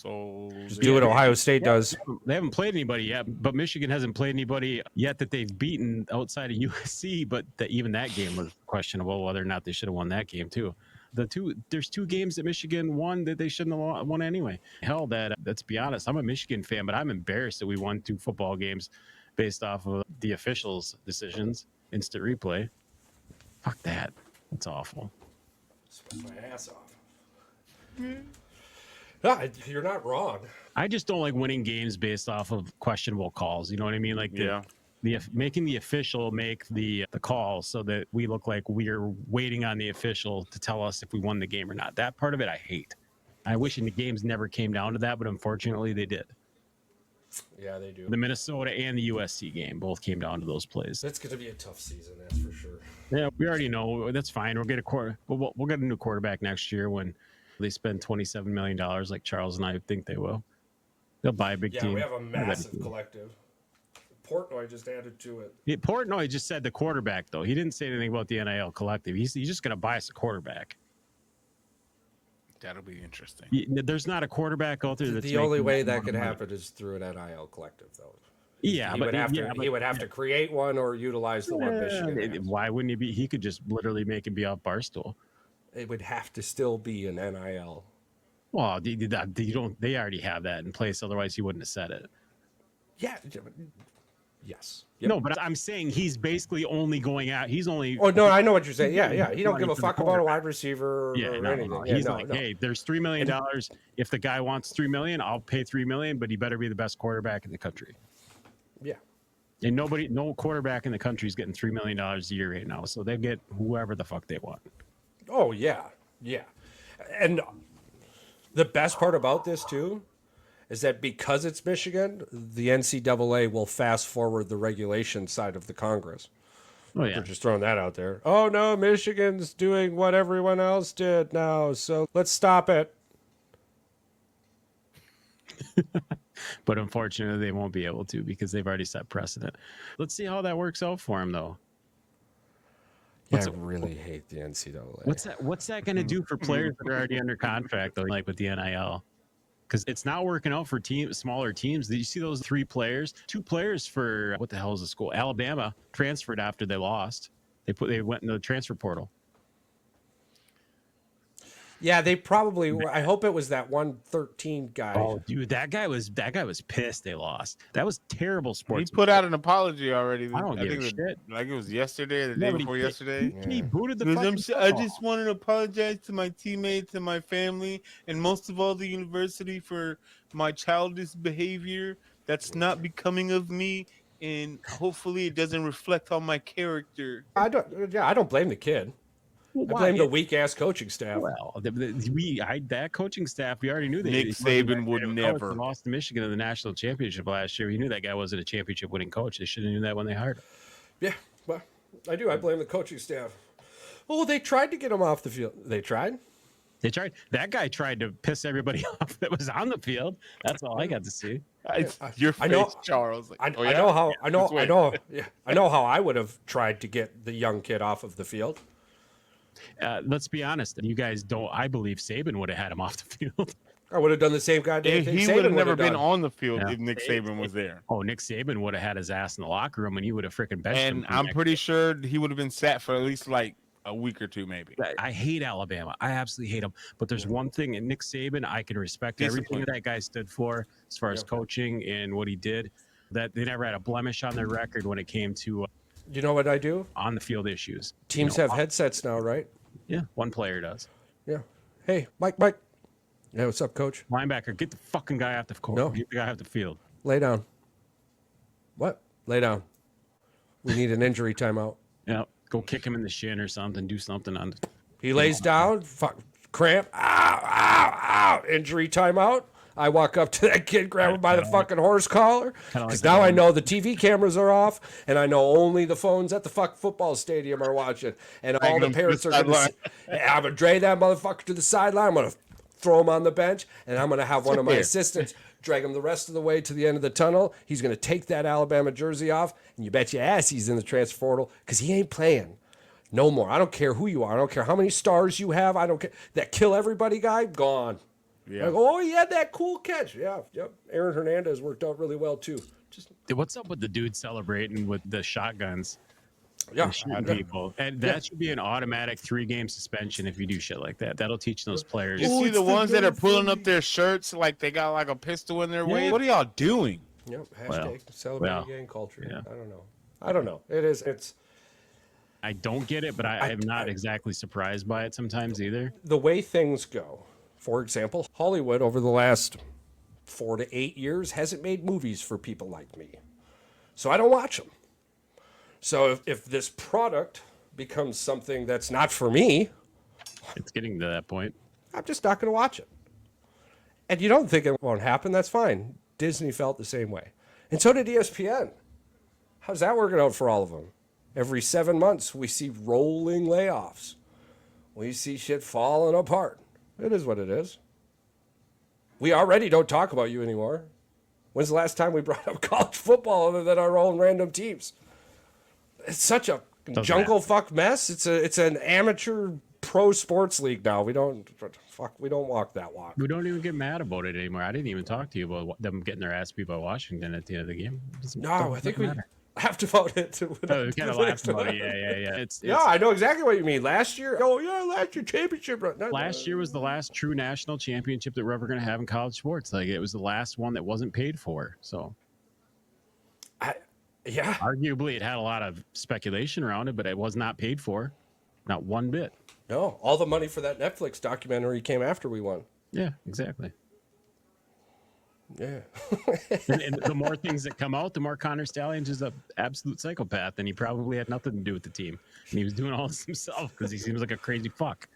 So Just do what Ohio State does. They haven't played anybody yet, but Michigan hasn't played anybody yet that they've beaten outside of USC. But even that game was questionable whether or not they should have won that game too. There's 2 games that Michigan won that they shouldn't have won anyway. Hell, let's be honest, I'm a Michigan fan, but I'm embarrassed that we won 2 football games based off of the officials' decisions. Instant replay. Fuck that. That's awful. Sweat my ass off. No, you're not wrong. I just don't like winning games based off of questionable calls. You know what I mean? Like making the official make the call so that we look like we're waiting on the official to tell us if we won the game or not. That part of it I hate. I wish the games never came down to that, but unfortunately they did. Yeah, they do. The Minnesota and the USC game both came down to those plays. That's going to be a tough season, that's for sure. Yeah, we already know. That's fine. We'll get a new quarterback next year when they spend $27 million like Charles and I think they will. They'll buy a big team. Yeah, we have a massive collective. Portnoy just added to it. Portnoy just said the quarterback, though. He didn't say anything about the NIL collective. He's just going to buy us a quarterback. That'll be interesting. There's not a quarterback out there. The only way that could happen is through an NIL collective, though. Yeah, he would have to create one or utilize the one Michigan has. Why wouldn't he be? He could just literally make it be off Barstool. It would have to still be an NIL. Well, they already have that in place. Otherwise, he wouldn't have said it. Yeah. Yes. Yep. No, but I'm saying he's basically only going out. He's only. Oh no, I know what you're saying. Yeah. He don't give a fuck about a wide receiver or anything. No. He's like, hey, there's $3 million. If the guy wants $3 million, I'll pay $3 million, but he better be the best quarterback in the country. Yeah. And no quarterback in the country is getting $3 million a year right now. So they get whoever the fuck they want. Oh yeah. And the best part about this too is that because it's Michigan, the NCAA will fast forward the regulation side of the Congress. Oh yeah. They're just throwing that out there. Oh no, Michigan's doing what everyone else did now, so let's stop it. But unfortunately, they won't be able to because they've already set precedent. Let's see how that works out for him, though. I really hate the NCAA. What's that going to do for players that are already under contract, though, like with the NIL? Because it's not working out for smaller teams. Did you see those 3 players? 2 players for what the hell is the school? Alabama transferred after they lost. They went into the transfer portal. Yeah, they probably were. I hope it was that 113 guy. Oh, dude, that guy was pissed they lost. That was terrible sports. He put out an apology already. I don't give a shit. Like it was yesterday or the day before yesterday. He booted the I just wanted to apologize to my teammates and my family, and most of all the university for my childish behavior that's not becoming of me, and hopefully it doesn't reflect on my character. I don't blame the kid. I blame the weak ass coaching staff. Well, that coaching staff, we already knew that Nick Saban would never lost to Michigan in the national championship last year. We knew that guy wasn't a championship winning coach. They should have knew that when they hired him. Yeah, well, I do. I blame the coaching staff. Oh, they tried to get him off the field. They tried. That guy tried to piss everybody off that was on the field. That's all I got to see. Your face, I know, Charles. I know how I would have tried to get the young kid off of the field. Let's be honest. You guys don't. I believe Saban would have had him off the field. I would have done the same goddamn thing. He would have never been on the field if Nick Saban was there. Oh, Nick Saban would have had his ass in the locker room, and he would have freaking benched him. And I'm pretty sure he would have been sat for at least like a week or 2, maybe. I hate Alabama. I absolutely hate him. But there's one thing, and Nick Saban, I can respect everything that guy stood for as far as coaching and what he did. That they never had a blemish on their record when it came to. You know what I do? On the field issues. Teams have headsets now, right? Yeah, one player does. Yeah. Hey, Mike. Yeah, what's up, coach? Linebacker, get the fucking guy off the court. No. Get the guy off the field. Lay down. What? Lay down. We need an injury timeout. Yeah, go kick him in the shin or something. Do something on. He lays down. Cramp. Ow. Injury timeout. I walk up to that kid, grab him by the fucking horse collar, because now I know the TV cameras are off, and I know only the phones at the football stadium are watching, and all the parents are going to. I'm going to drag that motherfucker to the sideline. I'm going to throw him on the bench, and I'm going to have one of my assistants drag him the rest of the way to the end of the tunnel. He's going to take that Alabama jersey off, and you bet your ass he's in the transfer portal because he ain't playing no more. I don't care who you are. I don't care how many stars you have. I don't care. That kill everybody guy, gone. Yeah. Like, oh, he had that cool catch. Yeah, yep. Aaron Hernandez worked out really well too. Just What's up with the dude celebrating with the shotguns? yeah, And shooting people. And that should be an automatic 3-game suspension if you do shit like that. That'll teach those players. You see the ones that are pulling up their shirts like they got like a pistol in their waist? What are y'all doing? Yep. Hashtag celebrating gang culture. Yeah. I don't know. It's. I don't get it, but I'm not exactly surprised by it sometimes either. The way things go. For example, Hollywood over the last 4 to 8 years hasn't made movies for people like me. So I don't watch them. So if this product becomes something that's not for me, it's getting to that point. I'm just not going to watch it. And you don't think it won't happen, that's fine. Disney felt the same way. And so did ESPN. How's that working out for all of them? Every 7 months, we see rolling layoffs. We see shit falling apart. It is what it is. We already don't talk about you anymore. When's the last time we brought up college football other than our own random teams? It's such a jungle fuck mess. It's an amateur pro sports league now. We don't walk that walk. We don't even get mad about it anymore. I didn't even talk to you about them getting their ass beat by Washington at the end of the game. No, I think we laughed about it. We kind of laughed about it. Yeah. I know exactly what you mean. Last year, last year championship. Last year was the last true national championship that we're ever going to have in college sports. Like it was the last one that wasn't paid for. So, arguably it had a lot of speculation around it, but it was not paid for, not one bit. No, all the money for that Netflix documentary came after we won. Yeah, exactly. Yeah. and the more things that come out, the more Connor Stallions is an absolute psychopath, and he probably had nothing to do with the team. And he was doing all this himself because he seems like a crazy fuck.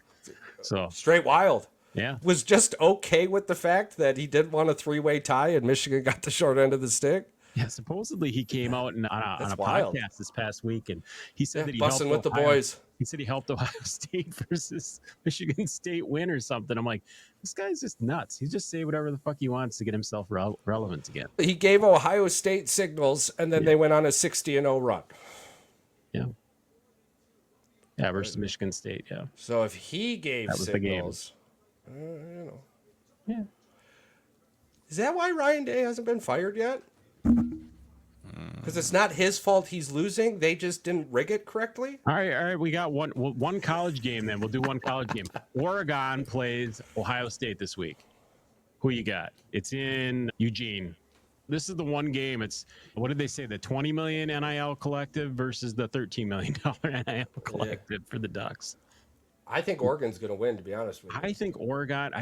So straight wild. Yeah. Was just okay with the fact that he didn't want a 3-way tie and Michigan got the short end of the stick. Yeah, supposedly he came out on a podcast this past week, and he said that he busting helped with the boys. He said he helped Ohio State versus Michigan State win or something. I'm like, this guy's just nuts. He just say whatever the fuck he wants to get himself relevant again. He gave Ohio State signals, and then they went on a 60-0 run. Yeah. Yeah, versus Michigan State. Yeah. So if he gave signals, Yeah. Is that why Ryan Day hasn't been fired yet? Because it's not his fault he's losing. They just didn't rig it correctly. All right. We got one college game then. We'll do one college game. Oregon plays Ohio State this week. Who you got? It's in Eugene. This is the one game. It's, what did they say? The $20 million NIL collective versus the $13 million NIL collective for the Ducks. I think Oregon's going to win, to be honest with you. I think Oregon,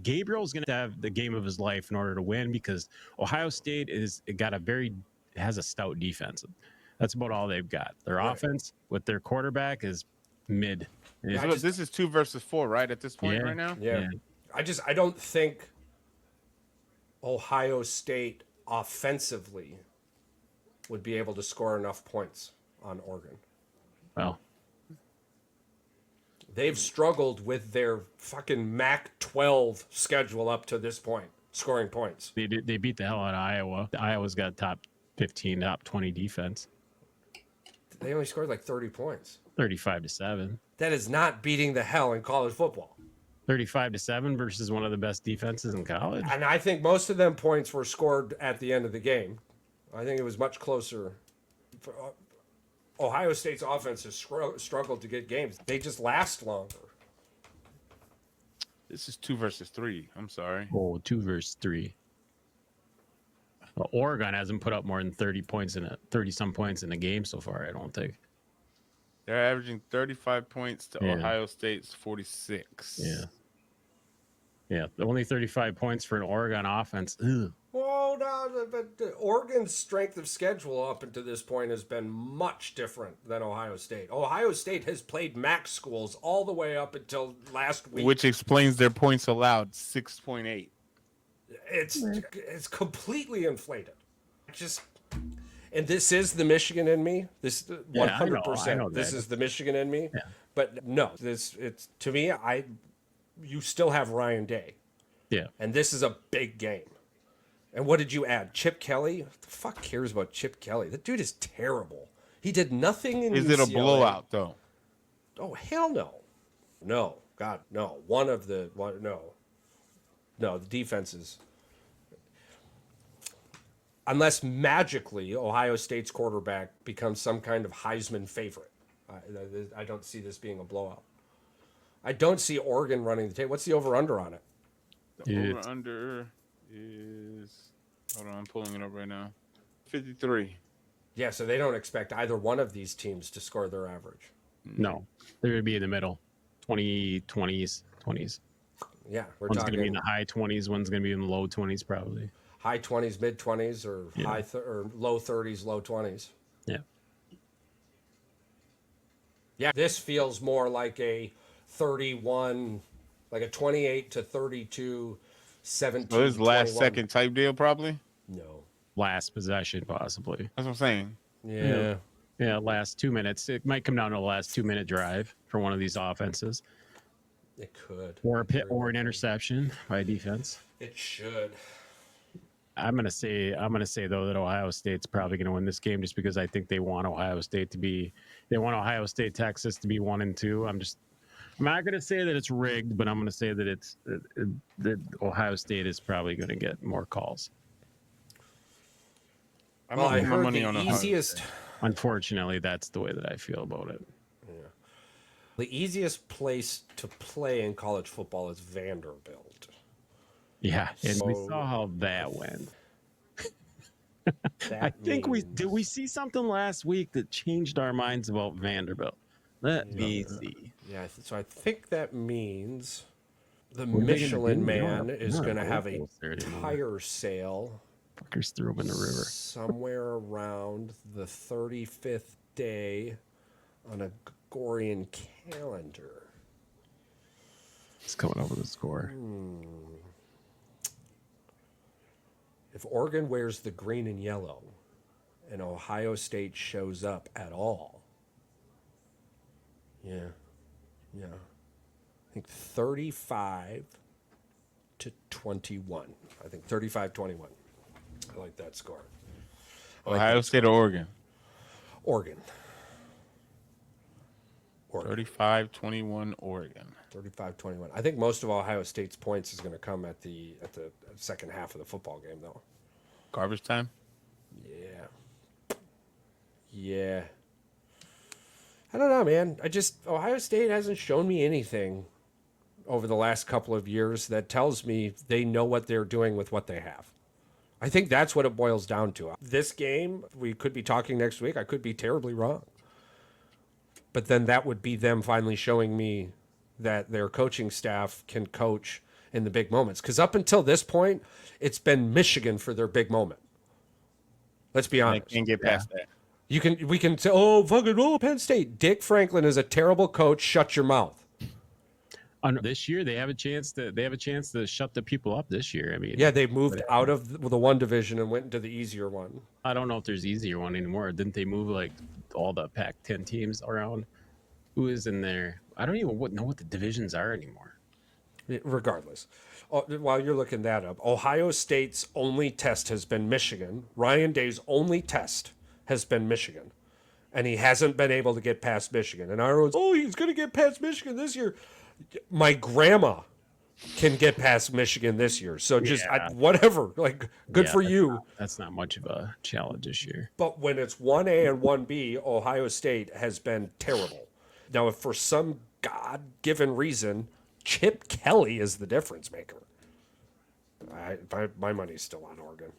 Gabriel's going to have the game of his life in order to win because Ohio State has a stout defense. That's about all they've got. Their offense with their quarterback is mid. This is 2 versus 4, right? At this point right now? Yeah. I don't think Ohio State offensively would be able to score enough points on Oregon. Well, they've struggled with their fucking MAC-12 schedule up to this point, scoring points. They beat the hell out of Iowa. Iowa's got top 15, top 20 defense. They only scored like 30 points. 35-7. That is not beating the hell in college football. 35-7 versus one of the best defenses in college. And I think most of them points were scored at the end of the game. I think it was much closer. Ohio State's offense has struggled to get games. They just last longer. This is 2 versus 3. I'm sorry. Oh, 2 versus 3. Well, Oregon hasn't put up more than 30-some points in a game so far, I don't think. They're averaging 35 points to Ohio State's 46. Yeah, only 35 points for an Oregon offense. Ugh. Well, no, but Oregon's strength of schedule up until this point has been much different than Ohio State. Ohio State has played MAC schools all the way up until last week. Which explains their points allowed, 6.8. It's completely inflated. And this is the Michigan in me. This 100%. This is the Michigan in me. Yeah. But no, it's to me. You still have Ryan Day. Yeah. And this is a big game. And what did you add? Chip Kelly? What the fuck cares about Chip Kelly? That dude is terrible. He did nothing in UCLA. Is it a blowout though? Oh hell no. No. God, no. No. No, the defense is. Unless magically Ohio State's quarterback becomes some kind of Heisman favorite, I don't see this being a blowout. I don't see Oregon running the table. What's the over-under on it? The over-under is... Hold on, I'm pulling it up right now. 53. Yeah, so they don't expect either one of these teams to score their average. No, they're going to be in the middle. 20s. Yeah, we're one's talking... going to be in the high 20s. One's going to be in the low 20s probably. High 20s, mid 20s, or or low 30s, low 20s. Yeah. Yeah, this feels more like a 31, like a 28 to 32, 17. So this last 21. second type deal, probably. No. Last possession, possibly. That's what I'm saying. Yeah. Yeah, last 2 minutes. It might come down to the last 2-minute drive for one of these offenses. It could. Or a pit or an interception by defense. It should. I'm gonna say though that Ohio State's probably gonna win this game just because I think they want Ohio State, Texas to be 1-2. I'm not gonna say that it's rigged, but I'm gonna say that that Ohio State is probably gonna get more calls. I'm Well, I putting my heard money the on Ohio easiest. State. Unfortunately, that's the way that I feel about it. The easiest place to play in college football is Vanderbilt. Yeah, and we So- saw how that went. That I think means- we see something last week that changed our minds about Vanderbilt. Let me see. Yeah, so I think that means the What are they gonna Michelin do? They don't Man have- is they don't going to have have a locals there anymore. tire sale Fuckers threw them in the river. somewhere around the 35th day on a Gregorian calendar. It's coming over the score. If Oregon wears the green and yellow and Ohio State shows up at all, I think 35 to 21. I think 35-21. I like that score. Ohio State or Oregon? Oregon. 35-21 Oregon. 35-21. I think most of Ohio State's points is going to come at the second half of the football game, though. Garbage time? Yeah. I don't know, man. Ohio State hasn't shown me anything over the last couple of years that tells me they know what they're doing with what they have. I think that's what it boils down to. This game, we could be talking next week. I could be terribly wrong. But then that would be them finally showing me that their coaching staff can coach in the big moments. Because up until this point, it's been Michigan for their big moment. Let's be I honest. can't get past that. We can say, Penn State. Dick Franklin is a terrible coach. Shut your mouth. This year they have a chance to shut the people up this year. I mean, Yeah, they moved out of the one division and went into the easier one. I don't know if there's easier one anymore. Didn't they move like all the Pac-10 teams around? Who is in there? I don't even know what the divisions are anymore. Regardless, while you're looking that up, Ohio State's only test has been Michigan. Ryan Day's only test has been Michigan. And he hasn't been able to get past Michigan. And everyone's, he's going to get past Michigan this year. My grandma can get past Michigan this year. So just whatever, like good for you. That's not much of a challenge this year. But when it's 1A and 1B, Ohio State has been terrible. Now, if for some God-given reason, Chip Kelly is the difference maker, my money's still on Oregon.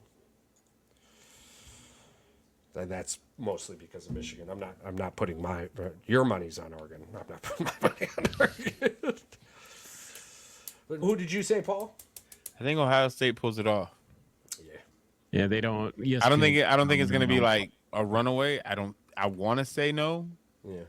And that's mostly because of Michigan. I'm not putting your money's on Oregon. I'm not putting my money on Oregon. Who did you say, Paul? I think Ohio State pulls it off. Yeah, they don't. Yes, I don't think it's going to be like a runaway. I want to say no. Yeah.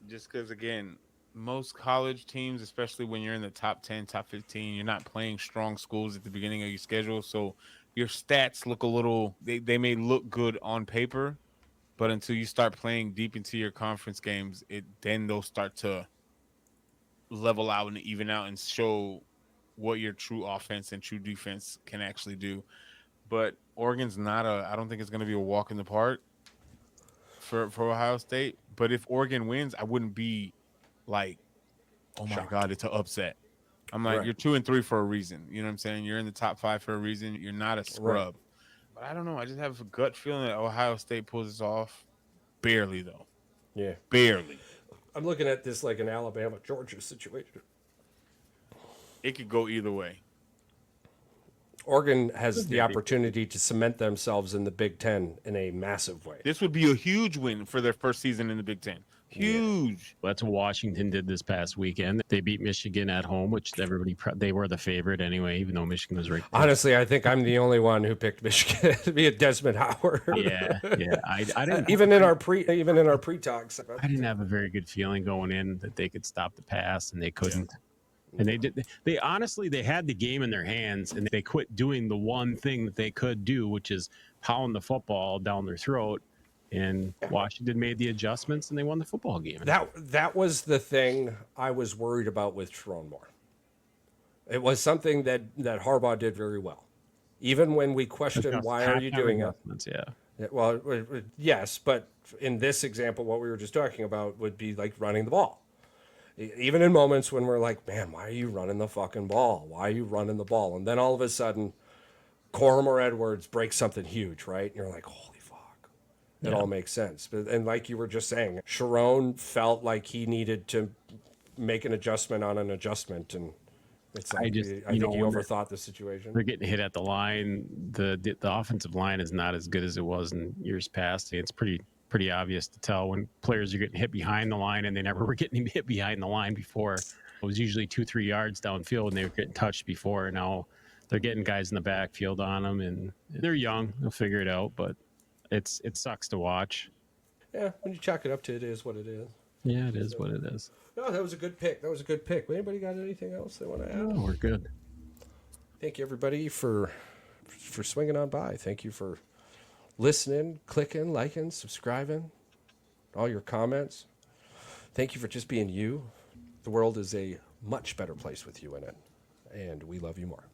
Just because, again, most college teams, especially when you're in the top 10, top 15, you're not playing strong schools at the beginning of your schedule. So your stats look a little, they may look good on paper, but until you start playing deep into your conference games, then they'll start to level out and even out and show what your true offense and true defense can actually do. But Oregon's I don't think it's going to be a walk in the park for Ohio State. But if Oregon wins, I wouldn't be like, oh my God, it's an upset. I'm like, Right. you're 2-3 for a reason. You know what I'm saying? You're in the top 5 for a reason. You're not a scrub. But I don't know. I just have a gut feeling that Ohio State pulls this off. Barely, though. Yeah. Barely. I'm looking at this like an Alabama-Georgia situation. It could go either way. Oregon has the opportunity to cement themselves in the Big Ten in a massive way. This would be a huge win for their first season in the Big Ten. Huge. That's what Washington did this past weekend. They beat Michigan at home, which they were the favorite anyway, even though Michigan was right there. Honestly, I think I'm the only one who picked Michigan to be a Desmond Howard. Yeah. I didn't even in our pre-talks. I didn't have a very good feeling going in that they could stop the pass, and they couldn't. And they did. They honestly, they had the game in their hands, and they quit doing the one thing that they could do, which is pound the football down their throat. And Washington made the adjustments, and they won the football game. That was the thing I was worried about with Sharon Moore. It was something that Harbaugh did very well, even when we questioned why are you doing it. Yeah. Well, yes, but in this example, what we were just talking about would be like running the ball. Even in moments when we're like, man, why are you running the fucking ball? Why are you running the ball? And then all of a sudden, Corum or Edwards breaks something huge, right? And you're like, holy fuck. It all makes sense. And like you were just saying, Sharon felt like he needed to make an adjustment on an adjustment. And it's like, I think he overthought the situation. They're getting hit at the line. The offensive line is not as good as it was in years past. It's pretty obvious to tell when players are getting hit behind the line, and they never were getting hit behind the line before. It was usually 2-3 yards downfield, and they were getting touched before. Now they're getting guys in the backfield on them, and they're young. They'll figure it out, but it sucks to watch. Yeah, when you chalk it up to it is what it is. Yeah, it is what it is. No, that was a good pick. Anybody got anything else they want to add? No, we're good. Thank you, everybody, for swinging on by. Thank you for listening, clicking, liking, subscribing, all your comments. Thank you for just being you. The world is a much better place with you in it, and we love you more.